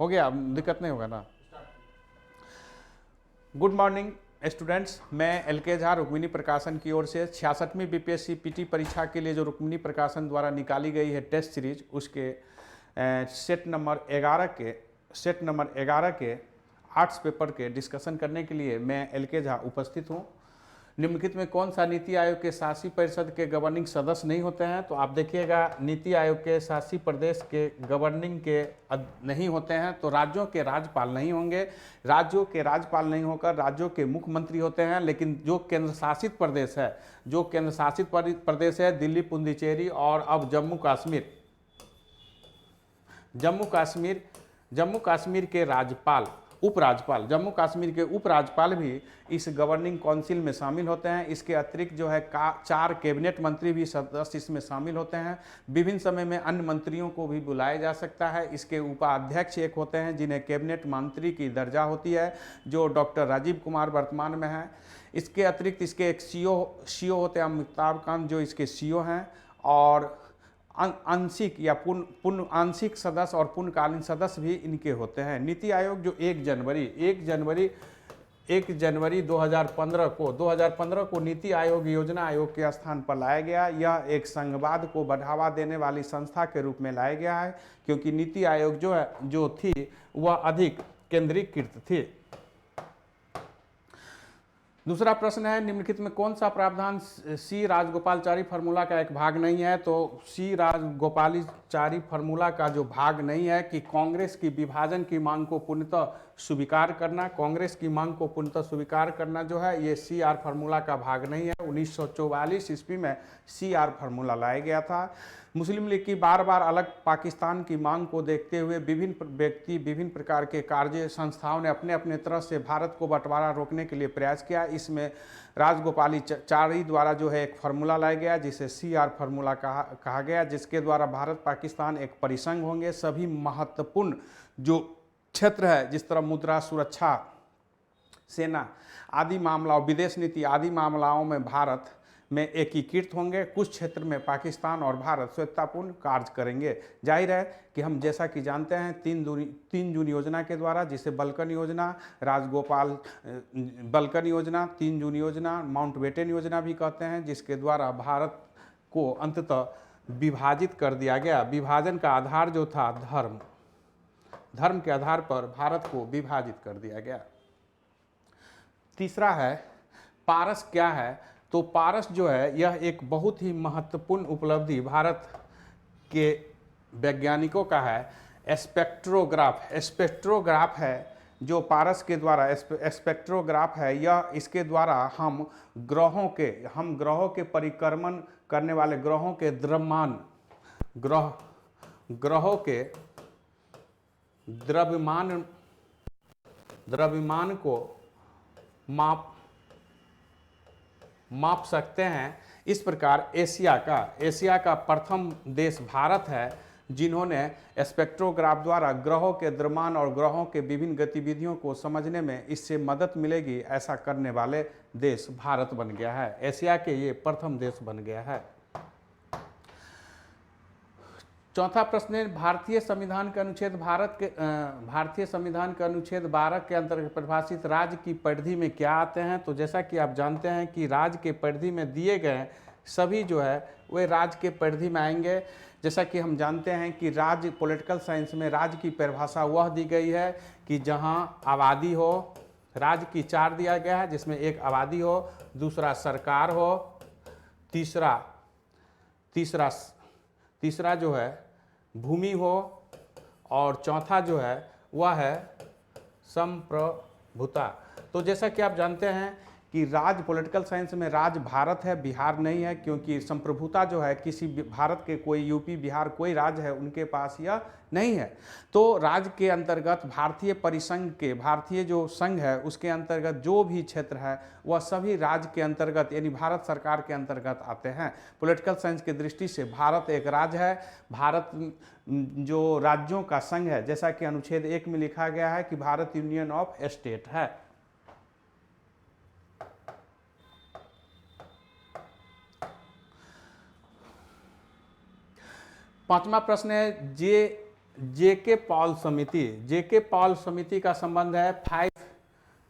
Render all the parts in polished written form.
हो गया, दिक्कत नहीं होगा ना। गुड मॉर्निंग स्टूडेंट्स, मैं एल.के. झा रुक्मिणी प्रकाशन की ओर से 66वीं बीपीएससी पीटी परीक्षा के लिए जो रुक्मिणी प्रकाशन द्वारा निकाली गई है टेस्ट सीरीज, उसके सेट नंबर 11 के आर्ट्स पेपर के डिस्कशन करने के लिए मैं एल.के. झा उपस्थित हूँ। निम्नलिखित में कौन सा नीति आयोग के शासी परिषद के गवर्निंग सदस्य नहीं होते हैं? तो आप देखिएगा, नीति आयोग के शासी प्रदेश के गवर्निंग के नहीं होते हैं तो राज्यों के राज्यपाल नहीं होंगे। राज्यों के राज्यपाल नहीं होकर राज्यों के मुख्यमंत्री होते हैं। लेकिन जो केंद्र शासित प्रदेश है, दिल्ली, पुडुचेरी और अब जम्मू कश्मीर के जम्मू कश्मीर के उपराज्यपाल भी इस गवर्निंग काउंसिल में शामिल होते हैं। इसके अतिरिक्त जो है 4 कैबिनेट मंत्री भी सदस्य इसमें शामिल होते हैं। विभिन्न समय में अन्य मंत्रियों को भी बुलाया जा सकता है। इसके उपाध्यक्ष एक होते हैं जिन्हें कैबिनेट मंत्री की दर्जा होती है, जो डॉक्टर राजीव कुमार वर्तमान में है। इसके अतिरिक्त इसके एक सीओ होते हैं, अमिताभ कांत, जो इसके सीओ हैं। और आंशिक या पूर्ण आंशिक सदस्य और पूर्णकालीन सदस्य भी इनके होते हैं। नीति आयोग जो 1 जनवरी 2015 को नीति आयोग योजना आयोग के स्थान पर लाया गया। यह एक संघवाद को बढ़ावा देने वाली संस्था के रूप में लाया गया है, क्योंकि नीति आयोग जो थी वह अधिक केंद्रीकृत थी। दूसरा प्रश्न है, निम्नलिखित में कौन सा प्रावधान सी राजगोपालाचारी फार्मूला का एक भाग नहीं है? तो सी राजगोपालाचारी फार्मूला का जो भाग नहीं है कि कांग्रेस की विभाजन की मांग को पूर्णतः स्वीकार करना, जो है ये सी आर फार्मूला का भाग नहीं है। 1944 ईस्वी में सी आर फार्मूला लाया गया था। मुस्लिम लीग की बार बार अलग पाकिस्तान की मांग को देखते हुए विभिन्न प्रकार के कार्य संस्थाओं ने अपने अपने तरह से भारत को बंटवारा रोकने के लिए प्रयास किया। इसमें राजगोपालाचारी द्वारा जो है एक फार्मूला लाया गया जिसे सी आर फार्मूला कहा गया, जिसके द्वारा भारत पाकिस्तान एक परिसंघ होंगे। सभी महत्वपूर्ण जो क्षेत्र है, जिस तरह मुद्रा, सुरक्षा, सेना आदि मामलाओं, विदेश नीति आदि मामलाओं में भारत में एकीकृत होंगे। कुछ क्षेत्र में पाकिस्तान और भारत स्वेच्छापूर्ण कार्य करेंगे। जाहिर है कि हम जैसा कि जानते हैं 3 जून योजना के द्वारा, जिसे बल्कन योजना, बल्कन योजना, 3 जून योजना, माउंटबेटन योजना भी कहते हैं, जिसके द्वारा भारत को अंततः विभाजित कर दिया गया। विभाजन का आधार जो था धर्म के आधार पर भारत को विभाजित कर दिया गया। तीसरा है, पारस क्या है? तो पारस जो है यह एक बहुत ही महत्वपूर्ण उपलब्धि भारत के वैज्ञानिकों का है। स्पेक्ट्रोग्राफ है जो पारस के द्वारा स्पेक्ट्रोग्राफ है। यह इसके द्वारा हम ग्रहों के परिक्रमण करने वाले ग्रहों के द्रव्यमान को माप सकते हैं। इस प्रकार एशिया का प्रथम देश भारत है जिन्होंने स्पेक्ट्रोग्राफ द्वारा ग्रहों के द्रव्यमान और ग्रहों के विभिन्न गतिविधियों को समझने में इससे मदद मिलेगी, ऐसा करने वाले देश भारत बन गया है। एशिया के ये प्रथम देश बन गया है। चौथा प्रश्न है, भारतीय संविधान के अनुच्छेद 12 के अंतर्गत परिभाषित राज्य की परिधि में क्या आते हैं? तो जैसा कि आप जानते हैं कि राज्य के परिधि में दिए गए सभी जो है वे राज्य के परिधि में आएंगे। जैसा कि हम जानते हैं कि राज्य, पॉलिटिकल साइंस में राज्य की परिभाषा वह दी गई है कि जहां आबादी हो। राज्य की 4 दिया गया है, जिसमें एक आबादी हो, दूसरा सरकार हो, तीसरा जो है भूमि हो, और चौथा जो है वह है संप्रभुता। तो जैसा कि आप जानते हैं कि राज्य, पॉलिटिकल साइंस में राज्य भारत है, बिहार नहीं है, क्योंकि संप्रभुता जो है किसी भारत के कोई यूपी, बिहार कोई राज्य है उनके पास यह नहीं है। तो राज्य के अंतर्गत भारतीय जो संघ है उसके अंतर्गत जो भी क्षेत्र है वह सभी राज्य के अंतर्गत यानी भारत सरकार के अंतर्गत आते हैं। पॉलिटिकल साइंस की दृष्टि से भारत एक राज्य है। भारत जो राज्यों का संघ है, जैसा कि अनुच्छेद 1 में लिखा गया है कि भारत यूनियन ऑफ स्टेट है। पांचवा प्रश्न है, जेके पॉल समिति, जेके पॉल समिति का संबंध है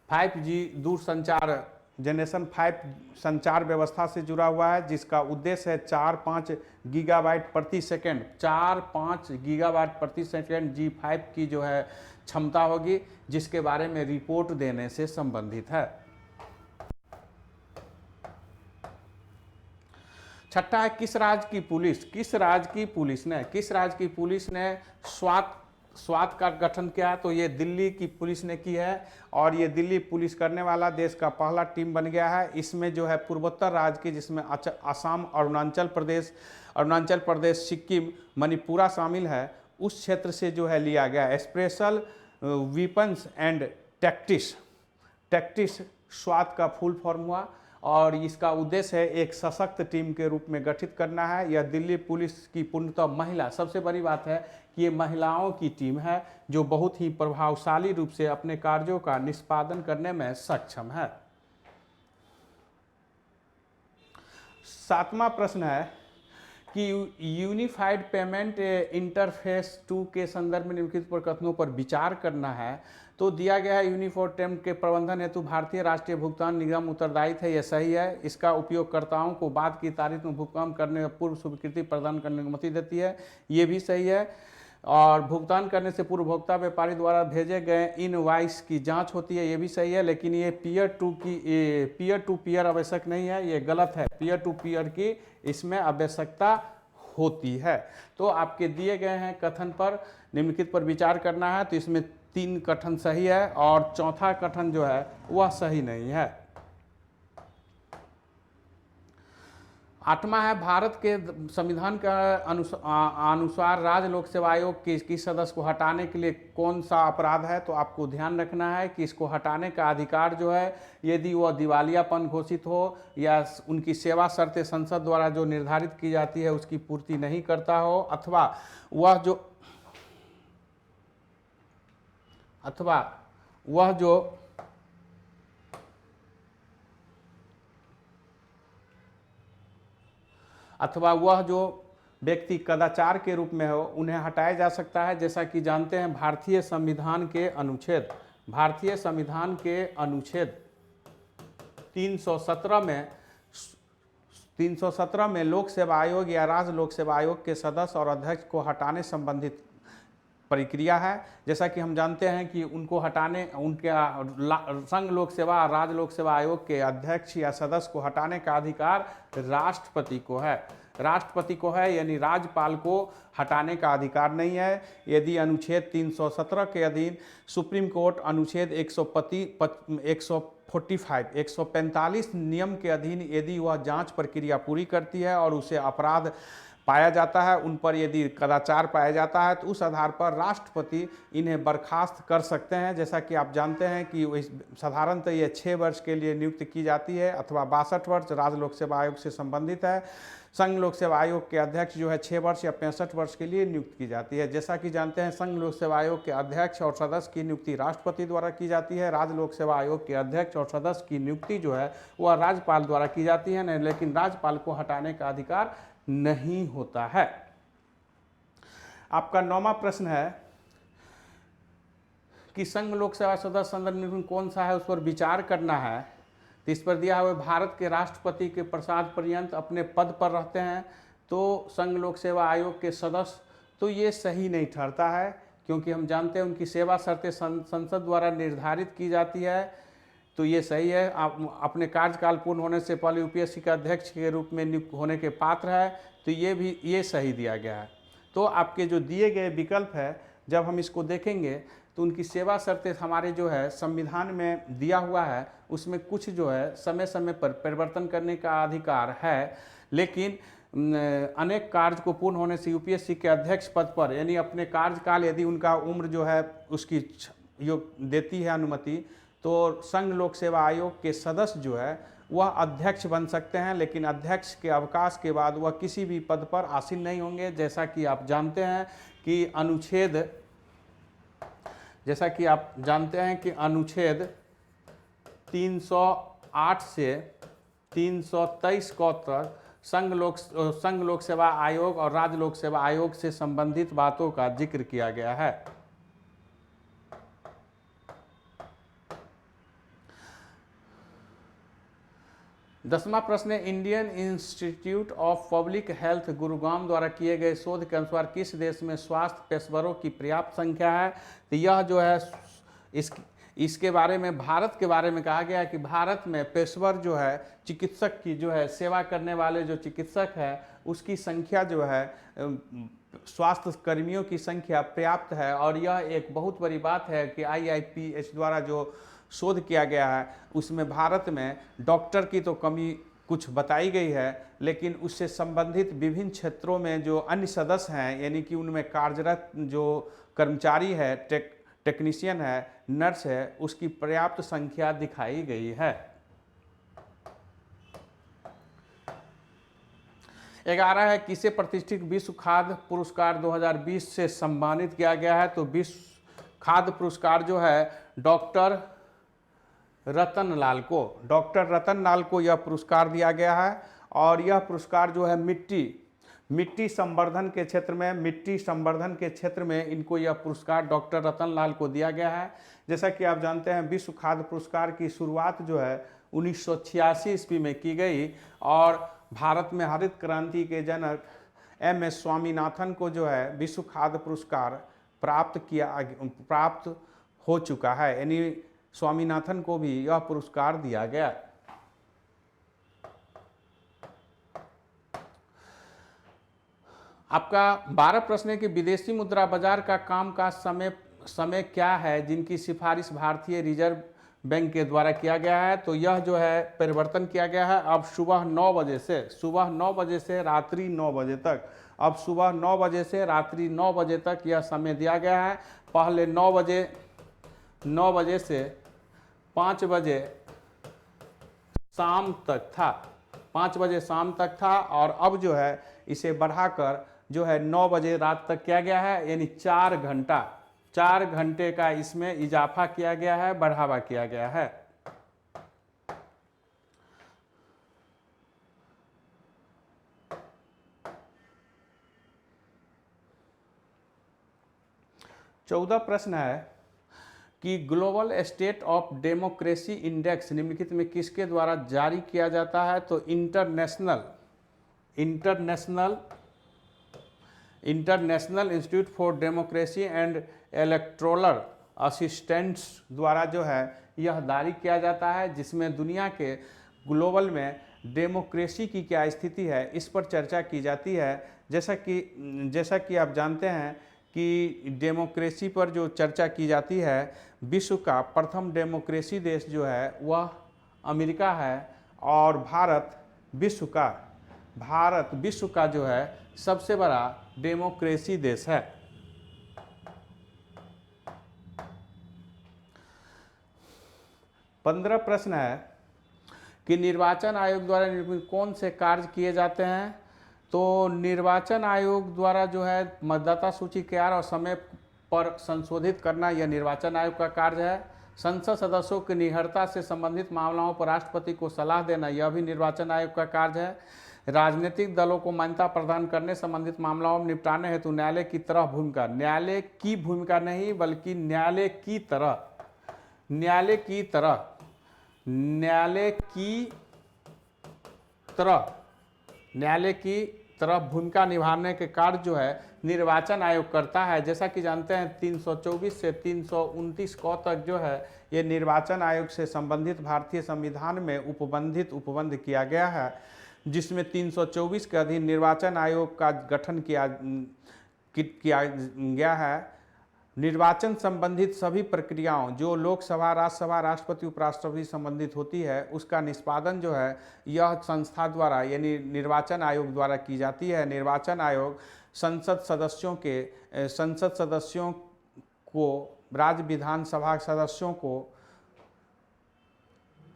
5G दूरसंचार जनरेशन 5 संचार व्यवस्था से जुड़ा हुआ है, जिसका उद्देश्य है 4-5 गीगाबाइट प्रति सेकंड, 4-5 गीगाबाइट प्रति सेकंड G5 की जो है क्षमता होगी, जिसके बारे में रिपोर्ट देने से संबंधित है। छठा है किस राज्य की पुलिस ने स्वात का गठन किया है, तो ये दिल्ली की पुलिस ने की है और ये दिल्ली पुलिस करने वाला देश का पहला टीम बन गया है। इसमें जो है पूर्वोत्तर राज्य की, जिसमें असम, अरुणाचल प्रदेश, सिक्किम, मणिपुरा शामिल है, उस क्षेत्र से जो है लिया गया। Special weapons and tactics Swat का फुल फॉर्म हुआ और इसका उद्देश्य है एक सशक्त टीम के रूप में गठित करना है। यह दिल्ली पुलिस की पूर्णतः महिला, सबसे बड़ी बात है कि ये महिलाओं की टीम है जो बहुत ही प्रभावशाली रूप से अपने कार्यों का निष्पादन करने में सक्षम है। 7वां प्रश्न है कि यूनिफाइड पेमेंट इंटरफेस 2 के संदर्भ में निम्नलिखित प्रकथनों पर विचार करना है। तो दिया गया है यूनिफाइड पेमेंट के प्रबंधन हेतु भारतीय राष्ट्रीय भुगतान निगम उत्तरदायित्व है, यह सही है। इसका उपयोगकर्ताओं को बाद की तारीख में भुगतान करने में पूर्व स्वीकृति प्रदान करने की अनुमति देती है, ये भी सही है। और भुगतान करने से पूर्व भुगता व्यापारी द्वारा भेजे गए इनवॉइस की जांच होती है, ये भी सही है। लेकिन ये पीयर टू पीयर आवश्यक नहीं है, ये गलत है। पीयर टू पीयर की इसमें आवश्यकता होती है। तो आपके दिए गए हैं कथन पर निम्नलिखित पर विचार करना है, तो इसमें 3 कथन सही है और चौथा कथन जो है वह सही नहीं है। 8वां है भारत के संविधान का अनुसार राज्य लोक सेवा आयोग के किस सदस्य को हटाने के लिए कौन सा अपराध है। तो आपको ध्यान रखना है कि इसको हटाने का अधिकार जो है, यदि वह दिवालियापन घोषित हो या उनकी सेवा शर्तें संसद द्वारा जो निर्धारित की जाती है उसकी पूर्ति नहीं करता हो, अथवा वह जो व्यक्ति कदाचार के रूप में हो, उन्हें हटाया जा सकता है। जैसा कि जानते हैं भारतीय संविधान के अनुच्छेद 317 में लोक सेवा आयोग या राज्य लोक सेवा आयोग के सदस्य और अध्यक्ष को हटाने संबंधित प्रक्रिया है। जैसा कि हम जानते हैं कि उनको हटाने, उनके संघ लोक सेवा, राज्य लोक सेवा आयोग के अध्यक्ष या सदस्य को हटाने का अधिकार राष्ट्रपति को है, यानी राज्यपाल को हटाने का अधिकार नहीं है। यदि अनुच्छेद 317 के अधीन सुप्रीम कोर्ट अनुच्छेद 145 नियम के अधीन यदि वह जांच प्रक्रिया पूरी करती है और उसे अपराध पाया जाता है, उन पर यदि कदाचार पाया जाता है, तो उस आधार पर राष्ट्रपति इन्हें बर्खास्त कर सकते हैं। जैसा कि आप जानते हैं कि साधारणतः ये 6 वर्ष के लिए नियुक्त की जाती है अथवा 62 वर्ष राज्य लोक सेवा आयोग से संबंधित है। संघ लोक सेवा आयोग के अध्यक्ष जो है 6 वर्ष या 65 वर्ष के लिए नियुक्त की जाती है। जैसा कि जानते हैं संघ लोक सेवा आयोग के अध्यक्ष और सदस्य की नियुक्ति राष्ट्रपति द्वारा की जाती है। राज्य लोक सेवा आयोग के अध्यक्ष और सदस्य की नियुक्ति जो है वह राज्यपाल द्वारा की जाती है, लेकिन राज्यपाल को हटाने का अधिकार नहीं होता है। आपका 9वां प्रश्न है कि संघ लोक सेवा सदस्य संदर्भ निम्न कौन सा है, उस पर विचार करना है। तो इस पर दिया हुआ भारत के राष्ट्रपति के प्रसाद पर्यंत अपने पद पर रहते हैं तो संघ लोक सेवा आयोग के सदस्य, तो ये सही नहीं ठहरता है, क्योंकि हम जानते हैं उनकी सेवा शर्तें संसद द्वारा निर्धारित की जाती है। तो ये सही है। आप अपने कार्यकाल पूर्ण होने से पहले यूपीएससी के अध्यक्ष के रूप में नियुक्त होने के पात्र है, तो ये सही दिया गया है। तो आपके जो दिए गए विकल्प है, जब हम इसको देखेंगे तो उनकी सेवा शर्तें हमारे जो है संविधान में दिया हुआ है, उसमें कुछ जो है समय समय पर परिवर्तन करने का अधिकार है, लेकिन अनेक कार्य को पूर्ण होने से यूपीएससी के अध्यक्ष पद पर, यानी अपने कार्यकाल यदि उनका उम्र जो है उसकी देती है अनुमति, तो संघ लोक सेवा आयोग के सदस्य जो है वह अध्यक्ष बन सकते हैं, लेकिन अध्यक्ष के अवकाश के बाद वह किसी भी पद पर आसीन नहीं होंगे। जैसा कि आप जानते हैं कि अनुच्छेद 308 से 323 तक संघ लोक सेवा आयोग और राज्य लोक सेवा आयोग से संबंधित बातों का जिक्र किया गया है। दसवां प्रश्न है, Indian institute of public health Gurugram द्वारा किए गए शोध के अनुसार किस देश में स्वास्थ्य पेशेवरों की पर्याप्त संख्या है? तो यह जो है इसके बारे में, भारत के बारे में कहा गया है कि भारत में पेशेवर जो है, चिकित्सक की जो है सेवा करने वाले जो चिकित्सक है उसकी संख्या जो है, स्वास्थ्य कर्मियों की संख्या पर्याप्त है। और यह एक बहुत बड़ी बात है कि IIPH द्वारा जो शोध किया गया है उसमें भारत में डॉक्टर की तो कमी कुछ बताई गई है, लेकिन उससे संबंधित विभिन्न क्षेत्रों में जो अन्य सदस्य हैं, यानी कि उनमें कार्यरत जो कर्मचारी है, टेक्नीशियन है, नर्स है, उसकी पर्याप्त संख्या दिखाई गई है। 11 है, किसे प्रतिष्ठित विश्व खाद्य पुरस्कार 2020 से सम्मानित किया गया है? तो विश्व खाद्य पुरस्कार जो है डॉक्टर रतन लाल को यह पुरस्कार दिया गया है। और यह पुरस्कार जो है मिट्टी संवर्धन के क्षेत्र में इनको यह पुरस्कार डॉक्टर रतन लाल को दिया गया है। जैसा कि आप जानते हैं, विश्व खाद्य पुरस्कार की शुरुआत जो है 1986 ईस्वी में की गई और भारत में हरित क्रांति के जनक MS स्वामीनाथन को जो है विश्व खाद्य पुरस्कार प्राप्त हो चुका है, यानी स्वामीनाथन को भी यह पुरस्कार दिया गया। आपका 12 प्रश्न है कि विदेशी मुद्रा बाजार का काम का समय क्या है जिनकी सिफारिश भारतीय रिजर्व बैंक के द्वारा किया गया है? तो यह जो है परिवर्तन किया गया है। अब सुबह 9 बजे से रात्रि 9 बजे तक, अब सुबह 9 बजे से रात्रि 9 बजे तक यह समय दिया गया है। पहले 9 बजे से 5 बजे शाम तक था, 5 बजे शाम तक था, और अब जो है इसे बढ़ाकर जो है 9 बजे रात तक किया गया है, यानी 4 घंटे का इसमें इजाफा किया गया है, बढ़ावा किया गया है। चौदह प्रश्न है कि global state of democracy index निम्नलिखित में किसके द्वारा जारी किया जाता है? तो international institute for democracy and electoral assistants द्वारा जो है यह जारी किया जाता है, जिसमें दुनिया के ग्लोबल में डेमोक्रेसी की क्या स्थिति है इस पर चर्चा की जाती है। जैसा कि आप जानते हैं कि डेमोक्रेसी पर जो चर्चा की जाती है, विश्व का प्रथम डेमोक्रेसी देश जो है वह अमेरिका है, और भारत विश्व का जो है सबसे बड़ा डेमोक्रेसी देश है। पंद्रह प्रश्न है कि निर्वाचन आयोग द्वारा निर्मित कौन से कार्य किए जाते हैं? तो निर्वाचन आयोग द्वारा जो है मतदाता सूची तैयार और समय पर संशोधित करना यह निर्वाचन आयोग का कार्य है। संसद सदस्यों की निहरता से संबंधित मामलों पर राष्ट्रपति को सलाह देना यह भी निर्वाचन आयोग का कार्य है। राजनीतिक दलों को मान्यता प्रदान करने संबंधित मामलों में निपटाने हेतु न्यायालय की भूमिका नहीं बल्कि न्यायालय की तरह भूमिका निभाने के कार्य जो है निर्वाचन आयोग करता है। जैसा कि जानते हैं 324 से 329 क तक जो है ये निर्वाचन आयोग से संबंधित भारतीय संविधान में उपबंध किया गया है, जिसमें 324 के अधीन निर्वाचन आयोग का गठन किया गया है। निर्वाचन संबंधित सभी प्रक्रियाओं जो लोकसभा, राज्यसभा, राष्ट्रपति, उपराष्ट्रपति संबंधित होती है उसका निष्पादन जो है यह संस्था द्वारा यानी निर्वाचन आयोग द्वारा की जाती है। निर्वाचन आयोग संसद सदस्यों को, राज्य विधानसभा सदस्यों को,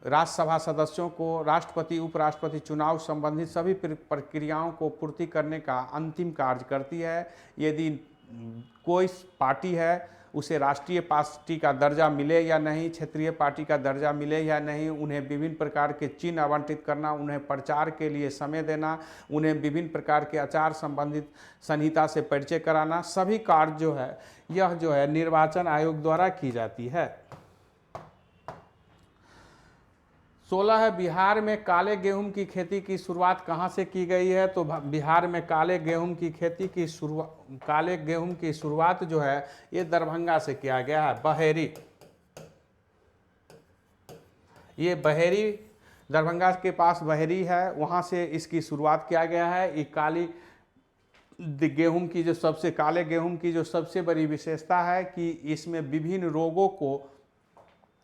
राज्यसभा सदस्यों को, राष्ट्रपति, उपराष्ट्रपति चुनाव संबंधित सभी प्रक्रियाओं को पूर्ति करने का अंतिम कार्य करती है। यदि कोई पार्टी है उसे राष्ट्रीय पार्टी का दर्जा मिले या नहीं, क्षेत्रीय पार्टी का दर्जा मिले या नहीं, उन्हें विभिन्न प्रकार के चिन्ह आवंटित करना, उन्हें प्रचार के लिए समय देना, उन्हें विभिन्न प्रकार के आचार संबंधित संहिता से परिचय कराना, सभी कार्य जो है यह जो है निर्वाचन आयोग द्वारा की जाती है। 16 है, बिहार में काले गेहूं की खेती की शुरुआत कहाँ से की गई है? तो बिहार में काले गेहूं की खेती की शुरुआत जो है ये दरभंगा से किया गया है। बहेरी, ये बहेरी दरभंगा के पास बहेरी है, वहाँ से इसकी शुरुआत किया गया है। ये काले गेहूं की जो सबसे बड़ी विशेषता है कि इसमें विभिन्न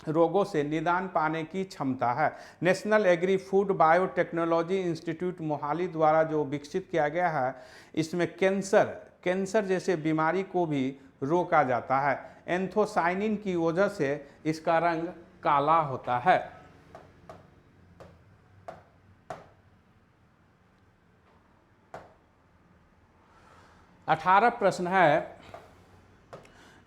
रोगों से निदान पाने की क्षमता है। National agri food biotechnology institute Mohali द्वारा जो विकसित किया गया है, इसमें कैंसर जैसे बीमारी को भी रोका जाता है। एंथोसाइनिन की वजह से इसका रंग काला होता है। अठारह प्रश्न है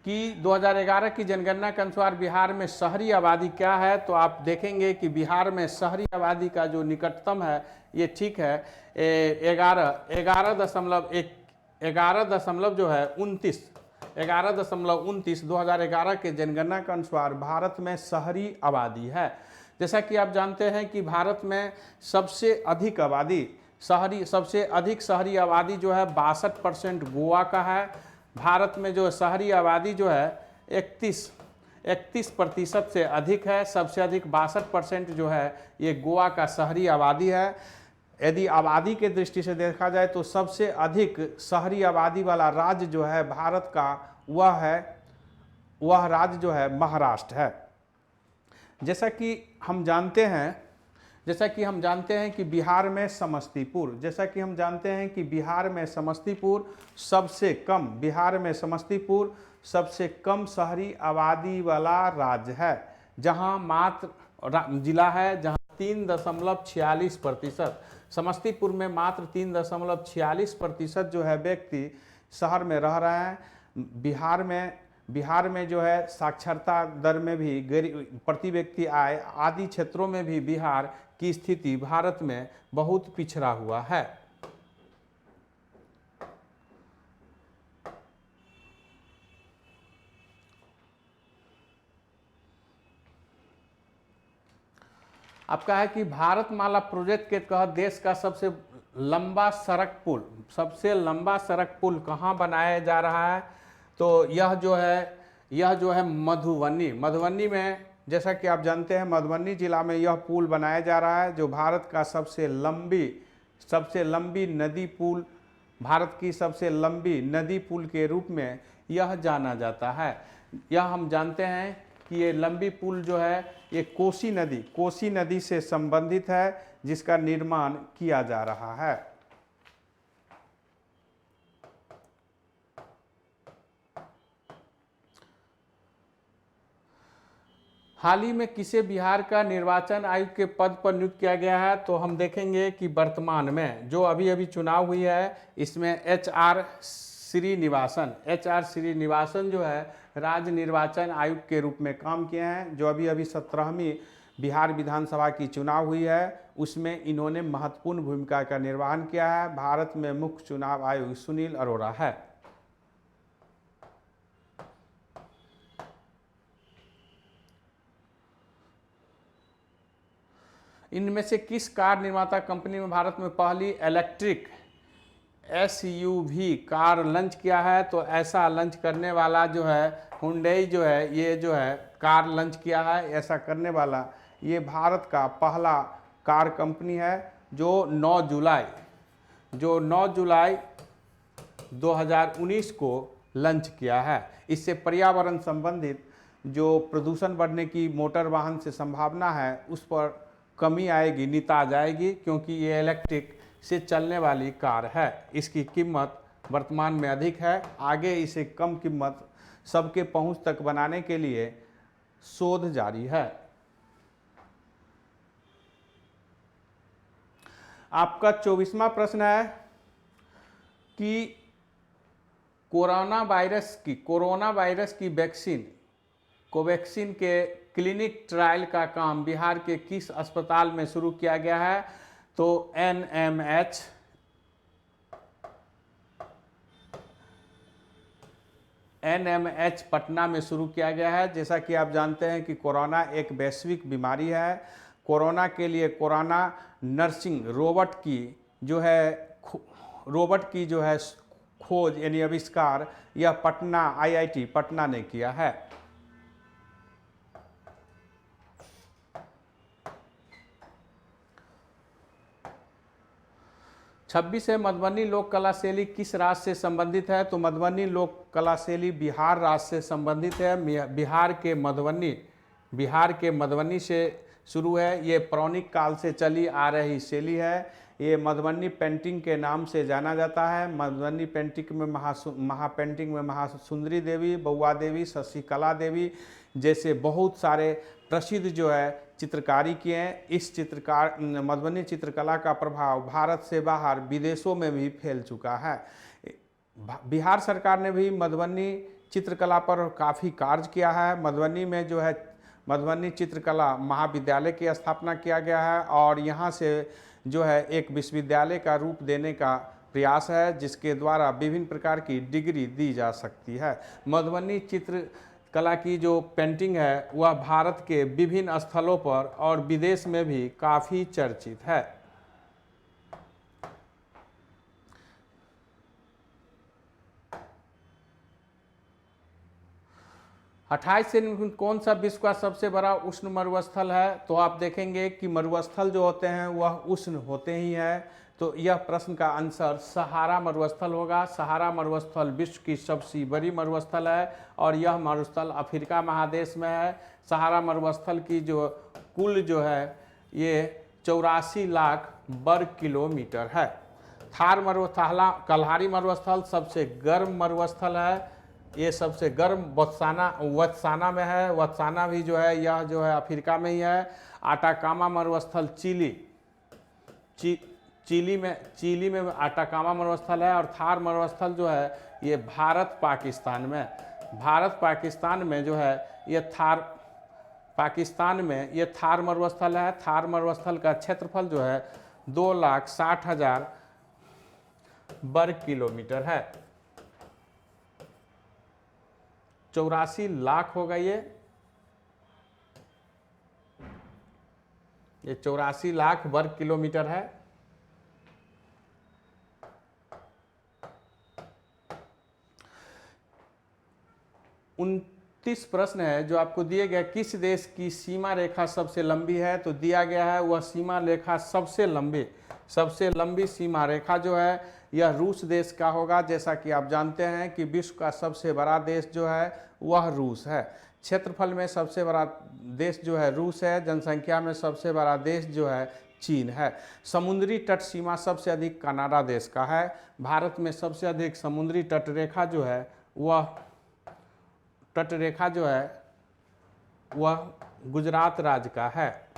कि 2011 की जनगणना के अनुसार बिहार में शहरी आबादी क्या है? तो आप देखेंगे कि बिहार में शहरी आबादी का जो निकटतम है ये ठीक है 11.29 2011 के जनगणना के अनुसार भारत में शहरी आबादी है। जैसा कि आप जानते हैं कि भारत में सबसे अधिक शहरी आबादी जो है 62% गोवा का है। भारत में जो शहरी आबादी जो है 31% से अधिक है। सबसे अधिक 62% जो है ये गोवा का शहरी आबादी है। यदि आबादी के दृष्टि से देखा जाए तो सबसे अधिक शहरी आबादी वाला राज्य जो है भारत का वह राज्य जो है महाराष्ट्र है। जैसा कि हम जानते हैं कि बिहार में समस्तीपुर सबसे कम शहरी आबादी वाला राज्य है, जहां मात्र जिला है जहां 3.46%, समस्तीपुर में मात्र 3.46% जो है व्यक्ति शहर में रह रहे हैं। बिहार में जो है साक्षरता दर में भी, प्रति व्यक्ति आय आदि क्षेत्रों में भी बिहार की स्थिति भारत में बहुत पिछड़ा हुआ है। आपका है कि भारतमाला प्रोजेक्ट के तहत देश का सबसे लंबा सड़क पुल कहाँ बनाया जा रहा है? तो यह जो है मधुबनी में, जैसा कि आप जानते हैं मधुबनी जिला में यह पुल बनाया जा रहा है, जो भारत का सबसे लंबी नदी पुल, भारत की सबसे लंबी नदी पुल के रूप में यह जाना जाता है। यह हम जानते हैं कि ये लंबी पुल जो है ये कोसी नदी से संबंधित है, जिसका निर्माण किया जा रहा है। हाल ही में किसे बिहार का निर्वाचन आयुक्त के पद पर नियुक्त किया गया है? तो हम देखेंगे कि वर्तमान में जो अभी चुनाव हुई है इसमें HR श्रीनिवासन जो है राज्य निर्वाचन आयुक्त के रूप में काम किए हैं। जो अभी 17वीं बिहार विधानसभा की चुनाव हुई है उसमें इन्होंने महत्वपूर्ण भूमिका का निर्वहन किया है। भारत में मुख्य चुनाव आयुक्त सुनील अरोड़ा है। इनमें से किस कार निर्माता कंपनी में भारत में पहली इलेक्ट्रिक SUV कार लॉन्च किया है? तो ऐसा लॉन्च करने वाला जो है हुंडई जो है ये जो है कार लॉन्च किया है। ऐसा करने वाला ये भारत का पहला कार कंपनी है जो 9 जुलाई 2019 को लॉन्च किया है। इससे पर्यावरण संबंधित जो प्रदूषण बढ़ने की मोटर वाहन से संभावना है उस पर कमी आएगी, निताज आएगी, क्योंकि ये इलेक्ट्रिक से चलने वाली कार है। इसकी कीमत वर्तमान में अधिक है, आगे इसे कम कीमत सबके पहुंच तक बनाने के लिए शोध जारी है। आपका 24वां प्रश्न है कि कोरोना वायरस की वैक्सीन कोवैक्सीन के क्लिनिक ट्रायल का काम बिहार के किस अस्पताल में शुरू किया गया है? तो एनएमएच पटना में शुरू किया गया है। जैसा कि आप जानते हैं कि कोरोना एक वैश्विक बीमारी है। कोरोना के लिए कोरोना नर्सिंग रोबोट की जो है खोज यानी आविष्कार यह पटना आईआईटी पटना ने किया है। 26 है, मधुबनी लोक कला शैली किस राज्य से संबंधित है? तो मधुबनी लोक कला शैली बिहार राज्य से संबंधित है। बिहार के मधुबनी से शुरू है। ये पौराणिक काल से चली आ रही शैली है। ये मधुबनी पेंटिंग के नाम से जाना जाता है। मधुबनी पेंटिंग में महासुंदरी देवी, बउआ देवी, शशिकला देवी जैसे बहुत सारे प्रसिद्ध जो है चित्रकारी किए हैं। इस मधुबनी चित्रकला का प्रभाव भारत से बाहर विदेशों में भी फैल चुका है। बिहार सरकार ने भी मधुबनी चित्रकला पर काफ़ी कार्य किया है। मधुबनी में जो है मधुबनी चित्रकला महाविद्यालय की स्थापना किया गया है और यहाँ से जो है एक विश्वविद्यालय का रूप देने का प्रयास है, जिसके द्वारा विभिन्न प्रकार की डिग्री दी जा सकती है। मधुबनी चित्रकला की जो पेंटिंग है वह भारत के विभिन्न स्थलों पर और विदेश में भी काफ़ी चर्चित है। 28 से कौन सा विश्व का सबसे बड़ा उष्ण मरुस्थल है? तो आप देखेंगे कि मरुस्थल जो होते हैं वह उष्ण होते ही हैं। तो यह प्रश्न का आंसर सहारा मरुस्थल होगा। सहारा मरुस्थल विश्व की सबसे बड़ी मरुस्थल है और यह मरुस्थल अफ्रीका महादेश में है। सहारा मरुस्थल की जो कुल जो है ये 84 लाख वर्ग किलोमीटर है। कल्हारी मरुस्थल सबसे गर्म मरुस्थल है। ये सबसे गर्म वत्साना में है। वत्साना भी जो है यह जो है अफ्रीका में ही है। आटाकामा मरुस्थल चिली में आटाकामा मरुस्थल है। और थार मरुस्थल जो है ये भारत पाकिस्तान में जो है ये थार मरुस्थल है। थार मरुस्थल का क्षेत्रफल जो है 2,60,000 वर्ग किलोमीटर है। 84 लाख होगा ये 84 लाख वर्ग किलोमीटर है। उनतीस प्रश्न है जो आपको दिए गए। किस देश की सीमा रेखा सबसे लंबी है? तो दिया गया है वह सीमा रेखा सबसे लंबी सीमा रेखा जो है यह रूस देश का होगा। जैसा कि आप जानते हैं कि विश्व का सबसे बड़ा देश जो है वह रूस है। क्षेत्रफल में सबसे बड़ा देश जो है रूस है। जनसंख्या में सबसे बड़ा देश जो है चीन है। समुद्री तट सीमा सबसे अधिक कनाडा देश का है। भारत में सबसे अधिक समुद्री तटरेखा जो है वह गुजरात राज्य का है।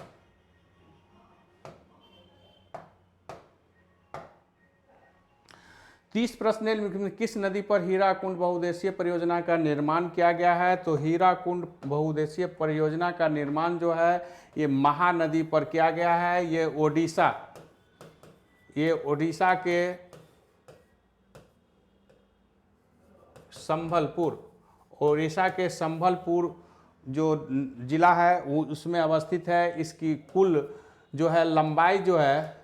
तीस प्रश्न, किस नदी पर हीराकुंड बहुउद्देशीय परियोजना का निर्माण किया गया है? तो हीराकुंड बहुउद्देशीय परियोजना का निर्माण जो है ये महानदी पर किया गया है। ये ओडिशा के संबलपुर जो जिला है वो उसमें अवस्थित है। इसकी कुल जो है लंबाई जो है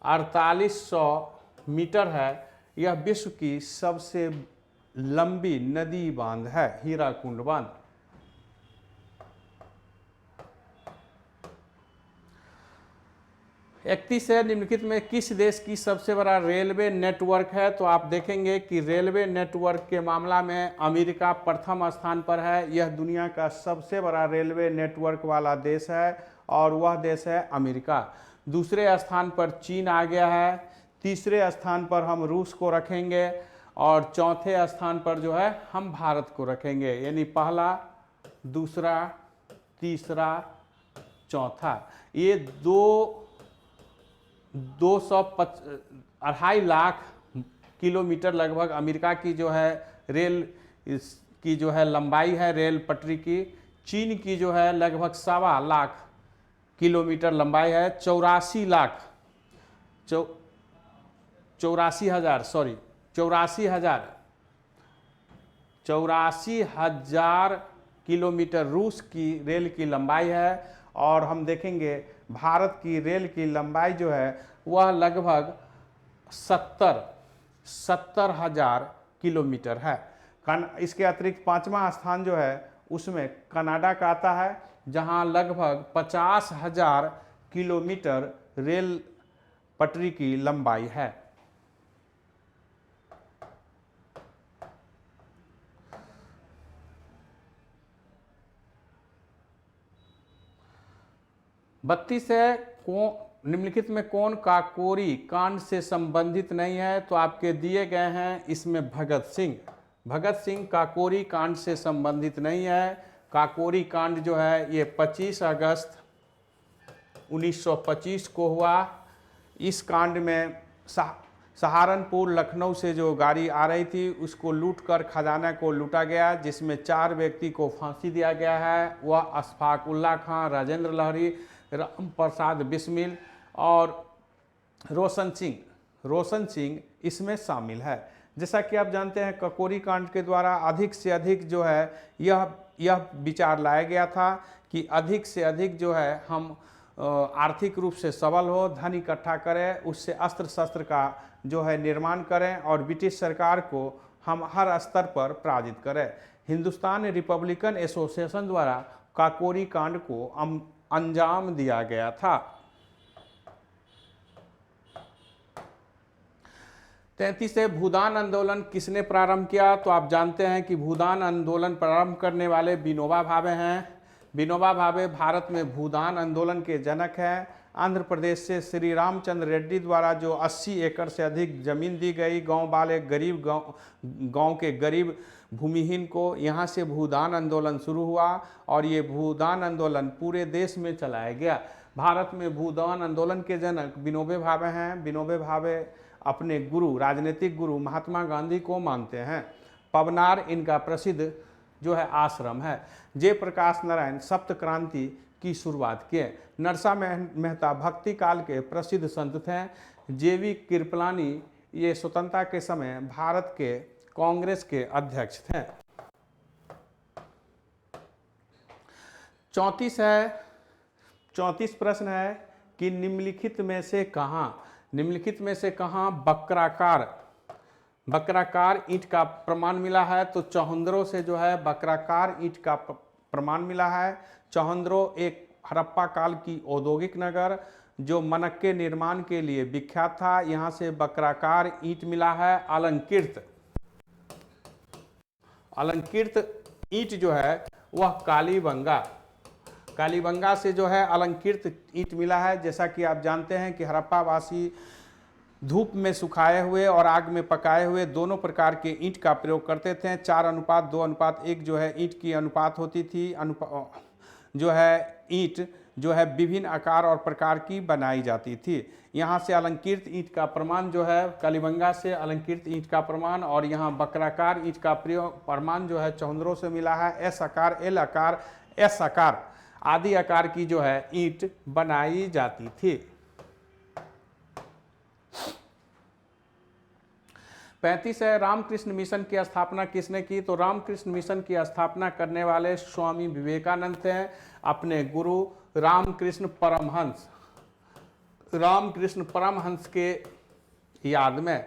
4800 मीटर है। यह विश्व की सबसे लंबी नदी बांध है हीराकुंड बांध। 31 है, निम्नलिखित में किस देश की सबसे बड़ा रेलवे नेटवर्क है? तो आप देखेंगे कि रेलवे नेटवर्क के मामला में अमेरिका प्रथम स्थान पर है। यह दुनिया का सबसे बड़ा रेलवे नेटवर्क वाला देश है और वह देश है अमेरिका। दूसरे स्थान पर चीन आ गया है। तीसरे स्थान पर हम रूस को रखेंगे और चौथे स्थान पर जो है हम भारत को रखेंगे। यानी पहला, दूसरा, तीसरा, चौथा। ये 2.5 लाख किलोमीटर लगभग अमेरिका की जो है रेल की जो है लंबाई है रेल पटरी की। चीन की जो है लगभग 1.25 लाख किलोमीटर लंबाई है। 84,000 किलोमीटर रूस की रेल की लंबाई है। और हम देखेंगे भारत की रेल की लंबाई जो है वह लगभग 70,000 किलोमीटर है। इसके अतिरिक्त 5वां स्थान जो है उसमें कनाडा का आता है, जहां लगभग 50,000 किलोमीटर रेल पटरी की लंबाई है। बत्तीस है, निम्नलिखित में कौन काकोरी कांड से संबंधित नहीं है? तो आपके दिए गए हैं इसमें भगत सिंह काकोरी कांड से संबंधित नहीं है। काकोरी कांड जो है ये 25 अगस्त 1925 को हुआ। इस कांड में सहारनपुर लखनऊ से जो गाड़ी आ रही थी उसको लूटकर खजाना को लूटा गया, जिसमें 4 व्यक्ति को फांसी दिया गया है। वह अशफाक उल्ला खां, राजेंद्र लहरी, राम प्रसाद बिस्मिल और रोशन सिंह इसमें शामिल है। जैसा कि आप जानते हैं काकोरी कांड के द्वारा अधिक से अधिक जो है यह विचार लाया गया था कि अधिक से अधिक जो है हम आर्थिक रूप से सबल हो, धन इकट्ठा करें, उससे अस्त्र शस्त्र का जो है निर्माण करें और ब्रिटिश सरकार को हम हर स्तर पर पराजित करें। हिंदुस्तान रिपब्लिकन एसोसिएशन द्वारा काकोरी कांड को अंजाम दिया गया था। 33 है, भूदान आंदोलन किसने प्रारंभ किया? तो आप जानते हैं कि भूदान आंदोलन प्रारंभ करने वाले विनोबा भावे हैं। विनोबा भावे भारत में भूदान आंदोलन के जनक हैं। आंध्र प्रदेश से श्री रामचंद्र रेड्डी द्वारा जो 80 एकड़ से अधिक जमीन दी गई गांव वाले गरीब गांव के गरीब भूमिहीन को, यहाँ से भूदान आंदोलन शुरू हुआ और ये भूदान आंदोलन पूरे देश में चलाया गया। भारत में भूदान आंदोलन के जनक विनोबा भावे हैं। विनोबा भावे अपने गुरु, राजनीतिक गुरु महात्मा गांधी को मानते हैं। पवनार इनका प्रसिद्ध जो है आश्रम है। जयप्रकाश नारायण सप्त क्रांति की शुरुआत किए। नरसा मेहता भक्ति काल के प्रसिद्ध संत थे। जेवी कृपलानी ये स्वतंत्रता के समय भारत के कांग्रेस के अध्यक्ष थे। 34 प्रश्न है कि निम्नलिखित में से कहाँ बक्राकार ईंट का प्रमाण मिला है? तो चौहंद्रो से जो है बक्राकार ईंट का प्रमाण मिला है। चौहंद्रो एक हड़प्पा काल की औद्योगिक नगर जो मनक्के निर्माण के लिए विख्यात था, यहाँ से बक्राकार ईंट मिला है। अलंकृत ईंट जो है वह कालीबंगा से जो है अलंकृत ईंट मिला है। जैसा कि आप जानते हैं कि हड़प्पा वासी धूप में सुखाए हुए और आग में पकाए हुए दोनों प्रकार के ईंट का प्रयोग करते थे। 4:2:1 जो है ईंट की अनुपात होती थी। जो है ईंट जो है विभिन्न आकार और प्रकार की बनाई जाती थी। यहाँ से अलंकृत ईंट का प्रमाण जो है कालीबंगा से अलंकृत ईंट का प्रमाण, और यहाँ बक्राकार ईंट का प्रमाण जो है चौहंद्रो से मिला है। एस आकार, एल आकार, एस आकार आदि आकार की जो है ईंट बनाई जाती थी। 35 है, रामकृष्ण मिशन की स्थापना किसने की? तो रामकृष्ण मिशन की स्थापना करने वाले स्वामी विवेकानंद थे। अपने गुरु रामकृष्ण परमहंस के याद में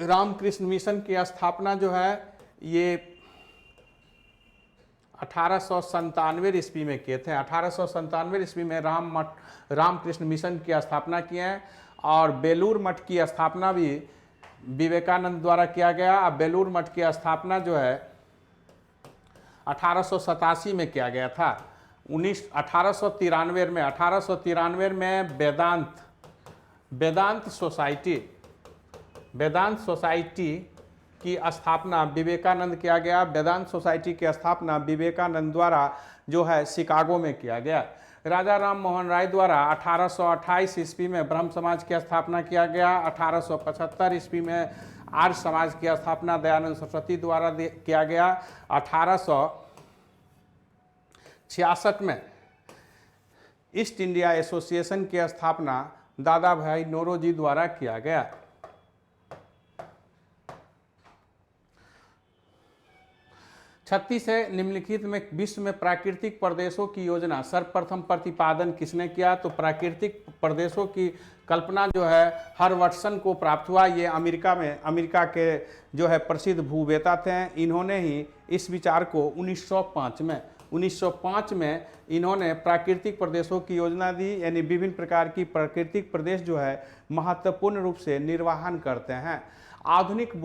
रामकृष्ण मिशन की स्थापना जो है ये 1897 ईस्वी में किए थे। 1897 ईस्वी में रामकृष्ण मिशन की स्थापना किए हैं। और बेलूर मठ की स्थापना भी विवेकानंद द्वारा किया गया। अब बेलूर मठ की स्थापना जो है 1887 में किया गया था। 1893 में वेदांत सोसाइटी की स्थापना विवेकानंद किया गया। वेदांत सोसाइटी की स्थापना विवेकानंद द्वारा जो है शिकागो में किया गया। राजा राम मोहन राय द्वारा 1828 ईस्वी में ब्रह्म समाज की स्थापना किया गया। 1875 ईस्वी में आर्य समाज की स्थापना दयानंद सरस्वती द्वारा किया गया। 1866 में ईस्ट इंडिया एसोसिएशन की स्थापना दादा भाई नौरोजी द्वारा किया गया। 36 है निम्नलिखित में विश्व में प्राकृतिक प्रदेशों की योजना सर्वप्रथम प्रतिपादन किसने किया? तो प्राकृतिक प्रदेशों की कल्पना जो है हर्वर्टसन को प्राप्त हुआ। ये अमेरिका के जो है प्रसिद्ध भूवेता थे। इन्होंने ही इस विचार को 1905 में इन्होंने प्राकृतिक प्रदेशों की योजना दी, यानी विभिन्न प्रकार की प्राकृतिक प्रदेश जो है महत्वपूर्ण रूप से निर्वहन करते हैं। आधुनिक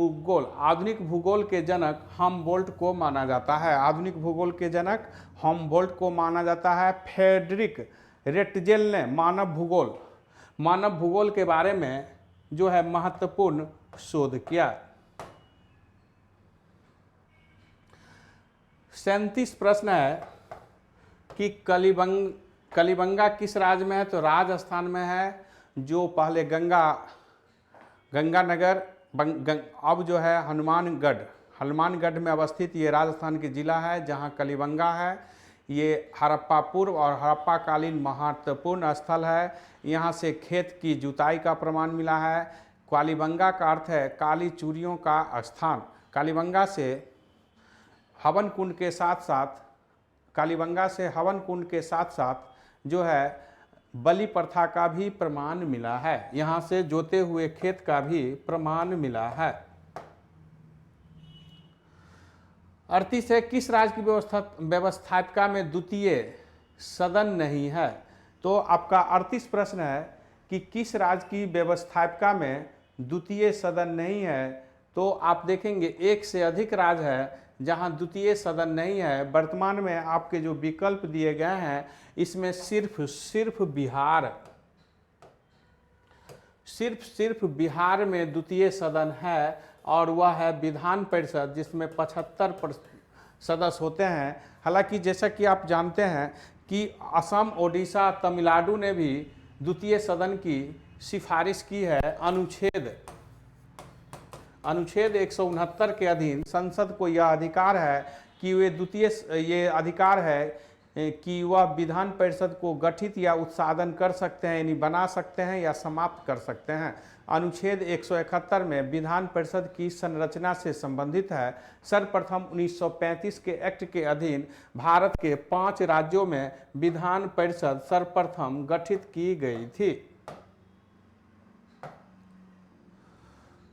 भूगोल के जनक हमबोल्ट को माना जाता है। आधुनिक भूगोल के जनक हमबोल्ट को माना जाता है। फ्रेडरिक रेटजेल ने मानव भूगोल के बारे में जो है महत्वपूर्ण शोध किया। 37 प्रश्न है कि कलिबंगा किस राज्य में है? तो राजस्थान में है। जो पहले गंगानगर अब जो है हनुमानगढ़ में अवस्थित ये राजस्थान के जिला है जहाँ कलिबंगा है। ये हड़प्पा पूर्व और हड़प्पा कालीन महत्वपूर्ण स्थल है। यहाँ से खेत की जुताई का प्रमाण मिला है। कालीबंगा का अर्थ है काली चूड़ियों का स्थान। कालीबंगा से हवन कुंड के साथ साथ जो है बलि प्रथा का भी प्रमाण मिला है। यहाँ से जोते हुए खेत का भी प्रमाण मिला है। 38 है किस राज्य की व्यवस्थापिका में द्वितीय सदन नहीं है? तो आपका 38 प्रश्न है कि किस राज्य की व्यवस्थापिका में द्वितीय सदन नहीं है? तो आप देखेंगे एक से अधिक राज्य है जहां द्वितीय सदन नहीं है। वर्तमान में आपके जो विकल्प दिए गए हैं इसमें सिर्फ बिहार में द्वितीय सदन है और वह है विधान परिषद जिसमें 75 सदस्य होते हैं। हालांकि जैसा कि आप जानते हैं कि असम, ओडिशा, तमिलनाडु ने भी द्वितीय सदन की सिफारिश की है। अनुच्छेद 169 के अधीन संसद को यह अधिकार है कि कि वह विधान परिषद को गठित या उत्साधन कर सकते हैं, यानी बना सकते हैं या समाप्त कर सकते हैं। अनुच्छेद 171 में विधान परिषद की संरचना से संबंधित है। सर्वप्रथम 1935 के एक्ट के अधीन भारत के 5 राज्यों में विधान परिषद सर्वप्रथम गठित की गई थी।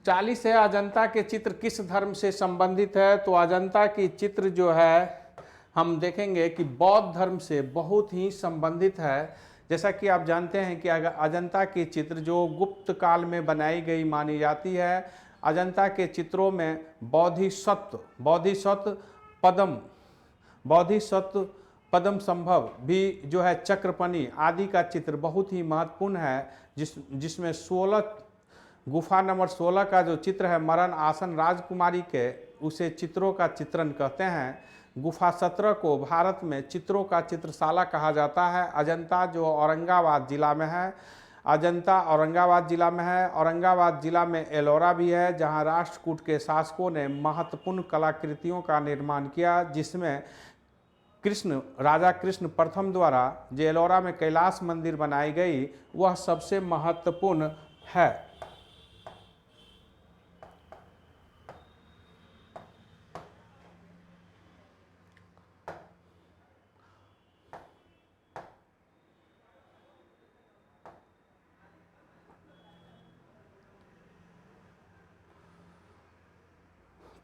40 है अजंता के चित्र किस धर्म से संबंधित है? तो अजंता की चित्र जो है हम देखेंगे कि बौद्ध धर्म से बहुत ही संबंधित है। जैसा कि आप जानते हैं कि अजंता की चित्र जो गुप्त काल में बनाई गई मानी जाती है। अजंता के चित्रों में बोधिसत्व पद्म संभव भी जो है चक्रपणि आदि का चित्र बहुत ही महत्वपूर्ण है। जिसमें 16 गुफा नंबर 16 का जो चित्र है मरण आसन राजकुमारी के, उसे चित्रों का चित्रण कहते हैं। गुफा 17 को भारत में चित्रों का चित्रशाला कहा जाता है। अजंता जो औरंगाबाद जिला में है। औरंगाबाद जिला में एलोरा भी है जहां राष्ट्रकूट के शासकों ने महत्वपूर्ण कलाकृतियों का निर्माण किया, जिसमें राजा कृष्ण प्रथम द्वारा जो एलोरा में कैलाश मंदिर बनाई गई वह सबसे महत्वपूर्ण है।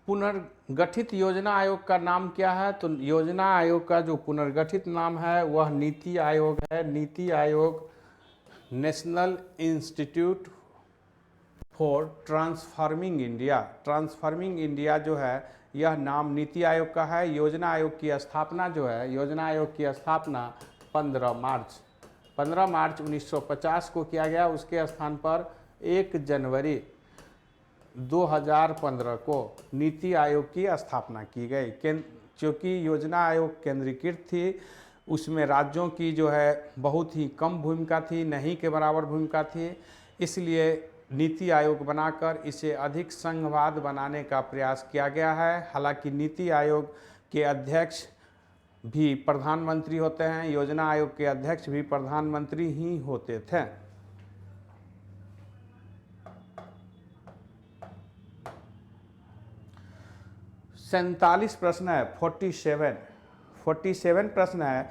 पुनर्गठित योजना आयोग का नाम क्या है? तो योजना आयोग का जो पुनर्गठित नाम है वह नीति आयोग है। NITI Aayog national institute for transforming India जो है यह नाम नीति आयोग का है। योजना आयोग की स्थापना 15 मार्च 1950 को किया गया। उसके स्थान पर 1 जनवरी 2015 को नीति आयोग की स्थापना की गई। क्योंकि योजना आयोग केंद्रीकृत थी, उसमें राज्यों की जो है बहुत ही कम भूमिका थी, नहीं के बराबर भूमिका थी। इसलिए नीति आयोग बनाकर इसे अधिक संघवाद बनाने का प्रयास किया गया है। हालांकि नीति आयोग के अध्यक्ष भी प्रधानमंत्री होते हैं, योजना आयोग के अध्यक्ष भी प्रधानमंत्री ही होते थे। सैंतालीस प्रश्न है, 47 प्रश्न है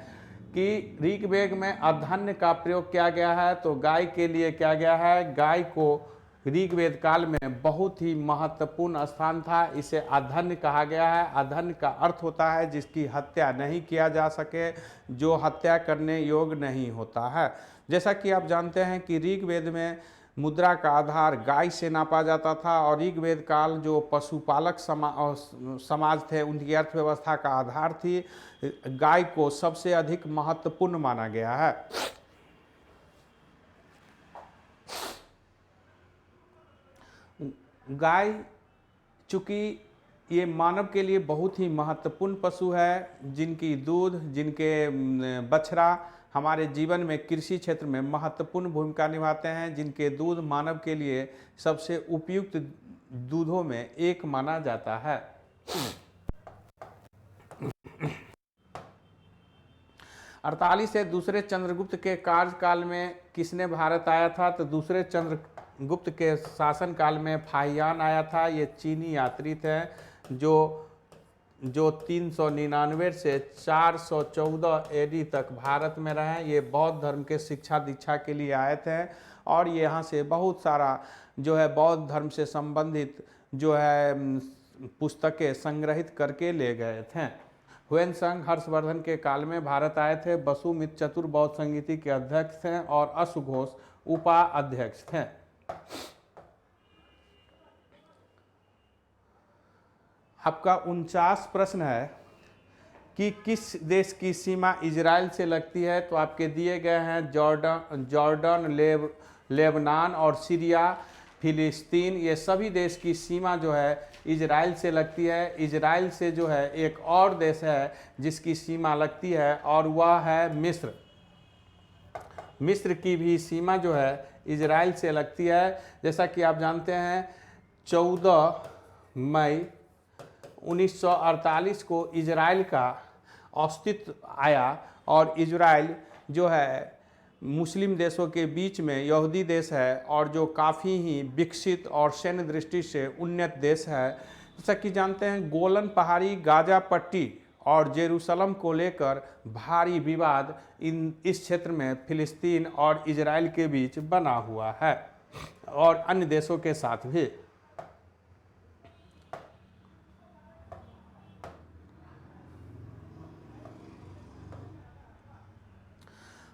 कि ऋग्वेद में अर्धन्य का प्रयोग किया गया है। तो गाय के लिए किया गया है। गाय को ऋग्वेद काल में बहुत ही महत्वपूर्ण स्थान था, इसे अर्धन्य कहा गया है। अर्धन्य का अर्थ होता है जिसकी हत्या नहीं किया जा सके, जो हत्या करने योग्य नहीं होता है। जैसा कि आप जानते हैं कि ऋग्वेद में मुद्रा का आधार गाय से नापा जाता था और ऋग्वेद काल जो पशुपालक समाज थे उनकी अर्थव्यवस्था का आधार थी। गाय को सबसे अधिक महत्वपूर्ण माना गया है। गाय चूंकि ये मानव के लिए बहुत ही महत्वपूर्ण पशु है, जिनकी दूध, जिनके बछड़ा हमारे जीवन में कृषि क्षेत्र में महत्वपूर्ण भूमिका निभाते हैं, जिनके दूध मानव के लिए सबसे उपयुक्त दूधों में एक माना जाता है। अड़तालीस से दूसरे चंद्रगुप्त के कार्यकाल में किसने भारत आया था? तो दूसरे चंद्रगुप्त के शासनकाल में फाहियान आया था। ये चीनी यात्री थे जो 399 से 414 एडी तक भारत में रहे। ये बौद्ध धर्म के शिक्षा दीक्षा के लिए आए थे और ये यहाँ से बहुत सारा जो है बौद्ध धर्म से संबंधित जो है पुस्तकें संग्रहित करके ले गए थे। हुएनसांग हर्षवर्धन के काल में भारत आए थे। वसुमित्र चतुर बौद्ध संगीति के अध्यक्ष थे और अश्वघोष उपाध्यक्ष थे। आपका 49 प्रश्न है कि किस देश की सीमा इजराइल से लगती है? तो आपके दिए गए हैं जॉर्डन, लेबनान और सीरिया, फिलिस्तीन। ये सभी देश की सीमा जो है इजराइल से लगती है। इजराइल से जो है एक और देश है जिसकी सीमा लगती है और वह है मिस्र। मिस्र की भी सीमा जो है इजराइल से लगती है। जैसा कि आप जानते हैं 14 मई 1948 को इजराइल का अस्तित्व आया और इजराइल जो है मुस्लिम देशों के बीच में यहूदी देश है और जो काफ़ी ही विकसित और सैन्य दृष्टि से उन्नत देश है। जैसा कि जानते हैं गोलन पहाड़ी, गाजा पट्टी और जेरूसलम को लेकर भारी विवाद इस क्षेत्र में फिलिस्तीन और इजराइल के बीच बना हुआ है और अन्य देशों के साथ भी।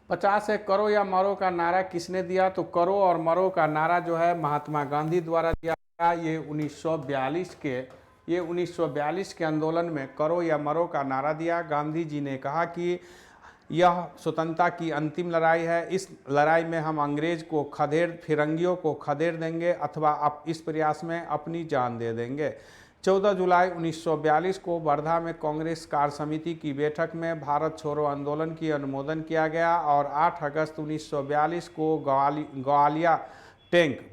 पचास है, करो या मरो का नारा किसने दिया? तो करो और मरो का नारा जो है महात्मा गांधी द्वारा दिया गया। ये 1942 के आंदोलन में करो या मरो का नारा दिया। गांधी जी ने कहा कि यह स्वतंत्रता की अंतिम लड़ाई है। इस लड़ाई में हम अंग्रेज को फिरंगियों को खदेड़ देंगे अथवा इस प्रयास में अपनी जान दे देंगे। 14 जुलाई 1942 को वर्धा में कांग्रेस कार्य समिति की बैठक में भारत छोड़ो आंदोलन की अनुमोदन किया गया और 8 अगस्त 1942 को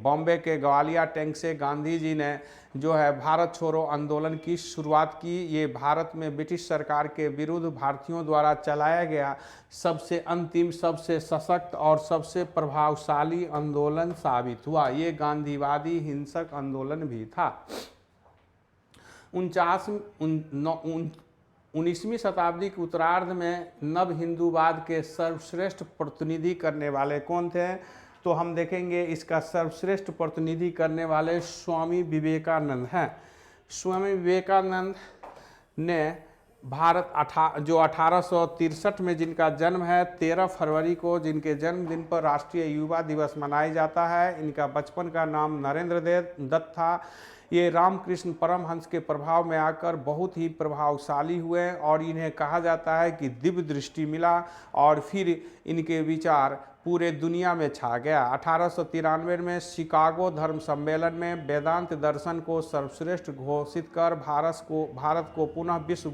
बॉम्बे के ग्वालिया टैंक से गांधी जी ने जो है भारत छोड़ो आंदोलन की शुरुआत की। ये भारत में ब्रिटिश सरकार के विरुद्ध भारतीयों द्वारा चलाया गया सबसे अंतिम, सबसे सशक्त और सबसे प्रभावशाली आंदोलन साबित हुआ। ये गांधीवादी हिंसक आंदोलन भी था। 19वीं शताब्दी के उत्तरार्ध में नव हिंदूवाद के सर्वश्रेष्ठ प्रतिनिधि करने वाले कौन थे? तो हम देखेंगे इसका सर्वश्रेष्ठ प्रतिनिधि करने वाले स्वामी विवेकानंद हैं। स्वामी विवेकानंद ने भारत जो 1863 में जिनका जन्म है, 13 फरवरी को जिनके जन्मदिन पर राष्ट्रीय युवा दिवस मनाया जाता है। इनका बचपन का नाम नरेंद्र दत्त था। ये रामकृष्ण परमहंस के प्रभाव में आकर बहुत ही प्रभावशाली हुए और इन्हें कहा जाता है कि दिव्य दृष्टि मिला और फिर इनके विचार पूरे दुनिया में छा गया। 1893 में शिकागो धर्म सम्मेलन में वेदांत दर्शन को सर्वश्रेष्ठ घोषित कर भारत को पुनः विश्व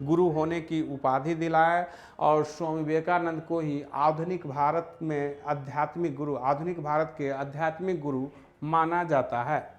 गुरु होने की उपाधि दिलाए और स्वामी विवेकानंद को ही आधुनिक भारत के आध्यात्मिक गुरु माना जाता है।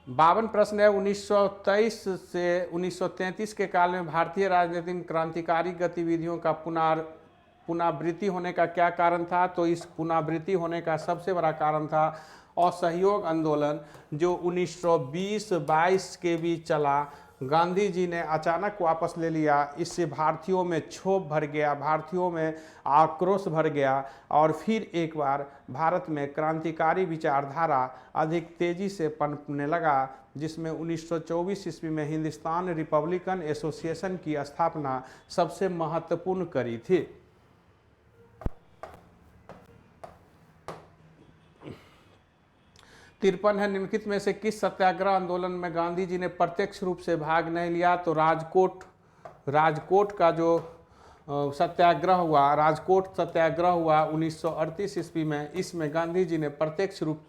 52 प्रश्न है। 1923 से 1933 के काल में भारतीय राजनीति में क्रांतिकारी गतिविधियों का पुनरावृत्ति होने का क्या कारण था? तो इस पुनरावृत्ति होने का सबसे बड़ा कारण था असहयोग आंदोलन, जो 1920-22 के बीच चला। गांधी जी ने अचानक वापस ले लिया। इससे भारतीयों में क्षोभ भर गया, भारतीयों में आक्रोश भर गया और फिर एक बार भारत में क्रांतिकारी विचारधारा अधिक तेजी से पनपने लगा, जिसमें 1924 ईस्वी में हिंदुस्तान रिपब्लिकन एसोसिएशन की स्थापना सबसे महत्वपूर्ण करी थी। तिरपन है, निम्नलिखित में से किस सत्याग्रह आंदोलन में गांधी जी ने प्रत्यक्ष रूप से भाग नहीं लिया? तो राजकोट का जो सत्याग्रह हुआ, राजकोट सत्याग्रह हुआ 1938 ईस्वी में, इसमें गांधी जी ने प्रत्यक्ष रूप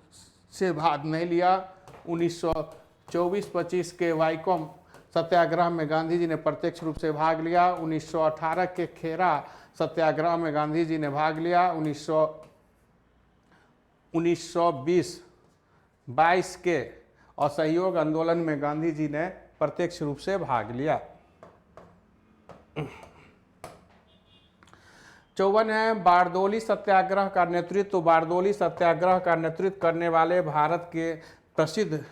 से भाग नहीं लिया। 1924-25 के वाइकोम सत्याग्रह में गांधी जी ने प्रत्यक्ष रूप से भाग लिया। 1918 के खेरा सत्याग्रह में गांधी जी ने भाग लिया। 1920-22 के असहयोग आंदोलन में गांधी जी ने प्रत्यक्ष रूप से भाग लिया। 54 है, बारदोली सत्याग्रह का नेतृत्व। तो बारदोली सत्याग्रह का नेतृत्व करने वाले भारत के प्रसिद्ध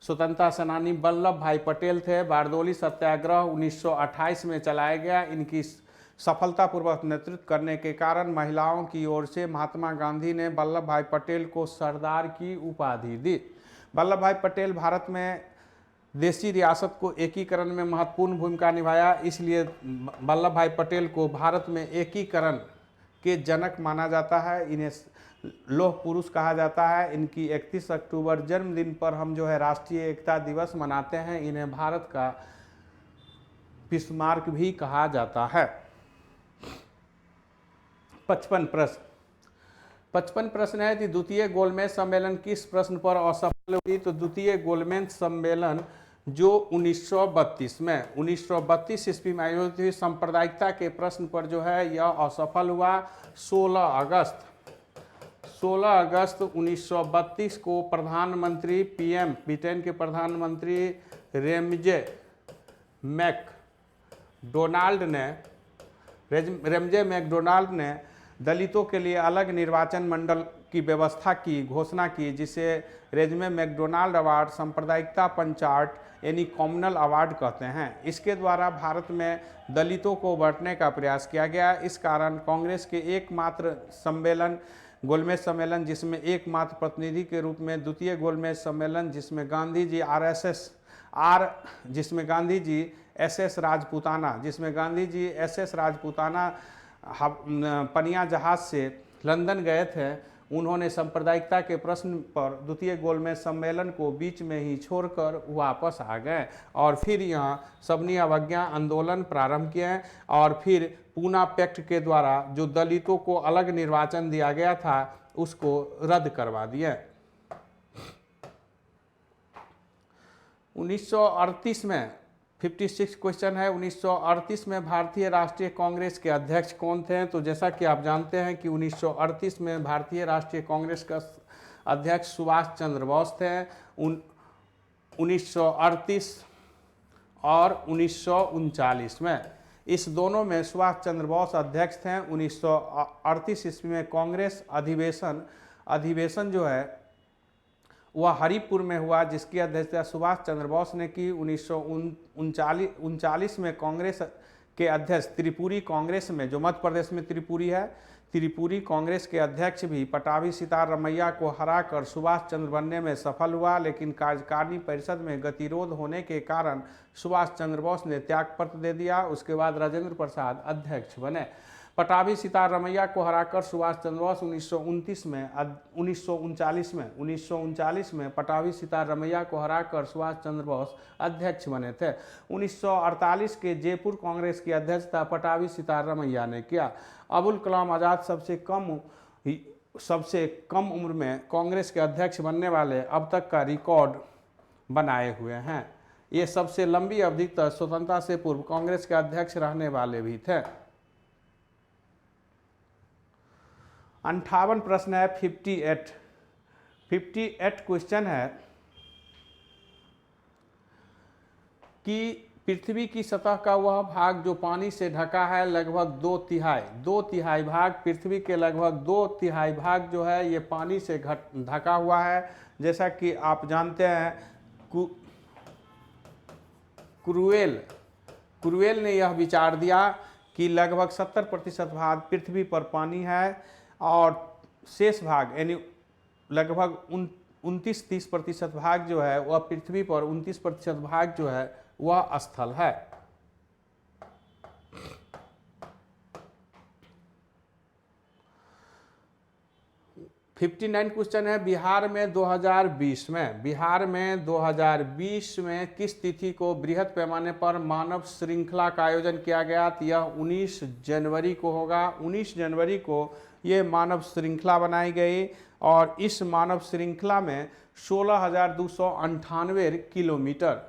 स्वतंत्रता सेनानी वल्लभ भाई पटेल थे। बारदोली सत्याग्रह 1928 में चलाया गया। इनकी सफलतापूर्वक नेतृत्व करने के कारण महिलाओं की ओर से महात्मा गांधी ने वल्लभ भाई पटेल को सरदार की उपाधि दी। वल्लभ भाई पटेल भारत में देशी रियासत को एकीकरण में महत्वपूर्ण भूमिका निभाया, इसलिए वल्लभ भाई पटेल को भारत में एकीकरण के जनक माना जाता है। इन्हें लौह पुरुष कहा जाता है। इनकी 31 अक्टूबर जन्मदिन पर हम जो है राष्ट्रीय एकता दिवस मनाते हैं। इन्हें भारत का बिस्मार्क भी कहा जाता है। 55 प्रश्न है कि द्वितीय गोलमेज सम्मेलन किस प्रश्न पर असफल हुई? तो द्वितीय गोलमेज सम्मेलन जो 1932 ईस्वी में आयोजित हुई सांप्रदायिकता के प्रश्न पर जो है यह असफल हुआ। 16 अगस्त 1932 को प्रधानमंत्री पीएम ब्रिटेन के प्रधानमंत्री रेमजे मैकडोनाल्ड ने दलितों के लिए अलग निर्वाचन मंडल की व्यवस्था की घोषणा की, जिसे रेजमे मैकडोनाल्ड अवार्ड सांप्रदायिकता पंचायत यानी कॉमनल अवार्ड कहते हैं। इसके द्वारा भारत में दलितों को बांटने का प्रयास किया गया। इस कारण कांग्रेस के एकमात्र गोलमेज सम्मेलन जिसमें एकमात्र प्रतिनिधि के रूप में द्वितीय गोलमेज सम्मेलन जिसमें Gandhi G S S Rajputana पनिया जहाज से लंदन गए थे। उन्होंने सांप्रदायिकता के प्रश्न पर द्वितीय गोलमेज सम्मेलन को बीच में ही छोड़कर वापस आ गए और फिर यहाँ सबनी अवज्ञा आंदोलन प्रारंभ किए और फिर पूना पैक्ट के द्वारा जो दलितों को अलग निर्वाचन दिया गया था उसको रद्द करवा दिए। 1938 में 56 क्वेश्चन है। 1938 में भारतीय राष्ट्रीय कांग्रेस के अध्यक्ष कौन थे? तो जैसा कि आप जानते हैं कि 1938 में भारतीय राष्ट्रीय कांग्रेस का अध्यक्ष सुभाष चंद्र बोस थे। 1938 और 1939 में इस दोनों में सुभाष चंद्र बोस अध्यक्ष थे। 1938 ईस्वी में कांग्रेस अधिवेशन जो है वह हरिपुर में हुआ, जिसकी अध्यक्षता सुभाष चंद्र बोस ने की। 1939 में कांग्रेस के अध्यक्ष त्रिपुरी कांग्रेस में, जो मध्य प्रदेश में त्रिपुरी है, त्रिपुरी कांग्रेस के अध्यक्ष भी पटाभी सितारमैया को हराकर सुभाष चंद्र बनने में सफल हुआ, लेकिन कार्यकारिणी परिषद में गतिरोध होने के कारण सुभाष चंद्र बोस ने त्यागपत्र दे दिया। उसके बाद राजेंद्र प्रसाद अध्यक्ष बने। पटाभी सीतारमैया को हराकर सुभाष चंद्र बोस 1939 में पटाभी सीतारमैया को हराकर सुभाष चंद्र बोस अध्यक्ष बने थे। 1948 के जयपुर कांग्रेस की अध्यक्षता पटाभी सीतारमैया ने किया। अबुल कलाम आज़ाद सबसे कम उम्र में कांग्रेस के अध्यक्ष बनने वाले अब तक का रिकॉर्ड बनाए हुए हैं। ये सबसे लंबी अवधि तक स्वतंत्रता से पूर्व कांग्रेस के अध्यक्ष रहने वाले भी थे। 58 प्रश्न है 58 क्वेश्चन है कि पृथ्वी की सतह का वह भाग जो पानी से ढका है लगभग 2/3 भाग, पृथ्वी के लगभग 2/3 भाग जो है ये पानी से ढका हुआ है। जैसा कि आप जानते हैं क्रुएल ने यह विचार दिया कि लगभग 70% भाग पृथ्वी पर पानी है और शेष भाग यानी लगभग 29-30% भाग जो है वह पृथ्वी पर, 29% भाग जो है वह स्थल है। $59 क्वेश्चन है बिहार में 2020 में किस तिथि को बृहद पैमाने पर मानव श्रृंखला का आयोजन किया गया? तो यह 19 जनवरी को होगा। 19 जनवरी को ये मानव श्रृंखला बनाई गई और इस मानव श्रृंखला में 16,298 किलोमीटर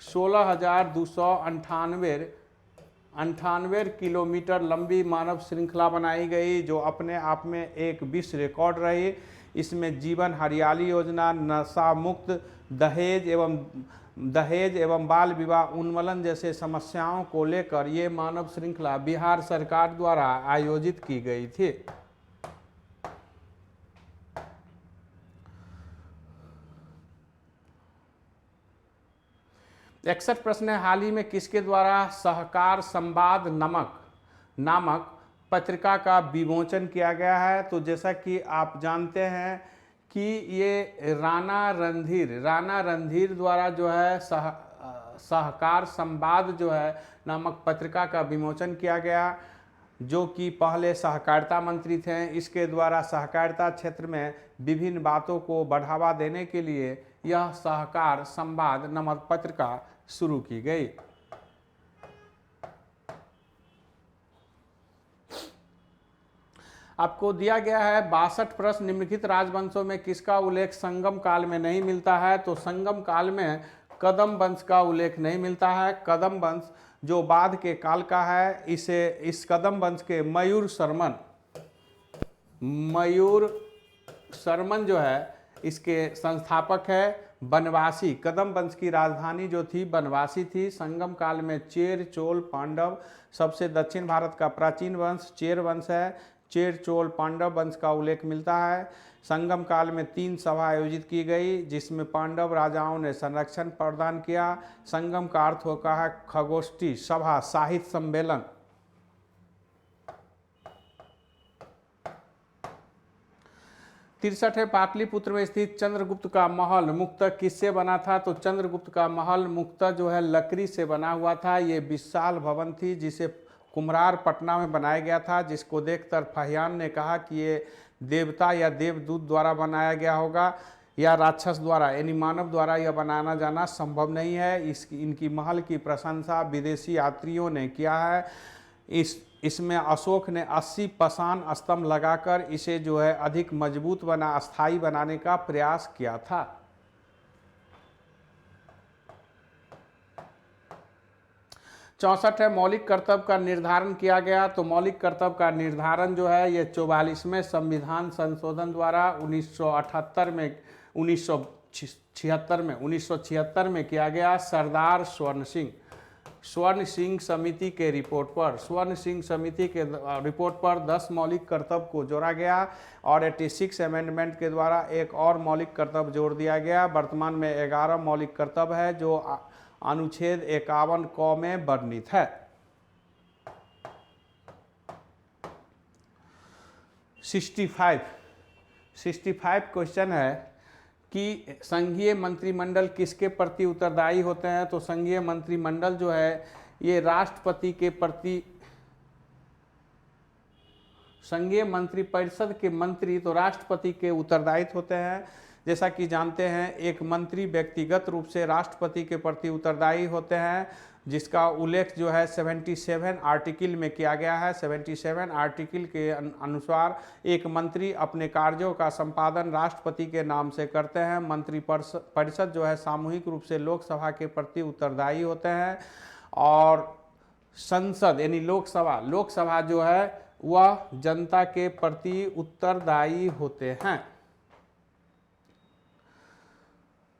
16,298 किलोमीटर लंबी मानव श्रृंखला बनाई गई, जो अपने आप में एक विश्व रिकॉर्ड रही। इसमें जीवन हरियाली योजना, नशा मुक्त, दहेज एवं बाल विवाह उन्मूलन जैसे समस्याओं को लेकर ये मानव श्रृंखला बिहार सरकार द्वारा आयोजित की गई थी। 61 प्रश्न है हाल ही में किसके द्वारा सहकार संवाद नामक पत्रिका का विमोचन किया गया है? तो जैसा कि आप जानते हैं कि ये राणा रणधीर द्वारा जो है सहकार संवाद जो है नामक पत्रिका का विमोचन किया गया, जो कि पहले सहकारिता मंत्री थे। इसके द्वारा सहकारिता क्षेत्र में विभिन्न बातों को बढ़ावा देने के लिए यह सहकार संवाद नामक पत्रिका शुरू की गई। आपको दिया गया है 62 प्रश्न, निम्नलिखित राजवंशों में किसका उल्लेख संगम काल में नहीं मिलता है? तो संगम काल में कदम वंश का उल्लेख नहीं मिलता है। कदम वंश जो बाद के काल का है, इस कदम वंश के मयूर शर्मन जो है इसके संस्थापक है। बनवासी, कदम वंश की राजधानी जो थी बनवासी थी। संगम काल में चेर, चोल, पांडव, सबसे दक्षिण भारत का प्राचीन वंश चेर वंश है। चेर, चोल, पांडव वंश का उल्लेख मिलता है। संगम काल में 3 सभा आयोजित की गई, जिसमें पांडव राजाओं ने संरक्षण प्रदान किया। संगम का अर्थ होता है खगोष्ठी सभा, साहित्य सम्मेलन। 63 है पाटलिपुत्र में स्थित चंद्रगुप्त का महल मुख्यतः किससे बना था? तो चंद्रगुप्त का महल मुख्यतः जो है लकड़ी से बना हुआ था। ये विशाल भवन थी जिसे कुम्हरार पटना में बनाया गया था, जिसको देखकर फहियान ने कहा कि ये देवता या देवदूत द्वारा बनाया गया होगा या राक्षस द्वारा यानी मानव द्वारा यह बनाना जाना संभव नहीं है। इनकी महल की प्रशंसा विदेशी यात्रियों ने किया है। इसमें अशोक ने 80 पसान स्तंभ लगाकर इसे जो है अधिक मजबूत अस्थायी बनाने का प्रयास किया था। चौसठ है मौलिक कर्तव्य का निर्धारण किया गया। तो मौलिक कर्तव्य का निर्धारण जो है ये 44वें संविधान संशोधन द्वारा 1976 में किया गया। सरदार स्वर्ण सिंह समिति के रिपोर्ट पर 10 मौलिक कर्तव्य को जोड़ा गया और 86 अमेंडमेंट के द्वारा एक और मौलिक कर्तव्य जोड़ दिया गया। वर्तमान में 11 मौलिक कर्तव्य है जो अनुच्छेद 51 क में वर्णित है। 65 क्वेश्चन है कि संघीय मंत्रिमंडल किसके प्रति उत्तरदायी होते हैं? तो संघीय मंत्रिमंडल जो है ये राष्ट्रपति के प्रति संघीय मंत्रिपरिषद के मंत्री तो राष्ट्रपति के उत्तरदायित्व होते हैं। जैसा कि जानते हैं, एक मंत्री व्यक्तिगत रूप से राष्ट्रपति के प्रति उत्तरदायी होते हैं, जिसका उल्लेख जो है 77 आर्टिकल में किया गया है। 77 आर्टिकल के अनुसार एक मंत्री अपने कार्यों का संपादन राष्ट्रपति के नाम से करते हैं। मंत्रिपरिषद जो है सामूहिक रूप से लोकसभा के प्रति उत्तरदायी होते हैं, और संसद यानी लोकसभा जो है वह जनता के प्रति उत्तरदायी होते हैं।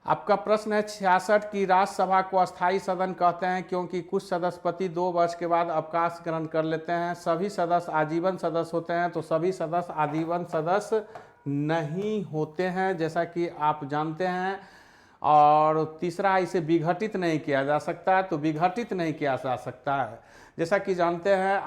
आपका प्रश्न है 66 की राज्यसभा को अस्थायी सदन कहते हैं क्योंकि कुछ सदस्य प्रति 2 वर्ष के बाद अवकाश ग्रहण कर लेते हैं। सभी सदस्य आजीवन सदस्य होते हैं, तो सभी सदस्य आजीवन सदस्य नहीं होते हैं, जैसा कि आप जानते हैं। और तीसरा, इसे विघटित नहीं किया जा सकता है, तो विघटित नहीं किया जा सकता है। जैसा कि जानते हैं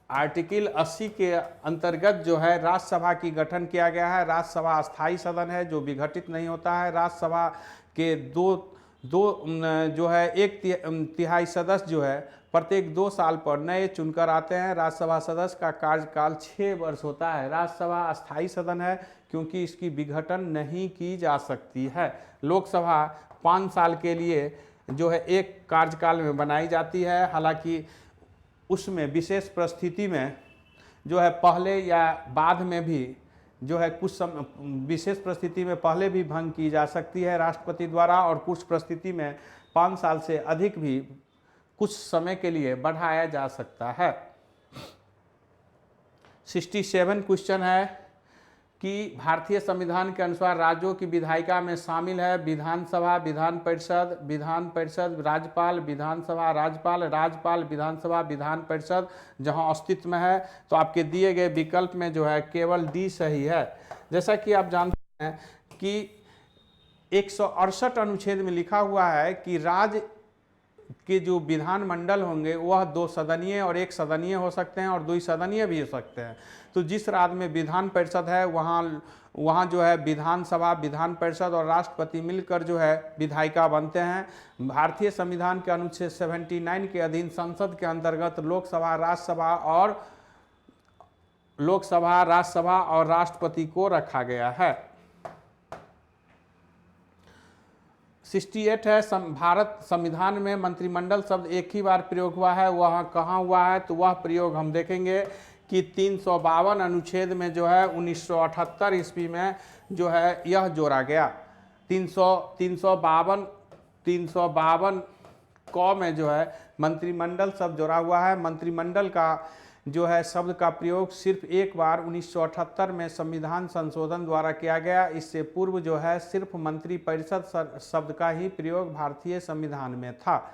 आर्टिकल 80 के अंतर्गत जो है राज्यसभा की गठन किया गया है। राज्यसभा अस्थायी सदन है जो विघटित नहीं होता है। राज्यसभा के दो जो है 1/3 सदस्य जो है प्रत्येक 2 साल पर नए चुनकर आते हैं। राज्यसभा सदस्य का कार्यकाल 6 वर्ष होता है। राज्यसभा अस्थायी सदन है क्योंकि इसकी विघटन नहीं की जा सकती है। लोकसभा 5 साल के लिए जो है एक कार्यकाल में बनाई जाती है, हालांकि उसमें विशेष परिस्थिति में जो है पहले या बाद में भी जो है कुछ विशेष परिस्थिति में पहले भी भंग की जा सकती है राष्ट्रपति द्वारा, और कुछ परिस्थिति में 5 साल से अधिक भी कुछ समय के लिए बढ़ाया जा सकता है। 67 क्वेश्चन है कि भारतीय संविधान के अनुसार राज्यों की विधायिका में शामिल है विधानसभा, विधान परिषद, राज्यपाल, विधानसभा, राज्यपाल, विधानसभा, विधान परिषद जहां अस्तित्व में है। तो आपके दिए गए विकल्प में जो है केवल डी सही है। जैसा कि आप जानते हैं कि 168 अनुच्छेद में लिखा हुआ है कि राज्य के जो विधानमंडल होंगे वह 2 सदनीय और 1 सदनीय हो सकते हैं और 2 सदनीय भी हो सकते हैं। तो जिस राज्य में विधान परिषद है वहाँ जो है विधानसभा, विधान परिषद और राष्ट्रपति मिलकर जो है विधायिका बनते हैं। भारतीय संविधान के अनुच्छेद 79 के अधीन संसद के अंतर्गत लोकसभा, राज्यसभा और राष्ट्रपति को रखा गया है। 68 है भारत संविधान में मंत्रिमंडल शब्द एक ही बार प्रयोग हुआ है, वह कहाँ हुआ है? तो वह प्रयोग हम देखेंगे कि 352 अनुच्छेद में जो है 1978 ईस्वी में जो है यह जोड़ा गया। 352 क में जो है मंत्रिमंडल शब्द जोड़ा हुआ है। मंत्रिमंडल का जो है शब्द का प्रयोग सिर्फ एक बार 1978 में संविधान संशोधन द्वारा किया गया। इससे पूर्व जो है सिर्फ मंत्रिपरिषद शब्द का ही प्रयोग भारतीय संविधान में था।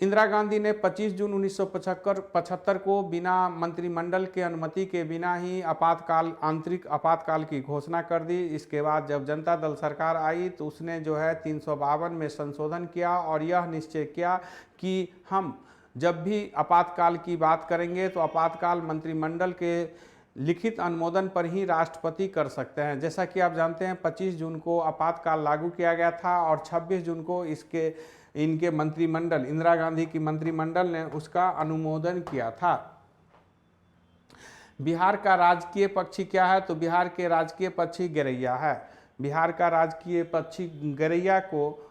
इंदिरा गांधी ने 25 जून 1975 को बिना मंत्रिमंडल के अनुमति के बिना ही आंतरिक आपातकाल की घोषणा कर दी। इसके बाद जब जनता दल सरकार आई तो उसने जो है 352 में संशोधन किया और यह निश्चय किया कि हम जब भी आपातकाल की बात करेंगे तो आपातकाल मंत्रिमंडल के लिखित अनुमोदन पर ही राष्ट्रपति कर सकते हैं। जैसा कि आप जानते हैं 25 जून को आपातकाल लागू किया गया था और 26 जून को इनके मंत्रिमंडल, इंदिरा गांधी की मंत्रिमंडल ने उसका अनुमोदन किया था। बिहार का राजकीय पक्षी क्या है? तो बिहार के राजकीय पक्षी गरैया है। बिहार का राजकीय पक्षी गरैया को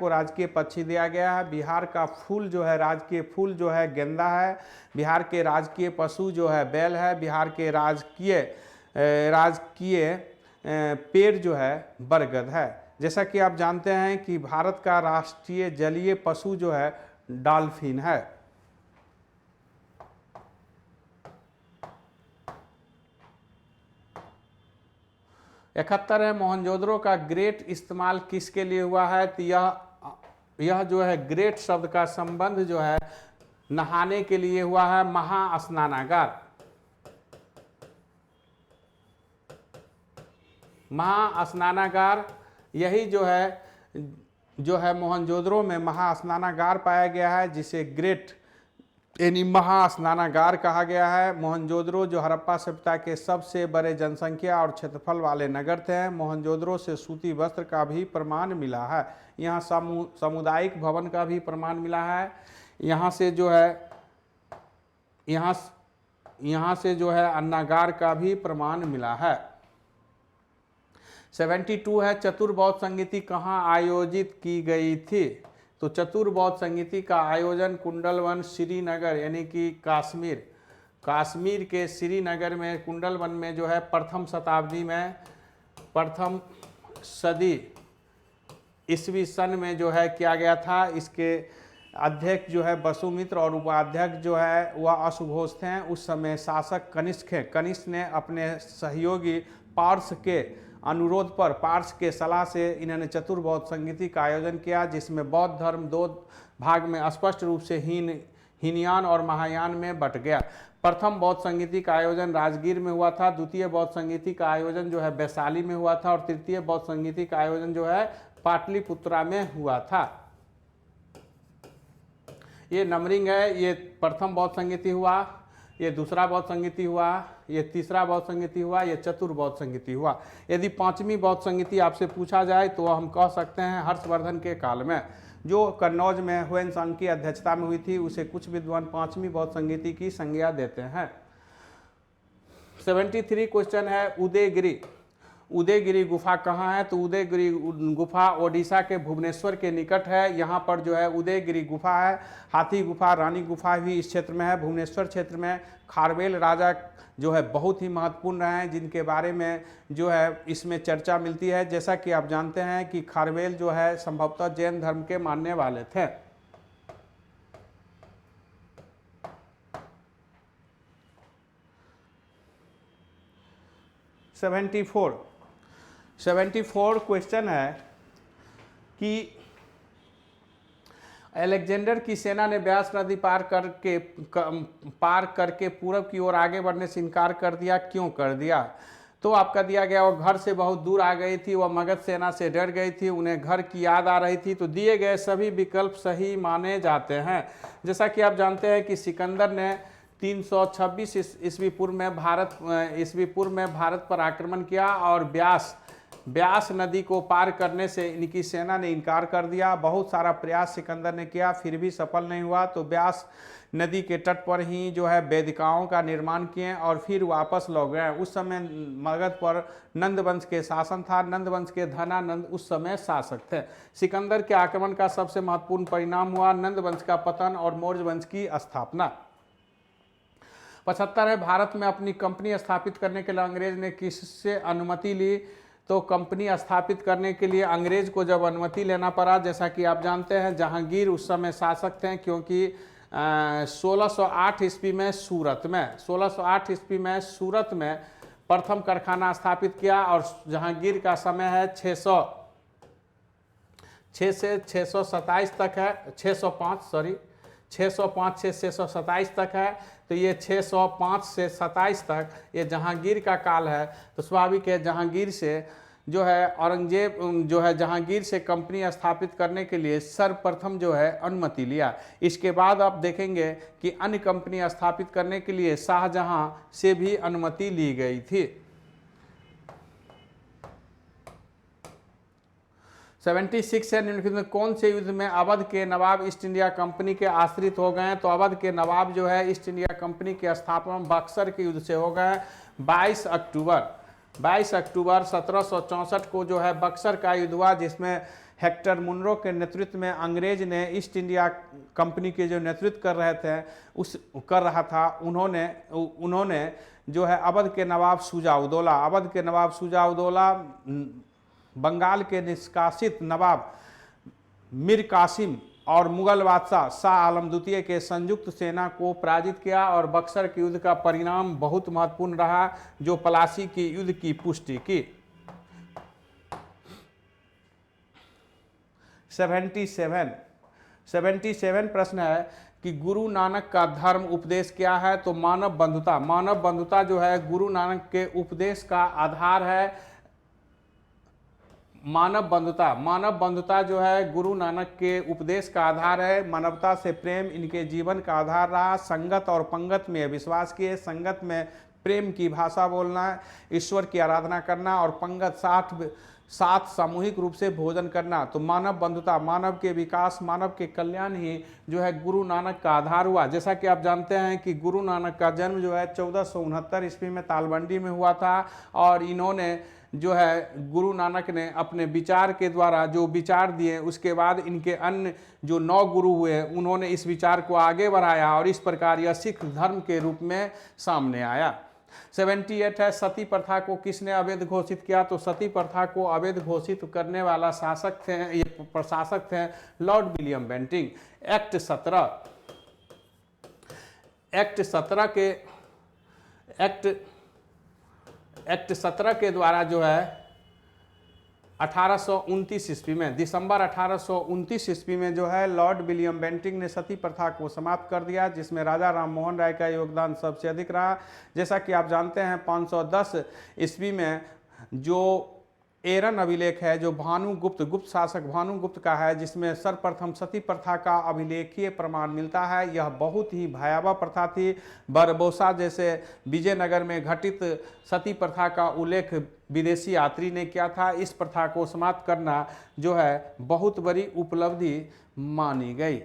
राजकीय पक्षी दिया गया है। बिहार का फूल जो है, राजकीय फूल जो है गेंदा है। बिहार के राजकीय पशु जो है बैल है। बिहार के राजकीय पेड़ जो है बरगद है। जैसा कि आप जानते हैं कि भारत का राष्ट्रीय जलीय पशु जो है डॉल्फिन है। इकहत्तर है मोहनजोदड़ो का ग्रेट इस्तेमाल किसके लिए हुआ है? तो यह जो है ग्रेट शब्द का संबंध जो है नहाने के लिए हुआ है। महास्नानागार, महास्नानागार यही जो है मोहनजोदड़ो में महास्नानागार पाया गया है, जिसे ग्रेट यानी महास्नानागार कहा गया है। मोहनजोदड़ो जो हड़प्पा सभ्यता के सबसे बड़े जनसंख्या और क्षेत्रफल वाले नगर थे। मोहनजोदड़ो से सूती वस्त्र का भी प्रमाण मिला है। यहाँ सामुदायिक भवन का भी प्रमाण मिला है। यहाँ से जो है यहाँ से जो है अन्नागार का भी प्रमाण मिला है। 72 है, चतुर्बौध संगीति कहाँ आयोजित की गई थी? तो चतुर्बौध संगीति का आयोजन कुंडलवन श्रीनगर यानी कि कश्मीर के श्रीनगर में कुंडलवन में जो है प्रथम शताब्दी में, प्रथम सदी ईस्वी सन में जो है किया गया था। इसके अध्यक्ष जो है वसुमित्र और उपाध्यक्ष जो है वह अशुघोष थे। उस समय शासक कनिष्क है। कनिष्क ने अपने सहयोगी पार्स के अनुरोध पर, पार्स के सलाह से इन्होंने चतुर्बौध संगीति का आयोजन किया, जिसमें बौद्ध धर्म दो भाग में स्पष्ट रूप से हीनयान और महायान में बट गया। प्रथम बौद्ध संगीति का आयोजन राजगीर में हुआ था, द्वितीय बौद्ध संगीति का आयोजन जो है वैशाली में हुआ था और तृतीय बौद्ध संगीति का आयोजन जो है पाटलिपुत्रा में हुआ था। ये नंबरिंग है, ये प्रथम बौद्ध संगीति हुआ, ये दूसरा बौद्ध संगीति हुआ, ये तीसरा बौद्ध संगीति हुआ, ये चतुर्बौद्ध संगीति हुआ। यदि पांचवी बौद्ध संगीति आपसे पूछा जाए तो हम कह सकते हैं हर्षवर्धन के काल में, जो कन्नौज में हुएनसांग की अध्यक्षता में हुई थी, उसे कुछ विद्वान पांचवी बौद्ध संगीति की संज्ञा देते हैं। 73 क्वेश्चन है, उदयगिरी गुफा कहाँ है? तो उदयगिरी गुफा ओडिशा के भुवनेश्वर के निकट है। यहाँ पर जो है उदयगिरी गुफा है। हाथी गुफा, रानी गुफा भी इस क्षेत्र में है। भुवनेश्वर क्षेत्र में खारवेल राजा जो है बहुत ही महत्वपूर्ण रहे हैं, जिनके बारे में जो है इसमें चर्चा मिलती है। जैसा कि आप जानते हैं कि खारवेल जो है संभवतः जैन धर्म के मानने वाले थे। सेवेंटी फोर क्वेश्चन है कि अलेक्जेंडर की सेना ने ब्यास नदी पार करके पूर्व की ओर आगे बढ़ने से इनकार कर दिया। क्यों कर दिया? तो आपका दिया गया, वो घर से बहुत दूर आ गई थी, वह मगध सेना से डर गई थी, उन्हें घर की याद आ रही थी। तो दिए गए सभी विकल्प सही माने जाते हैं। जैसा कि आप जानते हैं कि सिकंदर ने 326 ईस्वी पूर्व में भारत पर आक्रमण किया और ब्यास नदी को पार करने से इनकी सेना ने इनकार कर दिया। बहुत सारा प्रयास सिकंदर ने किया, फिर भी सफल नहीं हुआ। तो ब्यास नदी के तट पर ही जो है वेदिकाओं का निर्माण किए और फिर वापस लौट गए। उस समय मगध पर नंद वंश के शासन था। नंद वंश के धनानंद उस समय शासक थे। सिकंदर के आक्रमण का सबसे महत्वपूर्ण परिणाम हुआ नंद वंश का पतन और मौर्य वंश की स्थापना। 75 है, भारत में अपनी कंपनी स्थापित करने के लिए अंग्रेज ने किससे अनुमति ली? तो कंपनी स्थापित करने के लिए अंग्रेज को जब अनुमति लेना पड़ा, जैसा कि आप जानते हैं जहांगीर उस समय शासक थे, क्योंकि 1608 ईस्वी में सूरत में प्रथम कारखाना स्थापित किया और जहांगीर का समय है 606 से 627 तक है, 605 से 627 तक है। तो ये 605 से 27 तक ये जहांगीर का काल है। तो स्वाभाविक है जहांगीर से जो है औरंगजेब जो है जहांगीर से कंपनी स्थापित करने के लिए सर्वप्रथम जो है अनुमति लिया। इसके बाद आप देखेंगे कि अन्य कंपनी स्थापित करने के लिए शाहजहां से भी अनुमति ली गई थी। 76 है, निम्नलिखित में कौन से युद्ध में अवध के नवाब ईस्ट इंडिया कंपनी के आश्रित हो गए? तो अवध के नवाब जो है ईस्ट इंडिया कंपनी के स्थापना बक्सर के युद्ध से हो गए। 22 अक्टूबर 1764 को जो है बक्सर का युद्ध हुआ, जिसमें हेक्टर मुनरो के नेतृत्व में अंग्रेज ने ईस्ट इंडिया कंपनी के जो नेतृत्व कर रहा था उन्होंने जो है अवध के नवाब शुजा-उद-दौला बंगाल के निष्कासित नवाब मीर कासिम और मुगल बादशाह शाह आलम द्वितीय के संयुक्त सेना को पराजित किया और बक्सर के युद्ध का परिणाम बहुत महत्वपूर्ण रहा, जो पलासी की युद्ध की पुष्टि की। 77 प्रश्न है कि गुरु नानक का धर्म उपदेश क्या है? तो मानव बंधुता जो है गुरु नानक के उपदेश का आधार है। मानव बंधुता जो है गुरु नानक के उपदेश का आधार है। मानवता से प्रेम इनके जीवन का आधार रहा। संगत और पंगत में विश्वास किए, संगत में प्रेम की भाषा बोलना, ईश्वर की आराधना करना और पंगत साथ सामूहिक रूप से भोजन करना। तो मानव बंधुता, मानव के विकास, मानव के कल्याण ही जो है गुरु नानक का आधार हुआ। जैसा कि आप जानते हैं कि गुरु नानक का जन्म जो है 1469 ईस्वी में तालबंडी में हुआ था और इन्होंने जो है गुरु नानक ने अपने विचार के द्वारा जो विचार दिए, उसके बाद इनके अन्य जो 9 गुरु हुए उन्होंने इस विचार को आगे बढ़ाया और इस प्रकार यह सिख धर्म के रूप में सामने आया। 78 है, सती प्रथा को किसने अवैध घोषित किया? तो सती प्रथा को अवैध घोषित करने वाला शासक थे, ये प्रशासक थे लॉर्ड विलियम बेंटिंग। एक्ट 17 के द्वारा जो है 1829 ईस्वी में, दिसंबर 1829 ईस्वी में जो है लॉर्ड विलियम बेंटिंग ने सती प्रथा को समाप्त कर दिया, जिसमें राजा राम मोहन राय का योगदान सबसे अधिक रहा। जैसा कि आप जानते हैं 510 ईस्वी में जो एरन अभिलेख है, जो गुप्त शासक भानुगुप्त का है, जिसमें सर्वप्रथम सती प्रथा का अभिलेखीय प्रमाण मिलता है। यह बहुत ही भयावह प्रथा थी। बरबोसा जैसे विजयनगर में घटित सती प्रथा का उल्लेख विदेशी यात्री ने किया था। इस प्रथा को समाप्त करना जो है बहुत बड़ी उपलब्धि मानी गई।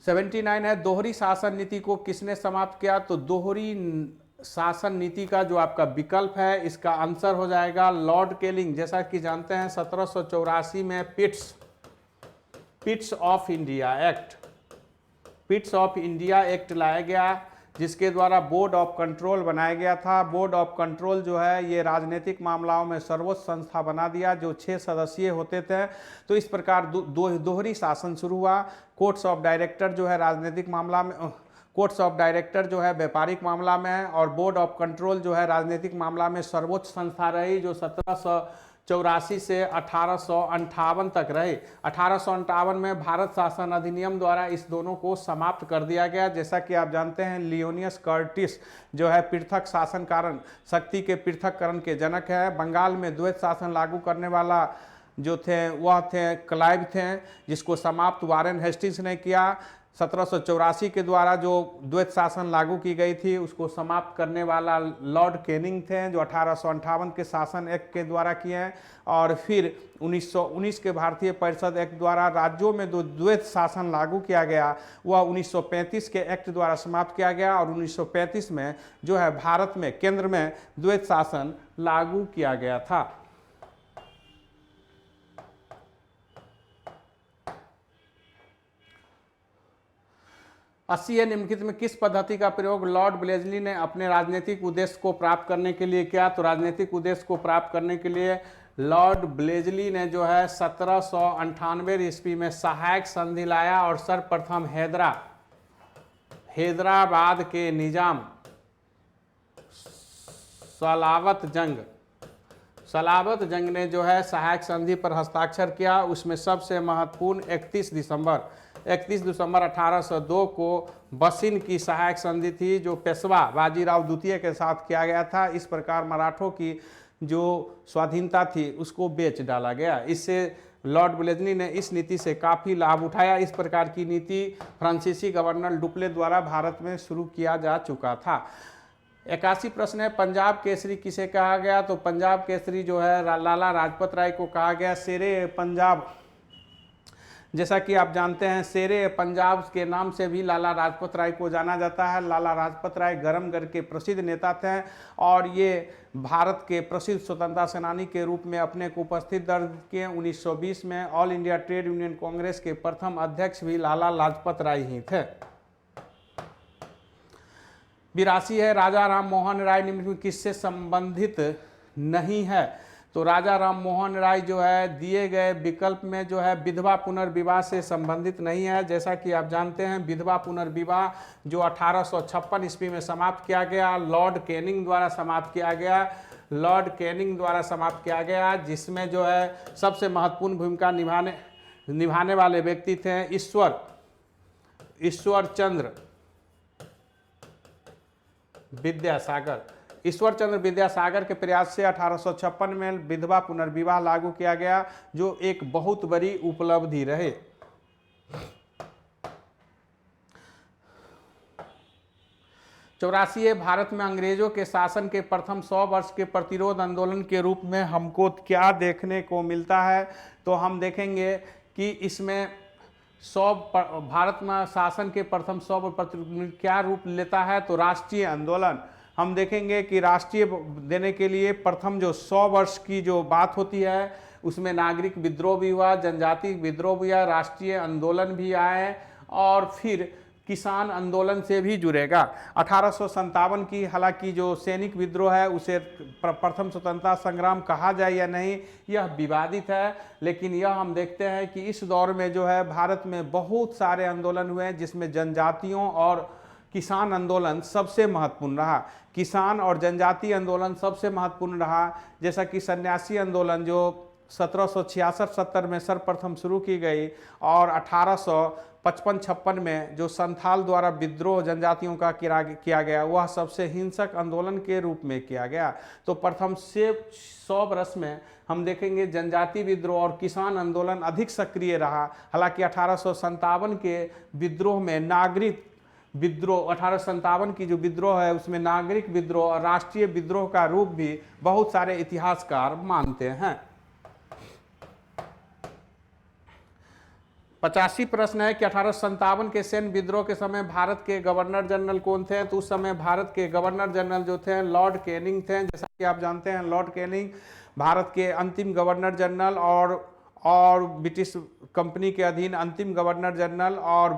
79 है, दोहरी शासन नीति को किसने समाप्त किया? तो दोहरी शासन नीति का जो आपका विकल्प है, इसका आंसर हो जाएगा लॉर्ड केनिंग। जैसा कि जानते हैं 1784 में पिट्स ऑफ इंडिया एक्ट लाया गया, जिसके द्वारा बोर्ड ऑफ कंट्रोल बनाया गया था। बोर्ड ऑफ कंट्रोल जो है ये राजनीतिक मामलाओं में सर्वोच्च संस्था बना दिया, जो 6 सदस्यीय होते थे। तो इस प्रकार दोहरी शासन शुरू हुआ। कोर्ट्स ऑफ डायरेक्टर जो है राजनीतिक मामला में, कोर्ट्स ऑफ डायरेक्टर जो है व्यापारिक मामला में है, और बोर्ड ऑफ कंट्रोल जो है राजनीतिक मामला में सर्वोच्च संस्था रही, जो 1784 से 1858 तक रहे। 1858 में भारत शासन अधिनियम द्वारा इस दोनों को समाप्त कर दिया गया। जैसा कि आप जानते हैं लियोनियस कर्टिस जो है पृथक शासन कारण शक्ति के पृथककरण के जनक है। बंगाल में द्वैत शासन लागू करने वाला जो थे वह थे क्लाइव थे, जिसको समाप्त वारेन हेस्टिंग्स ने किया। 1784 के द्वारा जो द्वैत शासन लागू की गई थी उसको समाप्त करने वाला लॉर्ड केनिंग थे, जो 1858 के शासन एक्ट के द्वारा किए हैं। और फिर 1919 के भारतीय परिषद एक्ट द्वारा राज्यों में जो द्वैत शासन लागू किया गया वह 1935 के एक्ट द्वारा समाप्त किया गया, और 1935 में जो है भारत में केंद्र में द्वैत शासन लागू किया गया था। 80 निम्नलिखित में किस पद्धति का प्रयोग लॉर्ड ब्लेजली ने अपने राजनीतिक उद्देश्य को प्राप्त करने के लिए किया? तो राजनीतिक उद्देश्य को प्राप्त करने के लिए लॉर्ड ब्लेजली ने जो है 1798 ईस्वी में सहायक संधि लाया और सर्वप्रथम हैदराबाद के निजाम सलावत जंग ने जो है सहायक संधि पर हस्ताक्षर किया। उसमें सबसे महत्वपूर्ण 31 दिसंबर 1802 को बसिन की सहायक संधि थी, जो पेशवा बाजीराव द्वितीय के साथ किया गया था। इस प्रकार मराठों की जो स्वाधीनता थी उसको बेच डाला गया। इससे लॉर्ड ब्लेजली ने इस नीति से काफ़ी लाभ उठाया। इस प्रकार की नीति फ्रांसीसी गवर्नर डुप्ले द्वारा भारत में शुरू किया जा चुका था। 81 प्रश्न है, पंजाब केसरी किसे कहा गया? तो पंजाब केसरी जो है लाला लाजपत राय को कहा गया। शेरे पंजाब, जैसा कि आप जानते हैं शेरे पंजाब के नाम से भी लाला लाजपत राय को जाना जाता है। लाला लाजपत राय गरमगढ़ के प्रसिद्ध नेता थे और ये भारत के प्रसिद्ध स्वतंत्रता सेनानी के रूप में अपने को उपस्थित दर्ज किए। 1920 में all India trade union Congress के प्रथम अध्यक्ष भी लाला लाजपत राय ही थे। 82 है, राजा राम मोहन राय निम्न में किससे संबंधित नहीं है? तो राजा राम मोहन राय जो है दिए गए विकल्प में जो है विधवा पुनर्विवाह से संबंधित नहीं है। जैसा कि आप जानते हैं विधवा पुनर्विवाह जो 1856 ईस्वी में समाप्त किया गया, लॉर्ड कैनिंग द्वारा समाप्त किया गया, जिसमें जो है सबसे महत्वपूर्ण भूमिका निभाने वाले व्यक्ति थे ईश्वर चंद्र विद्यासागर के प्रयास से 1856 में विधवा पुनर्विवाह लागू किया गया, जो एक बहुत बड़ी उपलब्धि रहे। 84 भारत में अंग्रेजों के शासन के प्रथम 100 वर्ष के प्रतिरोध आंदोलन के रूप में हमको क्या देखने को मिलता है, तो हम देखेंगे कि इसमें भारत में शासन के प्रथम 100 प्रतिरोध क्या रूप लेता है, तो राष्ट्रीय आंदोलन। हम देखेंगे कि राष्ट्रीय देने के लिए प्रथम जो 100 वर्ष की जो बात होती है उसमें नागरिक विद्रोह भी हुआ, जनजाति विद्रोह भी हुआ, राष्ट्रीय आंदोलन भी आए और फिर किसान आंदोलन से भी जुड़ेगा। 1857 की हालांकि जो सैनिक विद्रोह है उसे प्रथम स्वतंत्रता संग्राम कहा जाए या नहीं यह विवादित है, लेकिन यह हम देखते हैं कि इस दौर में जो है भारत में बहुत सारे आंदोलन हुए हैं जिसमें जनजातियों और किसान आंदोलन सबसे महत्वपूर्ण रहा। किसान और जनजाति आंदोलन सबसे महत्वपूर्ण रहा, जैसा कि सन्यासी आंदोलन जो 1766-70 में सर्वप्रथम शुरू की गई और 1855-56 में जो संथाल द्वारा विद्रोह जनजातियों का किया गया वह सबसे हिंसक आंदोलन के रूप में किया गया। तो प्रथम से 100 वर्ष में हम देखेंगे जनजाति विद्रोह और किसान आंदोलन अधिक सक्रिय रहा। हालांकि 1857 के विद्रोह में नागरिक विद्रोह 1857 की जो विद्रोह है उसमें नागरिक विद्रोह और राष्ट्रीय विद्रोह का रूप भी बहुत सारे इतिहासकार मानते हैं। 85 प्रश्न है कि 1857 के सैन्य विद्रोह के समय भारत के गवर्नर जनरल कौन थे, तो उस समय भारत के गवर्नर जनरल जो थे लॉर्ड कैनिंग थे। जैसा कि आप जानते हैं लॉर्ड कैनिंग भारत के अंतिम गवर्नर जनरल और ब्रिटिश कंपनी के अधीन अंतिम गवर्नर जनरल और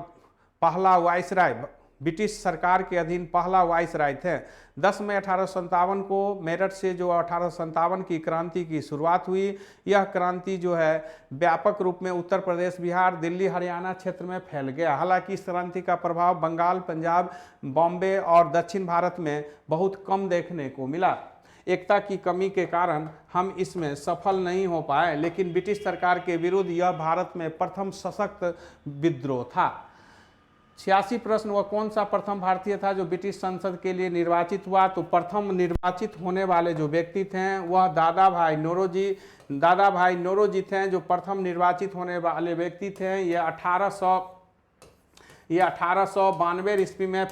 पहला वाइसराय ब्रिटिश सरकार के अधीन पहला वाइसराय थे। 10 मई 1857 को मेरठ से जो 1857 की क्रांति की शुरुआत हुई, यह क्रांति जो है व्यापक रूप में उत्तर प्रदेश, बिहार, दिल्ली, हरियाणा क्षेत्र में फैल गया। हालांकि इस क्रांति का प्रभाव बंगाल, पंजाब, बॉम्बे और दक्षिण भारत में बहुत कम देखने को मिला। एकता की कमी के कारण हम इसमें सफल नहीं हो पाए, लेकिन ब्रिटिश सरकार के विरुद्ध यह भारत में प्रथम सशक्त विद्रोह था। 86 प्रश्न, वह कौन सा प्रथम भारतीय था जो ब्रिटिश संसद के लिए निर्वाचित हुआ, तो प्रथम निर्वाचित होने वाले जो व्यक्ति थे वह दादा भाई नौरोजी थे जो प्रथम निर्वाचित होने वाले व्यक्ति थे। ये 1892 ईस्वी में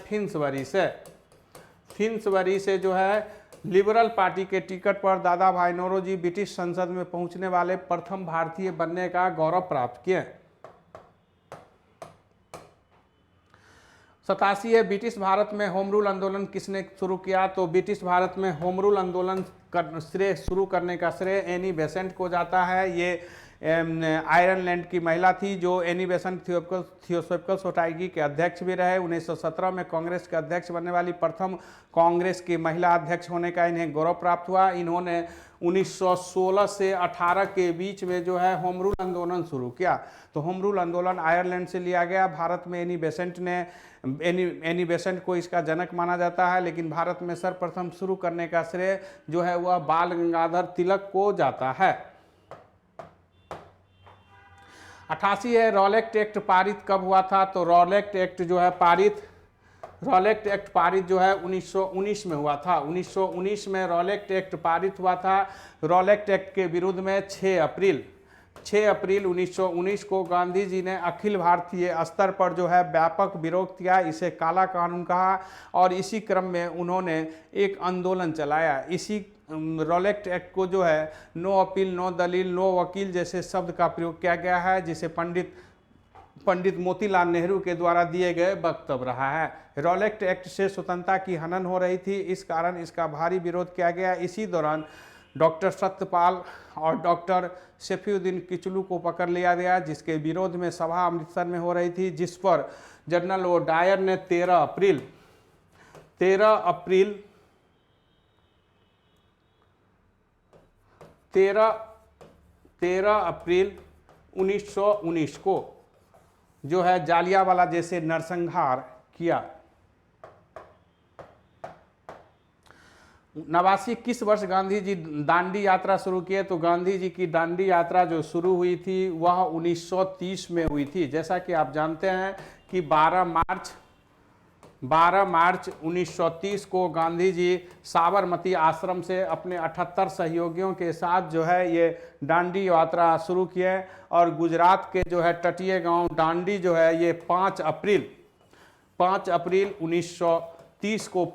फिन्सबरी से जो है लिबरल पार्टी के टिकट पर दादा भाई नौरोजी ब्रिटिश संसद में पहुंचने वाले प्रथम भारतीय बनने का गौरव प्राप्त किए। 87 है ब्रिटिश भारत में होम रूल आंदोलन किसने शुरू किया, तो ब्रिटिश भारत में होम रूल आंदोलन शुरू करने का श्रेय एनी बेसेंट को जाता है। ये आयरलैंड की महिला थी जो एनी बेसेंट थियोसॉफिकल सोसाइटी के अध्यक्ष भी रहे। 1917 में कांग्रेस के अध्यक्ष बनने वाली प्रथम कांग्रेस की महिला अध्यक्ष होने का इन्हें गौरव प्राप्त हुआ। इन्होंने 1916 से 18 के बीच में जो है होम रूल आंदोलन शुरू किया। तो होम रूल आंदोलन आयरलैंड से लिया गया। भारत में एनी बेसेंट को इसका जनक माना जाता है, लेकिन भारत में सर्वप्रथम शुरू करने का श्रेय जो है वह बाल गंगाधर तिलक को जाता है। 88 है रॉलेट एक्ट पारित कब हुआ था, तो रॉलेट एक्ट पारित जो है 1919 में हुआ था। 1919 में रॉलेट एक्ट पारित हुआ था। रॉलेट एक्ट के विरुद्ध में 6 अप्रैल 1919 को गांधी जी ने अखिल भारतीय स्तर पर जो है व्यापक विरोध किया, इसे काला कानून कहा और इसी क्रम में उन्होंने एक आंदोलन चलाया। इसी रॉलेट एक्ट को जो है नो अपील, नो दलील, नो वकील जैसे शब्द का प्रयोग किया गया है, जिसे पंडित मोतीलाल नेहरू के द्वारा दिए गए वक्तव्य रहा है। रॉलेट एक्ट से स्वतंत्रता की हनन हो रही थी, इस कारण इसका भारी विरोध किया गया। इसी दौरान डॉक्टर सत्यपाल और डॉक्टर शफीउद्दीन किचलू को पकड़ लिया गया, जिसके विरोध में सभा अमृतसर में हो रही थी, जिस पर जनरल ओ डायर ने 13 अप्रैल 1919 को जो है जालियांवाला जैसे नरसंहार किया। 89 किस वर्ष गांधी जी दांडी यात्रा शुरू किए, तो गांधी जी की दांडी यात्रा जो शुरू हुई थी वह 1930 में हुई थी। जैसा कि आप जानते हैं कि 12 मार्च 1930 को गांधी जी साबरमती आश्रम से अपने 78 सहयोगियों के साथ जो है ये दांडी यात्रा शुरू किए और गुजरात के जो है तटीय गांव दांडी जो है ये 5 अप्रैल 1930 को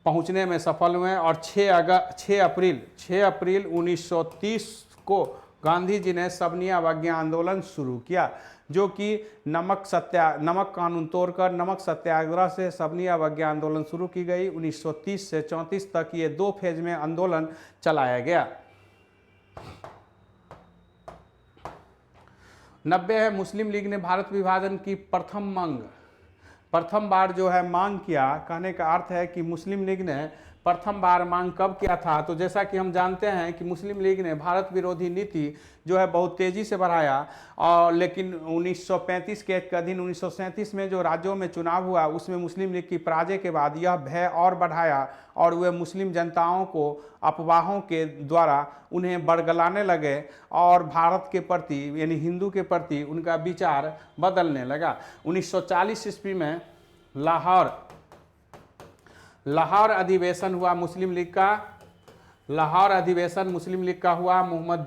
पहुंचने में सफल हुए और 6 अप्रैल 1930 को गांधी जी ने सबनी अवज्ञा आंदोलन शुरू किया, जो कि नमक कानून तोड़कर नमक सत्याग्रह से सबनी अवज्ञा आंदोलन शुरू की गई। 1930 से 34 तक ये 2 फेज में आंदोलन चलाया गया। 90 है, मुस्लिम लीग ने भारत विभाजन की प्रथम बार जो है मांग किया। कहने का अर्थ है कि मुस्लिम लीग ने प्रथम बार मांग कब किया था? तो जैसा कि हम जानते हैं कि मुस्लिम लीग ने भारत विरोधी नीति जो है बहुत तेज़ी से बढ़ाया, और लेकिन 1935 के अधीन 1937 में जो राज्यों में चुनाव हुआ उसमें मुस्लिम लीग की पराजय के बाद यह भय और बढ़ाया और वे मुस्लिम जनताओं को अफवाहों के द्वारा उन्हें बरगलाने लगे और भारत के प्रति यानी हिंदू के प्रति उनका विचार बदलने लगा। 1940 ईस्वी में लाहौर अधिवेशन हुआ मुस्लिम लीग का। लाहौर अधिवेशन मुस्लिम लीग का हुआ, मोहम्मद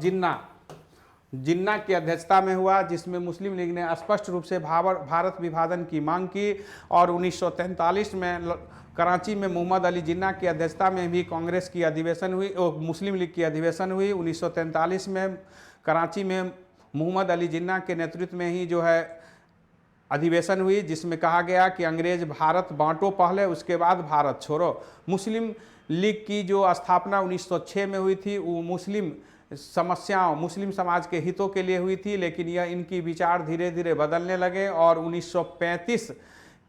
जिन्ना की अध्यक्षता में हुआ, जिसमें मुस्लिम लीग ने स्पष्ट रूप से भारत विभाजन की मांग की। और 1943 में कराची में मोहम्मद अली जिन्ना की अध्यक्षता में भी कांग्रेस की अधिवेशन हुई, मुस्लिम लीग की अधिवेशन हुई। 1943 में कराची में मोहम्मद अली जिन्ना के नेतृत्व में ही जो है अधिवेशन हुई, जिसमें कहा गया कि अंग्रेज भारत बांटो पहले, उसके बाद भारत छोड़ो। मुस्लिम लीग की जो स्थापना 1906 में हुई थी वो मुस्लिम समाज के हितों के लिए हुई थी, लेकिन यह इनकी विचार धीरे धीरे बदलने लगे और 1935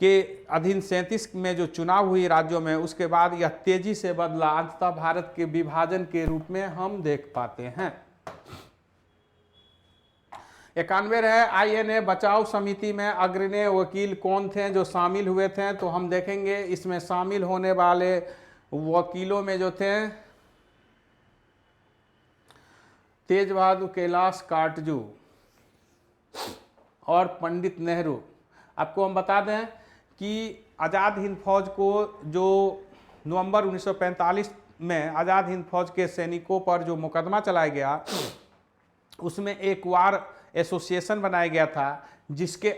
के अधीन 37 में जो चुनाव हुई राज्यों में, उसके बाद यह तेजी से बदला, अंततः भारत के विभाजन के रूप में हम देख पाते हैं। 91 है, INA बचाव समिति में अग्रणी वकील कौन थे जो शामिल हुए थे? तो हम देखेंगे इसमें शामिल होने वाले वकीलों में जो थे तेज बहादुर, कैलाश काटजू और पंडित नेहरू। आपको हम बता दें कि आज़ाद हिंद फौज को जो नवंबर 1945 में आज़ाद हिंद फौज के सैनिकों पर जो मुकदमा चलाया गया, उसमें एक वार एसोसिएशन बनाया गया था, जिसके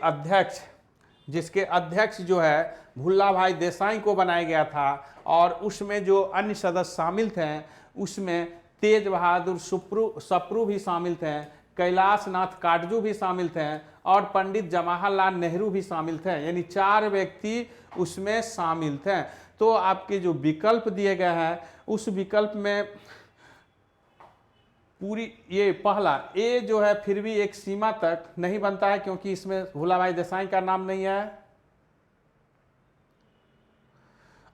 अध्यक्ष जो है भुल्ला भाई देसाई को बनाया गया था। और उसमें जो अन्य सदस्य शामिल थे उसमें तेज बहादुर सप्रू भी शामिल थे, कैलाश नाथ काटजू भी शामिल थे और पंडित जवाहरलाल नेहरू भी शामिल थे, यानी 4 व्यक्ति उसमें शामिल थे। तो आपके जो विकल्प दिए गए हैं उस विकल्प में पूरी ये पहला ए जो है फिर भी एक सीमा तक नहीं बनता है, क्योंकि इसमें भुल्ला भाई देसाई का नाम नहीं है।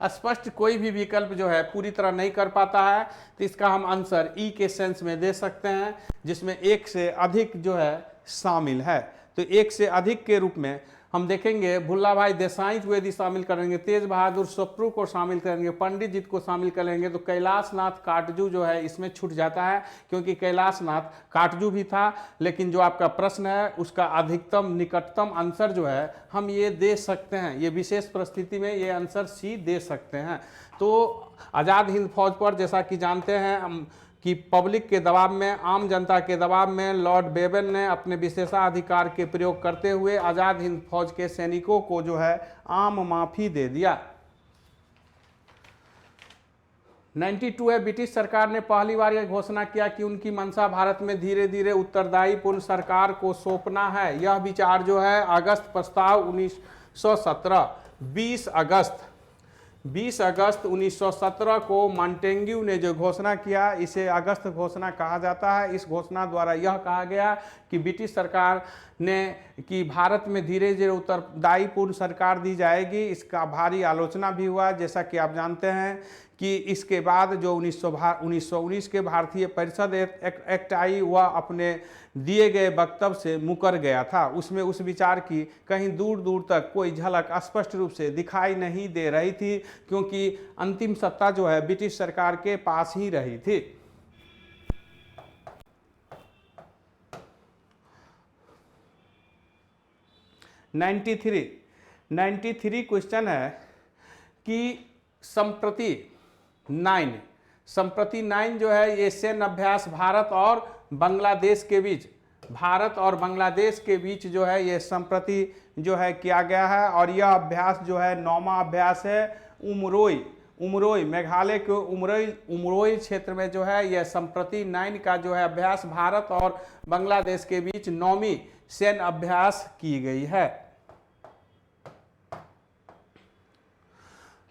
स्पष्ट कोई भी विकल्प जो है पूरी तरह नहीं कर पाता है, तो इसका हम आंसर ई के सेंस में दे सकते हैं, जिसमें 1 से अधिक जो है शामिल है। तो 1 से अधिक के रूप में हम देखेंगे भुल्ला भाई देसाई को यदि शामिल करेंगे, तेज बहादुर सप्रू को शामिल करेंगे, पंडित जी को शामिल करेंगे, तो कैलाश नाथ काटजू जो है इसमें छूट जाता है, क्योंकि कैलाश नाथ काटजू भी था। लेकिन जो आपका प्रश्न है उसका अधिकतम निकटतम आंसर जो है हम ये दे सकते हैं, ये विशेष परिस्थिति में ये आंसर सी दे सकते हैं। तो आज़ाद हिंद फौज पर जैसा कि जानते हैं कि पब्लिक के दबाव में, आम जनता के दबाव में लॉर्ड बेबन ने अपने विशेषाधिकार के प्रयोग करते हुए आज़ाद हिंद फौज के सैनिकों को जो है आम माफी दे दिया। 92 है, ब्रिटिश सरकार ने पहली बार यह घोषणा किया कि उनकी मंशा भारत में धीरे धीरे उत्तरदायी पूर्ण सरकार को सौंपना है। यह विचार जो है अगस्त प्रस्ताव 1917 20 अगस्त 1917 को मॉन्टेग्यू ने जो घोषणा किया, इसे अगस्त घोषणा कहा जाता है। इस घोषणा द्वारा यह कहा गया कि ब्रिटिश सरकार ने कि भारत में धीरे धीरे उत्तरदायी पूर्ण सरकार दी जाएगी। इसका भारी आलोचना भी हुआ, जैसा कि आप जानते हैं कि इसके बाद जो 1919 के भारतीय परिषद एक्ट आई, वह अपने दिए गए वक्तव्य से मुकर गया था। उसमें उस विचार की कहीं दूर दूर तक कोई झलक स्पष्ट रूप से दिखाई नहीं दे रही थी, क्योंकि अंतिम सत्ता जो है ब्रिटिश सरकार के पास ही रही थी। नाइन्टी थ्री क्वेश्चन है कि संप्रति 9 जो है ये सैन्य अभ्यास भारत और बांग्लादेश के बीच जो है ये संप्रति जो है किया गया है, और यह अभ्यास जो है 9वां अभ्यास है उमरोई मेघालय के उमरोई क्षेत्र में जो है यह संप्रति 9 का जो है अभ्यास भारत और बांग्लादेश के बीच 9वीं सैन्य अभ्यास की गई है।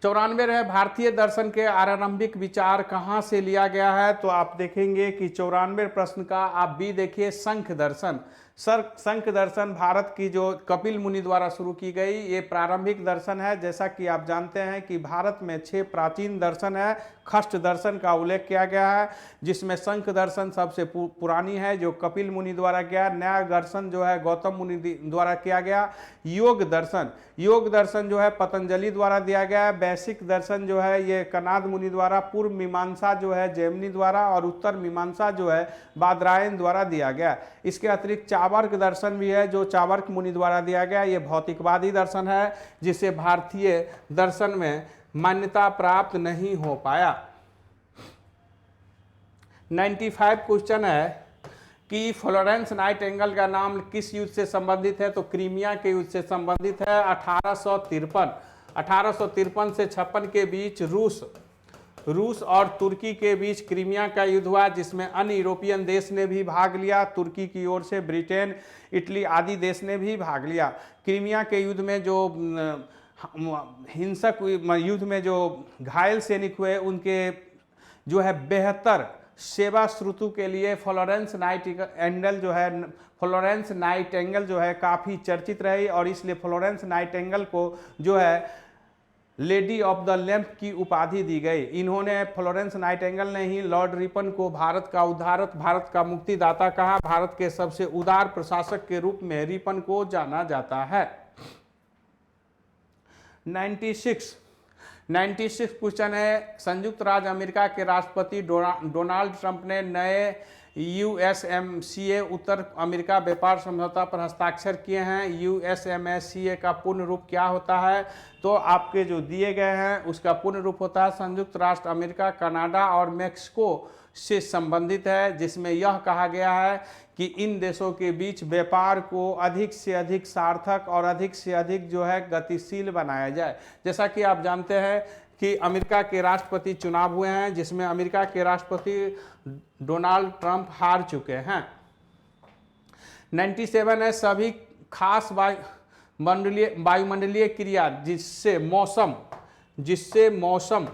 94 है, भारतीय दर्शन के आरंभिक विचार कहाँ से लिया गया है? तो आप देखेंगे कि 94 प्रश्न का आप बी देखिए, सांख्य दर्शन। सांख्य दर्शन भारत की जो कपिल मुनि द्वारा शुरू की गई ये प्रारंभिक दर्शन है। जैसा कि आप जानते हैं कि भारत में 6 प्राचीन दर्शन है। खष्ट दर्शन का उल्लेख किया गया है जिसमें सांख्य दर्शन सबसे पुरानी है जो कपिल मुनि द्वारा किया। न्याय दर्शन जो है गौतम मुनि द्वारा किया गया। योग दर्शन जो है पतंजलि द्वारा दिया गया। वैश्विक दर्शन जो है ये कनाद मुनि द्वारा। पूर्व मीमांसा जो है जैमिनी द्वारा और उत्तर मीमांसा जो है बादरायन द्वारा दिया गया। इसके अतिरिक्त चावर्क दर्शन भी है जो चावर्क मुनि द्वारा दिया गया। ये भौतिकवादी दर्शन है जिसे भारतीय दर्शन में मान्यता प्राप्त नहीं हो पाया। 95 क्वेश्चन है कि फ्लोरेंस नाइटिंगेल का नाम किस युद्ध से संबंधित है? तो क्रीमिया के युद्ध से संबंधित है। 1853 से 56 के बीच रूस और तुर्की के बीच क्रीमिया का युद्ध हुआ जिसमें अन्य यूरोपियन देश ने भी भाग लिया। तुर्की की ओर से ब्रिटेन, इटली आदि देश ने भी भाग लिया। क्रीमिया के युद्ध में जो हिंसक युद्ध में जो घायल सैनिक हुए उनके जो है बेहतर सेवा श्रुतु के लिए फ्लोरेंस नाइटिंगेल जो है काफ़ी चर्चित रही और इसलिए फ्लोरेंस नाइटिंगेल को जो है लेडी ऑफ द लैंप की उपाधि दी गई। इन्होंने फ्लोरेंस नाइटिंगेल ने ही लॉर्ड रिपन को भारत का उद्धारक, भारत का मुक्तिदाता कहा। भारत के सबसे उदार प्रशासक के रूप में रिपन को जाना जाता है। 96 क्वेश्चन है, संयुक्त राज्य अमेरिका के राष्ट्रपति डोनाल्ड ट्रंप ने नए USMCA उत्तर अमेरिका व्यापार समझौता पर हस्ताक्षर किए हैं। USMCA का पूर्ण रूप क्या होता है? तो आपके जो दिए गए हैं उसका पूर्ण रूप होता है संयुक्त राष्ट्र अमेरिका, कनाडा और मेक्सिको से संबंधित है, जिसमें यह कहा गया है कि इन देशों के बीच व्यापार को अधिक से अधिक सार्थक और अधिक से अधिक जो है गतिशील बनाया जाए। जैसा कि आप जानते हैं कि अमेरिका के राष्ट्रपति चुनाव हुए हैं जिसमें अमेरिका के राष्ट्रपति डोनाल्ड ट्रंप हार चुके हैं। 97 है, सभी खास वायुमंडलीय क्रिया जिससे मौसम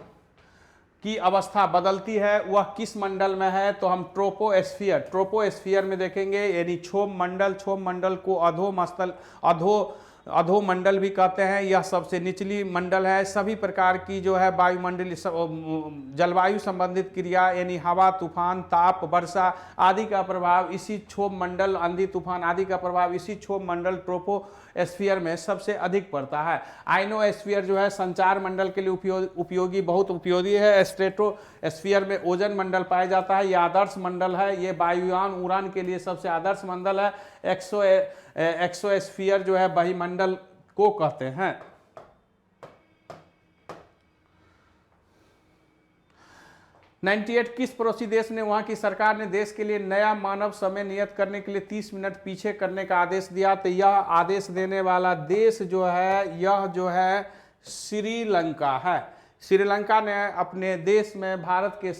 की अवस्था बदलती है वह किस मंडल में है? तो हम ट्रोपोस्फियर में देखेंगे, यानी क्षोभ मंडल को अधोमंडल भी कहते हैं। यह सबसे निचली मंडल है। सभी प्रकार की जो है वायुमंडलीय जलवायु संबंधित क्रिया यानी हवा, तूफान, ताप, वर्षा आदि का प्रभाव इसी क्षोभ मंडल, आंधी तूफान आदि का प्रभाव इसी क्षोभ मंडल ट्रोपोस्फियर में सबसे अधिक पड़ता है। आइनोस्फीयर जो है संचार मंडल के लिए बहुत उपयोगी है। स्ट्रेटोस्फीयर में ओजोन मंडल पाया जाता है। यह आदर्श मंडल है। ये वायुयान उड़ान के लिए सबसे आदर्श मंडल है। एक्सोस्फीयर जो है वायुमंडल को कहते हैं। 98 किस पड़ोसी देश ने वहां की सरकार ने देश के लिए नया मानव समय नियत करने के लिए 30 मिनट पीछे करने का आदेश दिया? तो यह आदेश देने वाला देश जो है यह जो है श्रीलंका है। श्रीलंका ने अपने देश में भारत के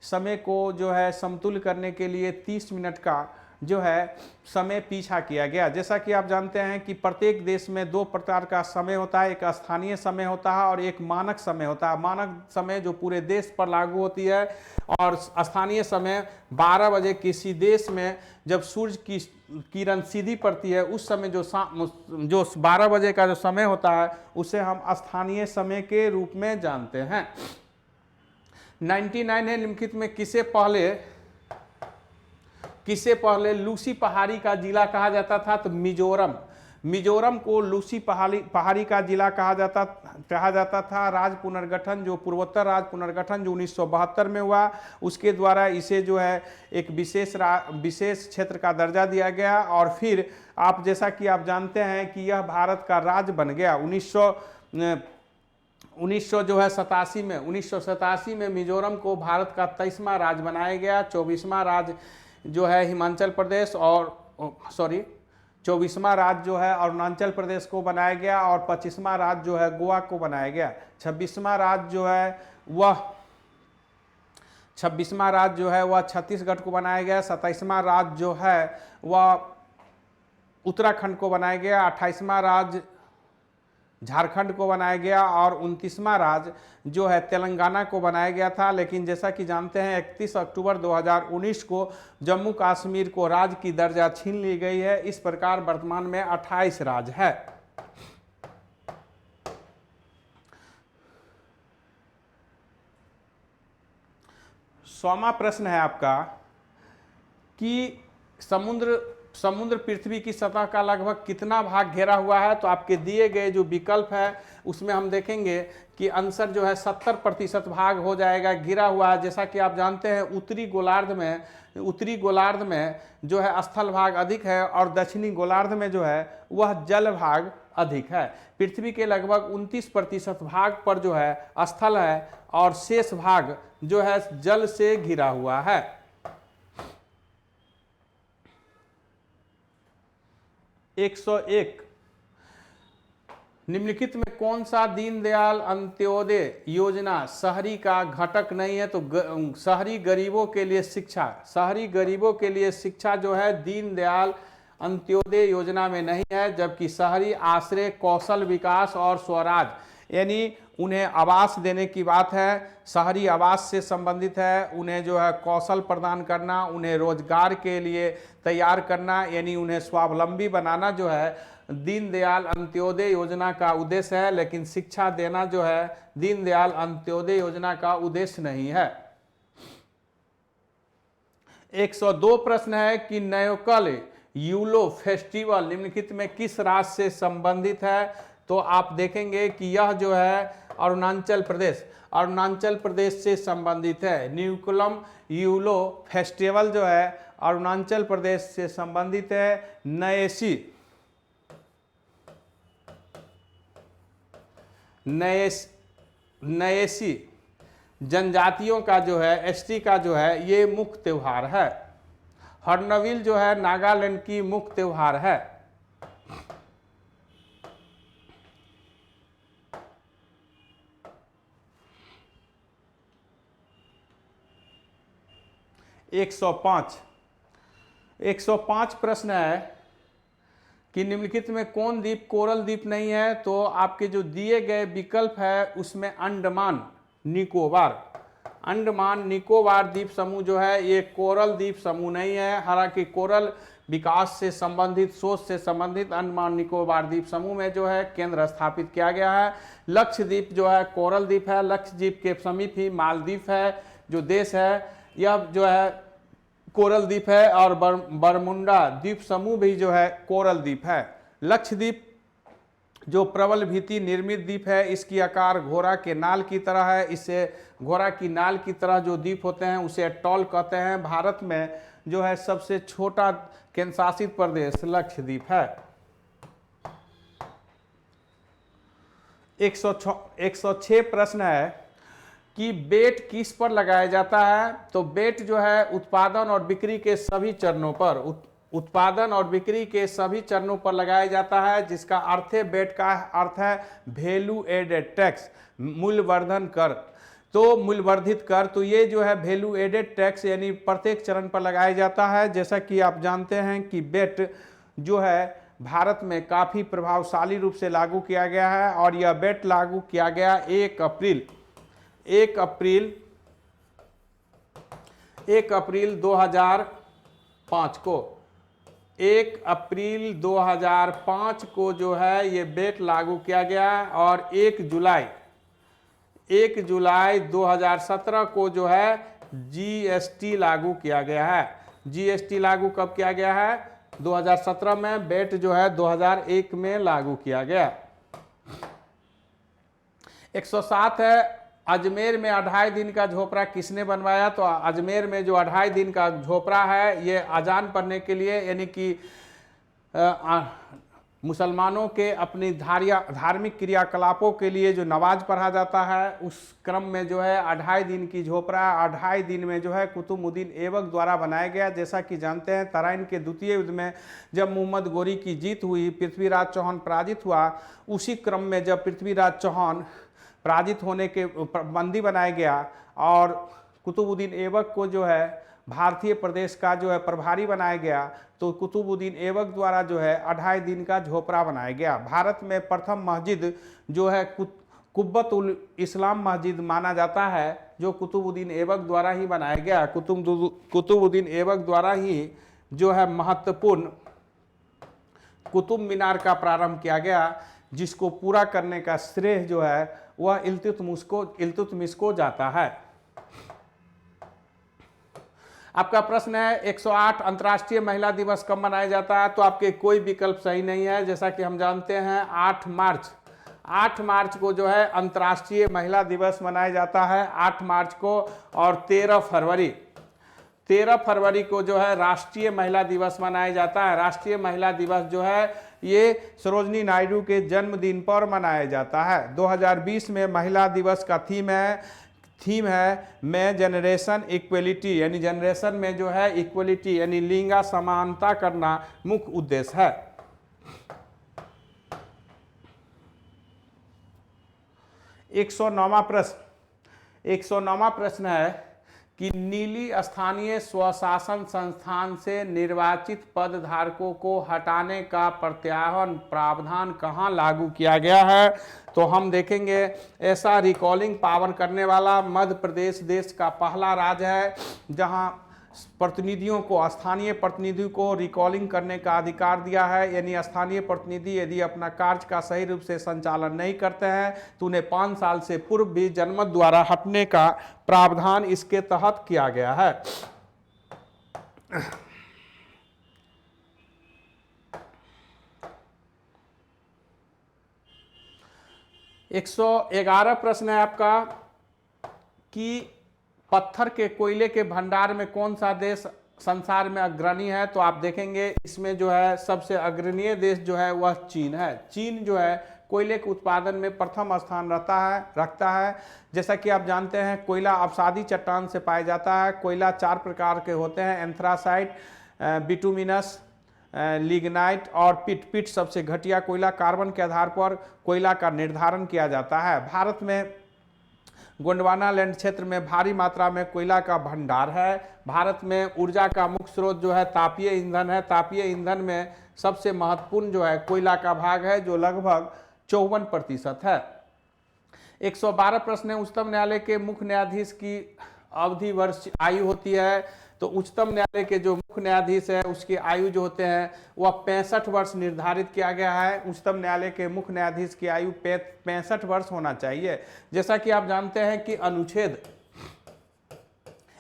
समय को जो है समतुल्य करने के लिए 30 मिनट का जो है समय पीछा किया गया। जैसा कि आप जानते हैं कि प्रत्येक देश में 2 प्रकार का समय होता है, एक स्थानीय समय होता है और एक मानक समय होता है। मानक समय जो पूरे देश पर लागू होती है और स्थानीय समय 12 बजे किसी देश में जब सूर्य की किरण सीधी पड़ती है उस समय जो 12 बजे का जो समय होता है उसे हम स्थानीय समय के रूप में जानते हैं। 99 है, निम्नलिखित में किसे पहले लूसी पहाड़ी का जिला कहा जाता था? तो मिजोरम को लूसी पहाड़ी का जिला कहा जाता था। राज्य पुनर्गठन जो पूर्वोत्तर राज्य पुनर्गठन जो 1972 में हुआ उसके द्वारा इसे जो है एक विशेष क्षेत्र का दर्जा दिया गया और फिर जैसा कि आप जानते हैं कि यह भारत का राज्य बन गया। 1987 में मिजोरम को भारत का 23वां राज्य बनाया गया। 24वां राज्य जो है हिमाचल प्रदेश और 24वां राज्य जो है अरुणाचल प्रदेश को बनाया गया और 25वां राज्य जो है गोवा को बनाया गया। 26वां राज्य जो है वह छत्तीसगढ़ को बनाया गया। 27वां राज्य जो है वह उत्तराखंड को बनाया गया। 28वां राज्य झारखंड को बनाया गया और 29वां राज्य जो है तेलंगाना को बनाया गया था। लेकिन जैसा कि जानते हैं 31 अक्टूबर 2019 को जम्मू कश्मीर को राज्य की दर्जा छीन ली गई है। इस प्रकार वर्तमान में 28 राज्य है। सौवां प्रश्न है आपका कि समुद्र पृथ्वी की सतह का लगभग कितना भाग घेरा हुआ है। तो आपके दिए गए जो विकल्प है उसमें हम देखेंगे कि आंसर जो है 70% भाग हो जाएगा, घिरा हुआ है। जैसा कि आप जानते हैं उत्तरी गोलार्ध में जो है स्थल भाग अधिक है और दक्षिणी गोलार्ध में जो है वह जल भाग अधिक है। पृथ्वी के लगभग 29% भाग पर जो है स्थल है और शेष भाग जो है जल से घिरा हुआ है। 101 निम्नलिखित में कौन सा दीनदयाल अंत्योदय योजना शहरी का घटक नहीं है। तो शहरी गरीबों के लिए शिक्षा जो है दीनदयाल अंत्योदय योजना में नहीं है। जबकि शहरी आश्रय, कौशल विकास और स्वराज यानी उन्हें आवास देने की बात है, शहरी आवास से संबंधित है। उन्हें जो है कौशल प्रदान करना, उन्हें रोजगार के लिए तैयार करना यानी उन्हें स्वावलंबी बनाना जो है दीनदयाल अंत्योदय योजना का उद्देश्य है। लेकिन शिक्षा देना जो है दीनदयाल अंत्योदय योजना का उद्देश्य नहीं है। 102 प्रश्न है कि नयोकल यूलो फेस्टिवल निम्नलिखित में किस राज्य से संबंधित है। तो आप देखेंगे कि यह जो है अरुणाचल प्रदेश से संबंधित है। न्यूकुलम यूलो फेस्टिवल जो है अरुणाचल प्रदेश से संबंधित है। नयेसी जनजातियों का जो है एसटी का जो है ये मुख्य त्योहार है। हॉर्नबिल जो है नागालैंड की मुख्य त्योहार है। एक 105 प्रश्न है कि निम्नलिखित में कौन द्वीप कोरल द्वीप नहीं है। तो आपके जो दिए गए विकल्प है उसमें अंडमान निकोबार द्वीप समूह जो है ये कोरल द्वीप समूह नहीं है। हालांकि कोरल विकास से संबंधित सोच से संबंधित अंडमान निकोबार द्वीप समूह में जो है केंद्र स्थापित किया गया है। लक्षद्वीप जो है कोरल द्वीप है। लक्षद्वीप के समीप ही मालदीव है जो देश है, यह जो है कोरल द्वीप है। और बरमुंडा द्वीप समूह भी जो है कोरल द्वीप है। लक्षद्वीप जो प्रबल भीति निर्मित द्वीप है, इसकी आकार घोड़ा के नाल की तरह है। इसे घोड़ा की नाल की तरह जो द्वीप होते हैं उसे अटॉल कहते हैं। भारत में जो है सबसे छोटा केंद्र शासित प्रदेश लक्षद्वीप है। 106 प्रश्न है कि बेट किस पर लगाया जाता है। तो बेट जो है उत्पादन और बिक्री के सभी चरणों पर लगाया जाता है। जिसका अर्थ है बेट का अर्थ है वैल्यू एडेड टैक्स, मूल्यवर्धन कर। तो मूल्यवर्धित कर, तो ये जो है वैल्यू एडेड टैक्स यानी प्रत्येक चरण पर लगाया जाता है। जैसा कि आप जानते हैं कि बेट जो है भारत में काफी प्रभावशाली रूप से लागू किया गया है और यह बेट लागू किया गया 1 अप्रैल 2005 को। 1 अप्रैल 2005 को जो है ये बेट लागू किया गया और 1 जुलाई 2017 को जो है जीएसटी लागू किया गया है। जीएसटी लागू कब किया गया है? 2017 में। बेट जो है 2001 में लागू किया गया। 107 है अजमेर में 2.5 दिन का झोपड़ा किसने बनवाया। तो अजमेर में जो 2.5 दिन का झोपड़ा है ये अजान पढ़ने के लिए यानी कि मुसलमानों के अपनी धार्मिक क्रियाकलापों के लिए जो नमाज पढ़ा जाता है, उस क्रम में जो है 2.5 दिन की झोपड़ा 2.5 दिन में जो है कुतुबुद्दीन ऐबक द्वारा बनाया गया। जैसा कि जानते हैं, तराइन के द्वितीय युद्ध में जब मोहम्मद गोरी की जीत हुई, पृथ्वीराज चौहान पराजित हुआ, उसी क्रम में जब पृथ्वीराज चौहान पराजित होने के बंदी बनाया गया और कुतुबुद्दीन ऐबक को जो है भारतीय प्रदेश का जो है प्रभारी बनाया गया, तो कुतुबुद्दीन ऐबक द्वारा जो है 2.5 दिन का झोपड़ा बनाया गया। भारत में प्रथम मस्जिद जो है कुब्बत उल इस्लाम मस्जिद माना जाता है, जो कुतुबुद्दीन ऐबक द्वारा ही बनाया गया। कुतुबुद्दीन ऐबक द्वारा ही जो है महत्वपूर्ण कुतुब मीनार का प्रारंभ किया गया, जिसको पूरा करने का श्रेय जो है वह इल्तुतमिश को जाता है। आपका प्रश्न है 108 अंतर्राष्ट्रीय महिला दिवस कब मनाया जाता है, तो आपके कोई विकल्प सही नहीं है। जैसा कि हम जानते हैं 8 मार्च को जो है अंतर्राष्ट्रीय महिला दिवस मनाया जाता है, 8 मार्च को। और 13 फरवरी को जो है राष्ट्रीय महिला दिवस मनाया जाता है। राष्ट्रीय महिला दिवस जो है ये सरोजनी नायडू के जन्मदिन पर मनाया जाता है। 2020 में महिला दिवस का थीम है मैं जनरेशन इक्वलिटी, यानी जनरेशन में जो है इक्वलिटी यानी लिंगा समानता करना मुख्य उद्देश्य है। एक सौ नौवां प्रश्न है कि नीली स्थानीय स्वशासन संस्थान से निर्वाचित पदधारकों को हटाने का प्रत्याहन प्रावधान कहाँ लागू किया गया है, तो हम देखेंगे ऐसा रिकॉलिंग पावर करने वाला मध्य प्रदेश देश का पहला राज्य है, जहां स्थानीय प्रतिनिधियों को रिकॉलिंग करने का अधिकार दिया है। यानी स्थानीय प्रतिनिधि यदि अपना कार्य का सही रूप से संचालन नहीं करते हैं तो उन्हें 5 साल से पूर्व भी जनमत द्वारा हटने का प्रावधान इसके तहत किया गया है। एक 111 प्रश्न है आपका कि पत्थर के कोयले के भंडार में कौन सा देश संसार में अग्रणी है, तो आप देखेंगे इसमें जो है सबसे अग्रणीय देश जो है वह चीन है। चीन जो है कोयले के उत्पादन में प्रथम स्थान रखता है। जैसा कि आप जानते हैं कोयला अवसादी चट्टान से पाया जाता है। कोयला 4 प्रकार के होते हैं, एंथ्रासाइट, बिटुमिनस, लिग्नाइट और पिट सबसे घटिया कोयला। कार्बन के आधार पर कोयला का निर्धारण किया जाता है। भारत में गोंडवाना लैंड क्षेत्र में भारी मात्रा में कोयला का भंडार है। भारत में ऊर्जा का मुख्य स्रोत जो है तापीय ईंधन है। तापीय ईंधन में सबसे महत्वपूर्ण जो है कोयला का भाग है, जो लगभग 54% है। 112 प्रश्न है उच्चतम न्यायालय के मुख्य न्यायाधीश की अवधि वर्ष आयु होती है, तो उच्चतम न्यायालय के जो मुख्य न्यायाधीश है उसकी आयु जो होते हैं वह 65 वर्ष निर्धारित किया गया है। उच्चतम न्यायालय के मुख्य न्यायाधीश की आयु 65 वर्ष होना चाहिए। जैसा कि आप जानते हैं कि अनुच्छेद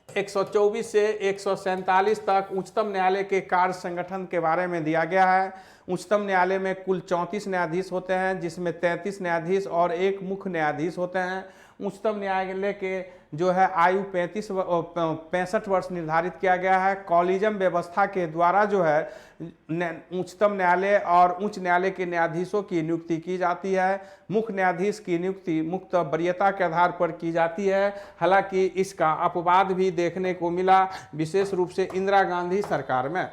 124 से 147 तक उच्चतम न्यायालय के कार्य संगठन के बारे में दिया गया है। उच्चतम न्यायालय में कुल 34 न्यायाधीश होते हैं, जिसमें 33 न्यायाधीश और 1 मुख्य न्यायाधीश होते हैं। उच्चतम न्यायालय के जो है आयु 65 वर्ष निर्धारित किया गया है। कॉलिजम व्यवस्था के द्वारा जो है उच्चतम न्यायालय और उच्च न्यायालय के न्यायाधीशों की नियुक्ति की जाती है। मुख्य न्यायाधीश की नियुक्ति मुक्त वरीयता के आधार पर की जाती है। हालांकि इसका अपवाद भी देखने को मिला, विशेष रूप से इंदिरा गांधी सरकार में।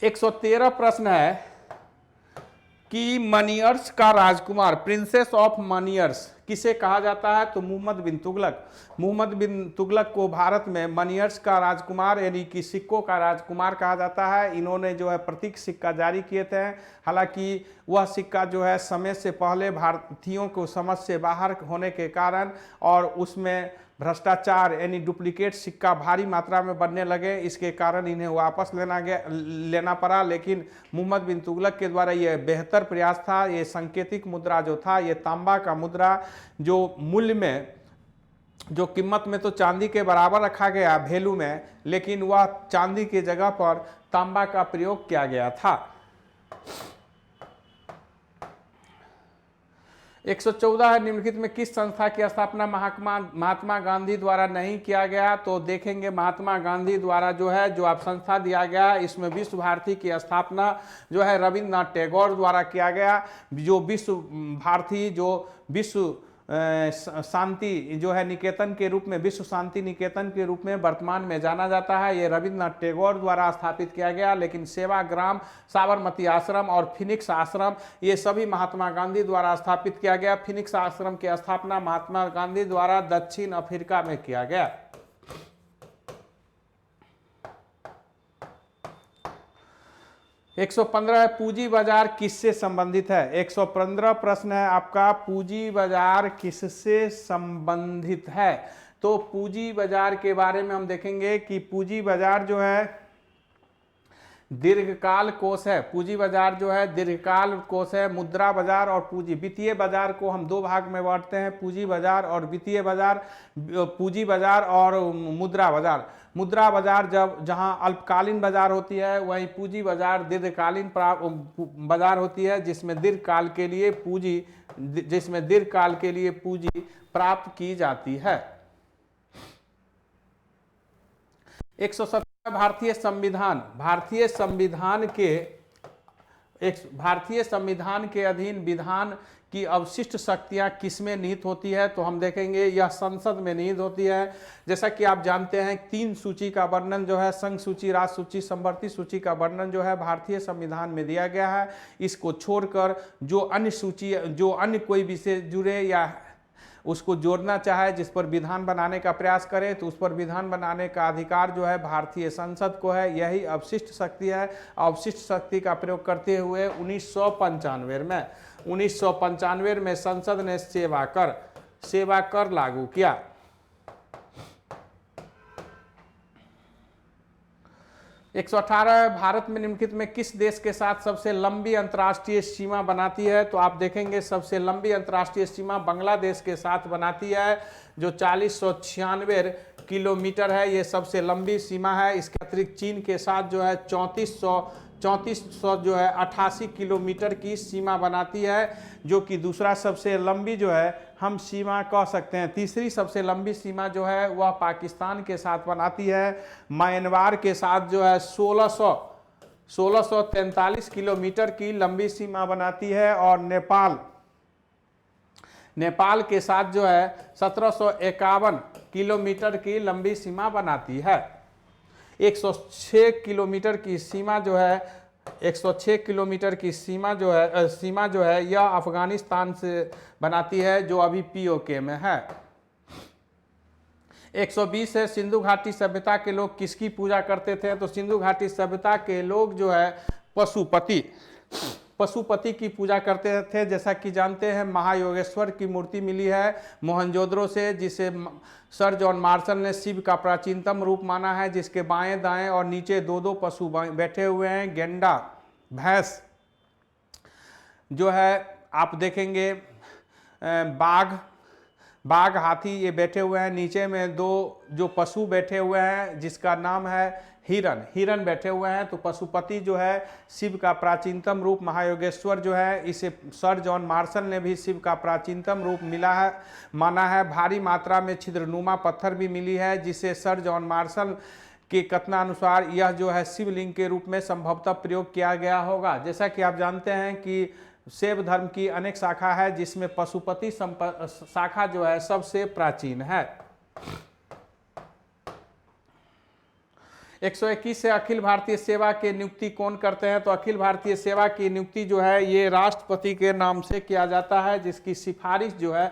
113 प्रश्न है कि मनियर्स का राजकुमार, प्रिंसेस ऑफ मनियर्स किसे कहा जाता है, तो मोहम्मद बिन तुगलक। मोहम्मद बिन तुगलक को भारत में मनियर्स का राजकुमार यानी कि सिक्कों का राजकुमार कहा जाता है। इन्होंने जो है प्रतीक सिक्का जारी किए थे। हालांकि वह सिक्का जो है समय से पहले भारतीयों को समझ से बाहर होने के कारण और उसमें भ्रष्टाचार यानी डुप्लीकेट सिक्का भारी मात्रा में बनने लगे, इसके कारण इन्हें वापस लेना पड़ा। लेकिन मोहम्मद बिन तुगलक के द्वारा यह बेहतर प्रयास था। ये सांकेतिक मुद्रा जो था, ये तांबा का मुद्रा, जो मूल्य में, जो कीमत में तो चांदी के बराबर रखा गया वैल्यू में, लेकिन वह चांदी की जगह पर तांबा का प्रयोग किया गया था। 114 है, निम्नलिखित में किस संस्था की स्थापना महात्मा गांधी द्वारा नहीं किया गया? तो देखेंगे महात्मा गांधी द्वारा जो है जो आप संस्था दिया गया है, इसमें विश्व भारती की स्थापना जो है रविंद्रनाथ टैगोर द्वारा किया गया। जो विश्व भारती जो विश्व शांति जो है निकेतन के रूप में, विश्व शांति निकेतन के रूप में वर्तमान में जाना जाता है, ये रविंद्रनाथ टैगोर द्वारा स्थापित किया गया। लेकिन सेवाग्राम, साबरमती आश्रम और फिनिक्स आश्रम ये सभी महात्मा गांधी द्वारा स्थापित किया गया। फिनिक्स आश्रम की स्थापना महात्मा गांधी द्वारा दक्षिण अफ्रीका में किया गया। 115 पूंजी बाजार किससे संबंधित है? 115 प्रश्न है आपका, पूंजी बाजार किससे संबंधित है? तो पूंजी बाजार के बारे में हम देखेंगे कि पूंजी बाजार जो है दीर्घकाल कोष है। पूंजी बाजार जो है दीर्घकाल कोष है। मुद्रा बाजार और पूंजी वित्तीय बाजार को हम दो भाग में बांटते हैं, पूंजी बाजार और वित्तीय बाजार। पूंजी बाजार और मुद्रा बाजार। मुद्रा बाजार जहां अल्पकालीन बाजार होती है, वहीं पूंजी बाजार दीर्घकालीन बाजार होती है, जिसमें दीर्घकाल के लिए पूंजी प्राप्त की जाती है। 117 भारतीय संविधान के अधीन विधान की अवशिष्ट शक्तियां किसमें निहित होती है? तो हम देखेंगे यह संसद में निहित होती है। जैसा कि आप जानते हैं 3 सूची का वर्णन जो है, संघ सूची, राज सूची, समवर्ती सूची का वर्णन जो है भारतीय संविधान में दिया गया है। इसको छोड़कर जो अन्य सूची, जो अन्य कोई विषय जुड़े या उसको जोड़ना चाहे, जिस पर विधान बनाने का प्रयास करे, तो उस पर विधान बनाने का अधिकार जो है भारतीय संसद को है। यही अवशिष्ट शक्ति है। अवशिष्ट शक्ति का प्रयोग करते हुए 1995 में संसद ने सेवा कर लागू किया। 118 भारत में निम्नलिखित में किस देश के साथ सबसे लंबी अंतर्राष्ट्रीय सीमा बनाती है? तो आप देखेंगे सबसे लंबी अंतर्राष्ट्रीय सीमा बांग्लादेश के साथ बनाती है, जो 4096 किलोमीटर है। ये सबसे लंबी सीमा है। इसके अतिरिक्त चीन के साथ जो है 3400 जो है 88 किलोमीटर की सीमा बनाती है, जो कि दूसरा सबसे लंबी जो है हम सीमा कह सकते हैं। तीसरी सबसे लंबी सीमा जो है वह पाकिस्तान के साथ बनाती है। म्यांमार के साथ जो है 1643 किलोमीटर की लंबी सीमा बनाती है। और नेपाल के साथ जो है 1751 किलोमीटर की लंबी सीमा बनाती है। 106 किलोमीटर की सीमा जो है 106 किलोमीटर की सीमा जो है यह अफगानिस्तान से बनाती है, जो अभी पीओके में है। 120 है सिंधु घाटी सभ्यता के लोग किसकी पूजा करते थे? तो सिंधु घाटी सभ्यता के लोग जो है पशुपति की पूजा करते थे। जैसा कि जानते हैं महायोगेश्वर की मूर्ति मिली है मोहनजोदड़ो से, जिसे सर जॉन मार्शल ने शिव का प्राचीनतम रूप माना है, जिसके बाएं दाएं और नीचे 2-2 पशु बैठे हुए हैं। गेंडा, भैंस जो है आप देखेंगे, बाघ, हाथी ये बैठे हुए हैं। नीचे में 2 जो पशु बैठे हुए हैं जिसका नाम है हिरन बैठे हुए हैं। तो पशुपति जो है शिव का प्राचीनतम रूप, महायोगेश्वर जो है इसे सर जॉन मार्शल ने भी शिव का प्राचीनतम रूप माना है। भारी मात्रा में छिद्रनुमा पत्थर भी मिली है, जिसे सर जॉन मार्शल के कथनानुसार यह जो है शिवलिंग के रूप में संभवतः प्रयोग किया गया होगा। जैसा कि आप जानते हैं कि शैव धर्म की अनेक शाखा है, जिसमें पशुपति शाखा जो है सबसे प्राचीन है। 121 से अखिल भारतीय सेवा की नियुक्ति कौन करते हैं? तो अखिल भारतीय सेवा की नियुक्ति जो है ये राष्ट्रपति के नाम से किया जाता है, जिसकी सिफारिश जो है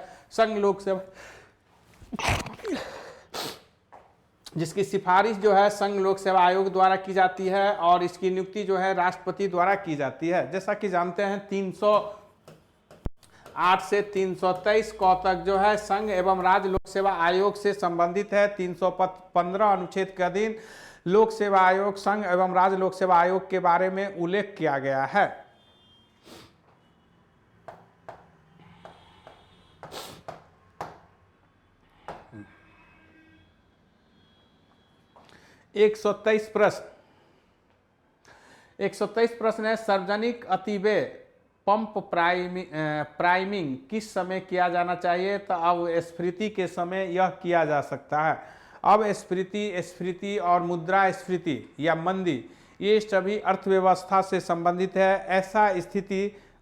संघ लोक सेवा आयोग द्वारा की जाती है, और इसकी नियुक्ति जो है राष्ट्रपति द्वारा की जाती है। जैसा कि जानते हैं 308 से 323 क तक जो है संघ एवं राज्य लोक सेवा आयोग से संबंधित है। 315 अनुच्छेद के अधीन लोक सेवा आयोग, संघ एवं राज्य लोक सेवा आयोग के बारे में उल्लेख किया गया है। एक 123 प्रश्न है, सार्वजनिक अतिव्यय पंप प्राइमिंग किस समय किया जाना चाहिए? तो अब स्फीति के समय यह किया जा सकता है। अब स्फीति और मुद्रास्फीति या मंदी, ये सभी अर्थव्यवस्था से संबंधित है। ऐसा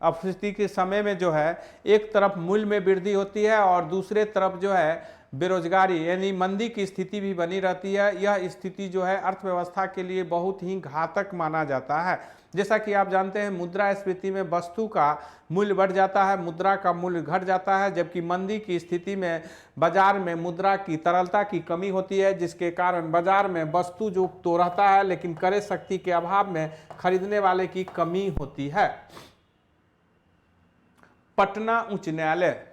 अपस्फीति के समय में जो है एक तरफ मूल्य में वृद्धि होती है और दूसरे तरफ जो है बेरोजगारी यानी मंदी की स्थिति भी बनी रहती है। यह स्थिति जो है अर्थव्यवस्था के लिए बहुत ही घातक माना जाता है। जैसा कि आप जानते हैं, मुद्रास्फीति में वस्तु का मूल्य बढ़ जाता है, मुद्रा का मूल्य घट जाता है, जबकि मंदी की स्थिति में बाजार में मुद्रा की तरलता की कमी होती है, जिसके कारण बाजार में वस्तु जो तो रहता है लेकिन क्रय शक्ति के अभाव में खरीदने वाले की कमी होती है। पटना उच्च न्यायालय,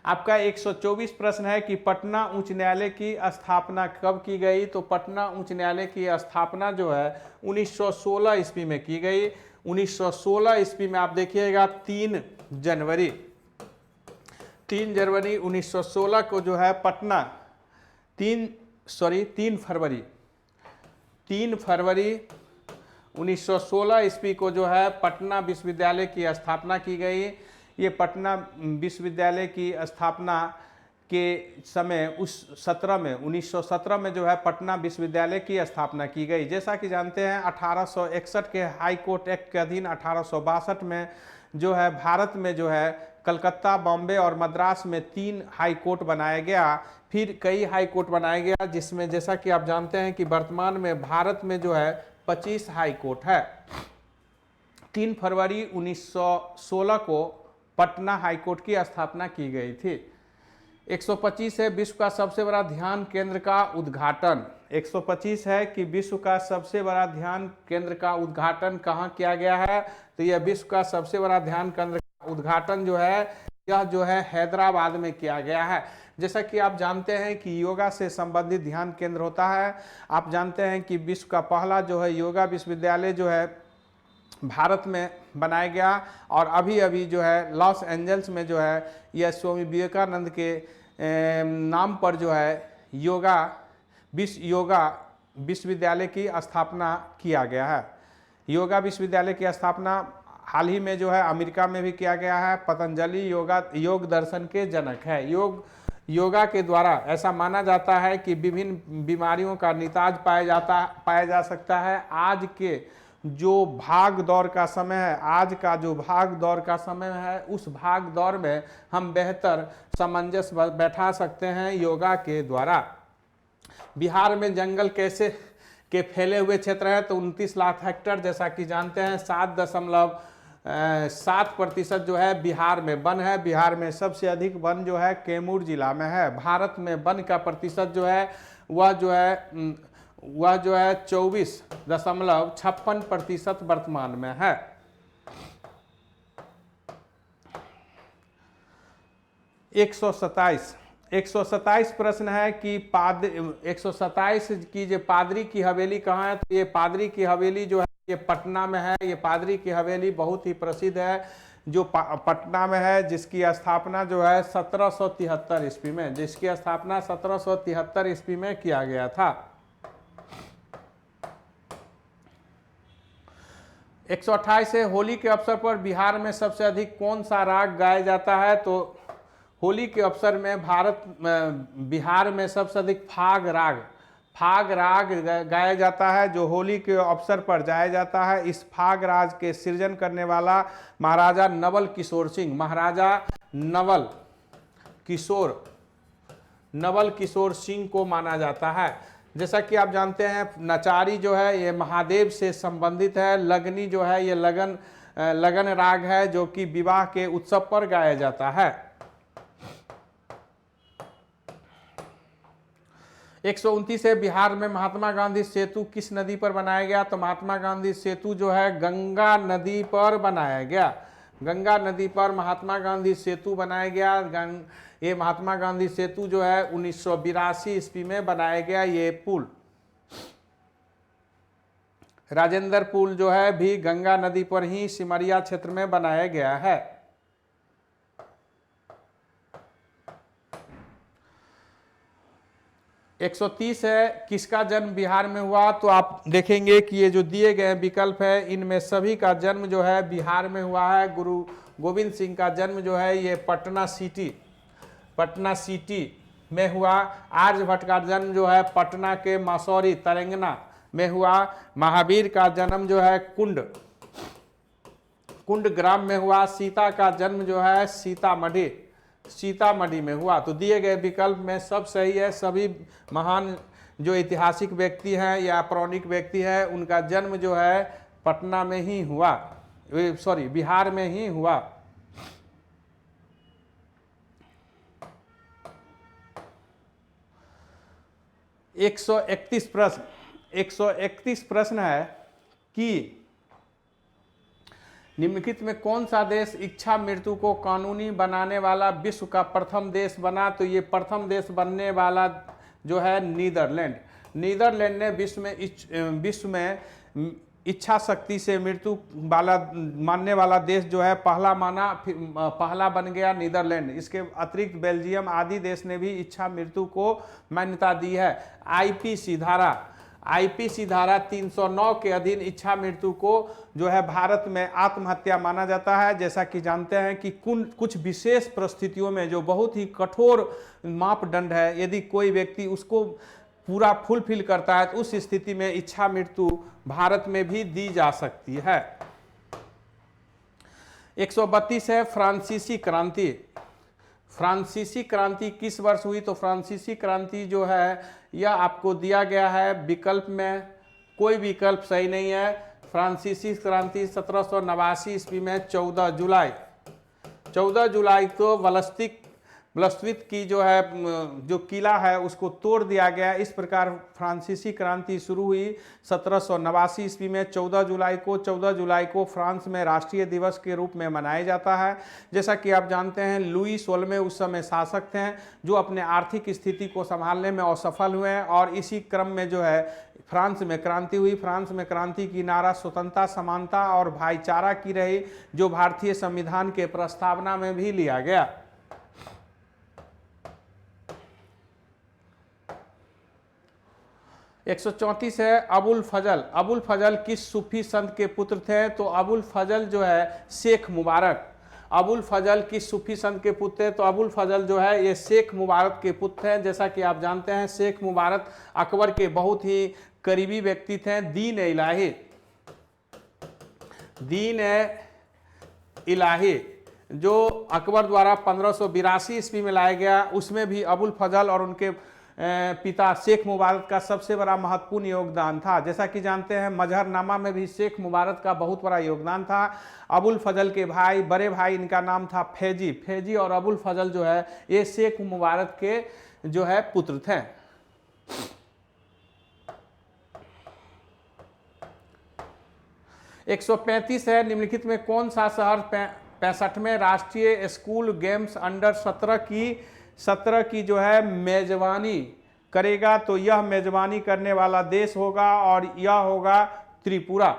आपका 124 प्रश्न है कि पटना उच्च न्यायालय की स्थापना कब की गई? तो पटना उच्च न्यायालय की स्थापना जो है 1916 ईस्वी में की गई। 1916 ईस्वी में आप देखिएगा 3 जनवरी 1916 को जो है पटना 3 फरवरी 1916 ईस्वी को जो है पटना विश्वविद्यालय की स्थापना की गई। ये पटना विश्वविद्यालय की स्थापना के समय उस 1917 में जो है पटना विश्वविद्यालय की स्थापना की गई। जैसा कि जानते हैं 1861 के हाई कोर्ट एक्ट के अधीन 1862 में जो है भारत में जो है कलकत्ता, बॉम्बे और मद्रास में 3 हाई कोर्ट बनाया गया। फिर कई हाई कोर्ट बनाया गया, जिसमें जैसा कि आप जानते हैं कि वर्तमान में भारत में जो है 25 हाई कोर्ट है। 3 फरवरी 1916 को पटना हाईकोर्ट की स्थापना की गई थी। 125 है विश्व का सबसे बड़ा ध्यान केंद्र का उद्घाटन। 125 है कि विश्व का सबसे बड़ा ध्यान केंद्र का उद्घाटन कहाँ किया गया है? तो यह विश्व का सबसे बड़ा ध्यान केंद्र का उद्घाटन जो है यह जो है हैदराबाद में किया गया है। जैसा कि आप जानते हैं कि योगा से संबंधित ध्यान केंद्र होता है। आप जानते हैं कि विश्व का पहला जो है योगा विश्वविद्यालय जो है भारत में बनाया गया और अभी जो है लॉस एंजल्स में जो है यह स्वामी विवेकानंद के नाम पर जो है योगा विश्वविद्यालय की स्थापना किया गया है। योगा विश्वविद्यालय की स्थापना हाल ही में जो है अमेरिका में भी किया गया है। पतंजलि योग दर्शन के जनक है। योगा के द्वारा ऐसा माना जाता है कि विभिन्न बीमारियों का निताज पाया जा सकता है। आज के जो भाग दौड़ का समय है, आज का जो भाग दौड़ का समय है, उस भाग दौड़ में हम बेहतर सामंजस्य बैठा सकते हैं योगा के द्वारा। बिहार में जंगल कैसे के फैले हुए क्षेत्र है? तो 29 लाख हेक्टेयर। जैसा कि जानते हैं 7.7% जो है बिहार में वन है। बिहार में सबसे अधिक वन जो है कैमूर जिला में है। भारत में वन का प्रतिशत जो है वह जो है 24.56% वर्तमान में है। 127 प्रश्न है कि 127 की जो पादरी की हवेली कहाँ है? तो ये पादरी की हवेली जो है ये पटना में है। ये पादरी की हवेली बहुत ही प्रसिद्ध है जो पटना में है, जिसकी स्थापना जो है 1773 ईस्वी में किया गया था। 128 है होली के अवसर पर बिहार में सबसे अधिक कौन सा राग गाया जाता है? तो होली के अवसर में बिहार में सबसे अधिक फाग राग गाया जाता है, जो होली के अवसर पर गाया जाता है। इस फाग राग के सृजन करने वाला महाराजा नवल किशोर सिंह को माना जाता है। जैसा कि आप जानते हैं नचारी जो है ये महादेव से संबंधित है। लगनी जो है ये लगन राग है जो कि विवाह के उत्सव पर गाया जाता है। 129 है बिहार में महात्मा गांधी सेतु किस नदी पर बनाया गया? तो महात्मा गांधी सेतु जो है गंगा नदी पर बनाया गया। गंगा नदी पर महात्मा गांधी सेतु बनाया गया। ये महात्मा गांधी सेतु जो है 1982 ईस्वी में बनाया गया। ये पुल राजेंद्र पुल जो है भी गंगा नदी पर ही सिमरिया क्षेत्र में बनाया गया है। 130 है, किसका जन्म बिहार में हुआ? तो आप देखेंगे कि ये जो दिए गए विकल्प है इनमें सभी का जन्म जो है बिहार में हुआ है। गुरु गोविंद सिंह का जन्म जो है ये पटना सिटी में हुआ। आर्यभट्ट का जन्म जो है पटना के मसौरी तेलंगाना में हुआ। महावीर का जन्म जो है कुंड ग्राम में हुआ। सीता का जन्म जो है सीतामढ़ी में हुआ। तो दिए गए विकल्प में सब सही है। सभी महान जो ऐतिहासिक व्यक्ति हैं या पौराणिक व्यक्ति है उनका जन्म जो है पटना में ही हुआ, सॉरी बिहार में ही हुआ। एक 131 प्रश्न है कि निम्नलिखित में कौन सा देश इच्छा मृत्यु को कानूनी बनाने वाला विश्व का प्रथम देश बना? तो ये प्रथम देश बनने वाला जो है नीदरलैंड ने विश्व में इच्छा शक्ति से मृत्यु वाला मानने वाला देश जो है पहला बन गया नीदरलैंड। इसके अतिरिक्त बेल्जियम आदि देश ने भी इच्छा मृत्यु को मान्यता दी है। आईपीसी धारा 309 के अधीन इच्छा मृत्यु को जो है भारत में आत्महत्या माना जाता है। जैसा कि जानते हैं कि कुछ विशेष परिस्थितियों में जो बहुत ही कठोर मापदंड है, यदि कोई व्यक्ति उसको पूरा फुलफिल करता है तो उस स्थिति में इच्छा मृत्यु भारत में भी दी जा सकती है। 132 है फ्रांसीसी क्रांति किस वर्ष हुई? तो फ्रांसीसी क्रांति जो है यह आपको दिया गया है विकल्प में, कोई विकल्प सही नहीं है। फ्रांसीसी क्रांति 1789 ईस्वी में 14 जुलाई को ब्लस्वित की जो किला है उसको तोड़ दिया गया। इस प्रकार फ्रांसीसी क्रांति शुरू हुई 1789 ईस्वी में 14 जुलाई को फ्रांस में राष्ट्रीय दिवस के रूप में मनाया जाता है। जैसा कि आप जानते हैं लुई 16वें उस समय शासक थे जो अपने आर्थिक स्थिति को संभालने में असफल हुए और इसी क्रम में जो है फ्रांस में क्रांति हुई। फ्रांस में क्रांति की नारा स्वतंत्रता, समानता और भाईचारा की रही, जो भारतीय संविधान के प्रस्तावना में भी लिया गया। 134 है अबुल फजल किस सूफी संत के पुत्र थे? तो अबुल फजल जो है शेख मुबारक। अबुल फजल किस सूफी संत के पुत्र थे? तो अबुल फजल जो है ये शेख मुबारक के पुत्र हैं। जैसा कि आप जानते हैं शेख मुबारक अकबर के बहुत ही करीबी व्यक्ति थे। दीन इलाही जो अकबर द्वारा 1582 ईस्वी में लाया गया, उसमें भी अबुल फजल और उनके पिता शेख मुबारक का सबसे बड़ा महत्वपूर्ण योगदान था। जैसा कि जानते हैं मजहरनामा में भी शेख मुबारक का बहुत बड़ा योगदान था। अबुल फजल के बड़े भाई इनका नाम था फैजी और अबुल फजल जो है ये शेख मुबारक के जो है पुत्र थे। 135 है निम्नलिखित में कौन सा शहर 65वें राष्ट्रीय स्कूल गेम्स अंडर 17 की जो है मेजबानी करेगा? तो यह मेजबानी करने वाला देश होगा और यह होगा त्रिपुरा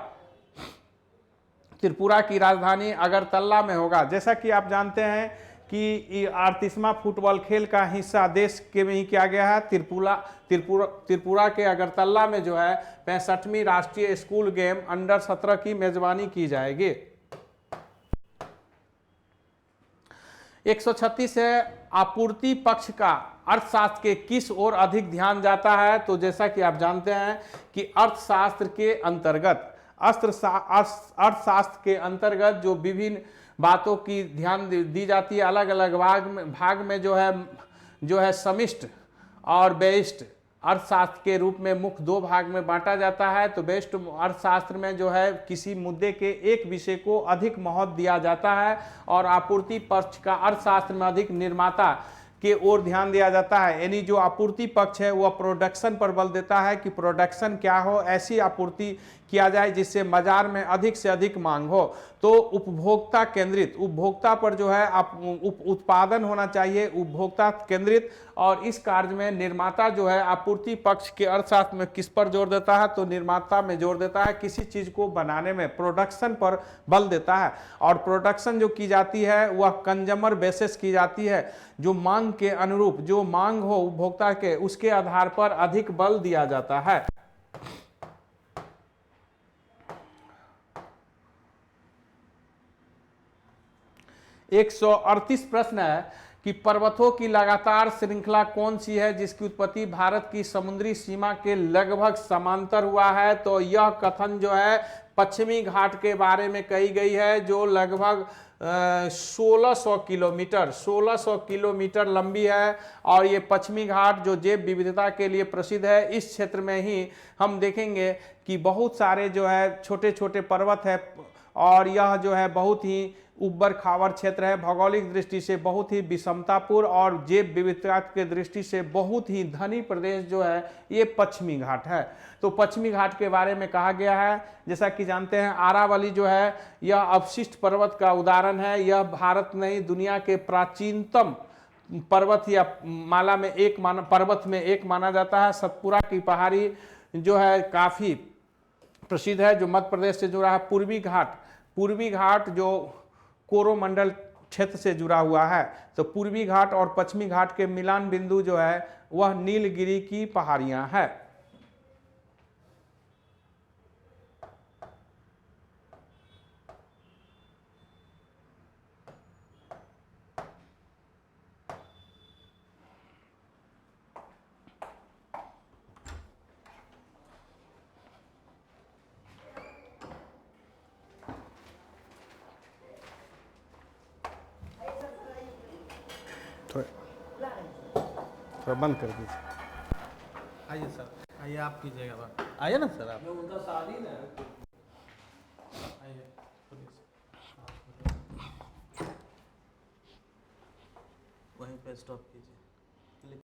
की राजधानी अगरतला में होगा। जैसा कि आप जानते हैं कि 38वां फुटबॉल खेल का हिस्सा देश के में ही किया गया है। त्रिपुरा के अगरतला में जो है 65वीं राष्ट्रीय स्कूल गेम अंडर 17 की मेजबानी की जाएगी। 136 है आपूर्ति पक्ष का अर्थशास्त्र के किस ओर अधिक ध्यान जाता है? तो जैसा कि आप जानते हैं कि अर्थशास्त्र के अंतर्गत जो विभिन्न बातों की ध्यान दी जाती है, अलग अलग भाग में जो है समिष्ट और व्यष्टि अर्थशास्त्र के रूप में मुख्य 2 भाग में बांटा जाता है। तो व्यष्टि अर्थशास्त्र में जो है किसी मुद्दे के एक विषय को अधिक महत्व दिया जाता है और आपूर्ति पक्ष का अर्थशास्त्र में अधिक निर्माता के ओर ध्यान दिया जाता है। यानी जो आपूर्ति पक्ष है वह प्रोडक्शन पर बल देता है कि प्रोडक्शन क्या हो, ऐसी आपूर्ति किया जाए जिससे बाजार में अधिक से अधिक मांग हो। तो उपभोक्ता केंद्रित, उपभोक्ता पर जो है उत्पादन होना चाहिए, उपभोक्ता केंद्रित। और इस कार्य में निर्माता जो है आपूर्ति पक्ष के अर्थशास्त्र में किस पर जोर देता है? तो निर्माता में जोर देता है, किसी चीज को बनाने में प्रोडक्शन पर बल देता है। और प्रोडक्शन जो की जाती है वह कंज्यूमर बेसिस की जाती है, जो मांग मांग के अनुरूप, जो मांग हो उपभोक्ता के, उसके आधार पर अधिक बल दिया जाता है। 138 प्रश्न है कि पर्वतों की लगातार श्रृंखला कौन सी है जिसकी उत्पत्ति भारत की समुद्री सीमा के लगभग समांतर हुआ है। तो यह कथन जो है पश्चिमी घाट के बारे में कही गई है, जो लगभग 1600 किलोमीटर लंबी है। और ये पश्चिमी घाट जो जैव विविधता के लिए प्रसिद्ध है, इस क्षेत्र में ही हम देखेंगे कि बहुत सारे जो है छोटे छोटे पर्वत है, और यह जो है बहुत ही उब्बड़ खाबड़ क्षेत्र है। भौगोलिक दृष्टि से बहुत ही विषमतापूर्ण और जैव विविधता के दृष्टि से बहुत ही धनी प्रदेश जो है ये पश्चिमी घाट है। तो पश्चिमी घाट के बारे में कहा गया है, जैसा कि जानते हैं आरावली जो है यह अवशिष्ट पर्वत का उदाहरण है। यह भारत नहीं दुनिया के प्राचीनतम पर्वत या माला में पर्वत में एक माना जाता है। सतपुरा की पहाड़ी जो है काफ़ी प्रसिद्ध है, जो मध्य प्रदेश से जुड़ा है। पूर्वी घाट जो कोरोमंडल क्षेत्र से जुड़ा हुआ है। तो पूर्वी घाट और पश्चिमी घाट के मिलान बिंदु जो है वह नीलगिरी की पहाड़ियां हैं। थोड़ा बंद कर दीजिए। आइए सर, आइए आप कीजिएगा बात, आइए ना सर आप। उनका शादी ना आइए वहीं पे स्टॉप कीजिए।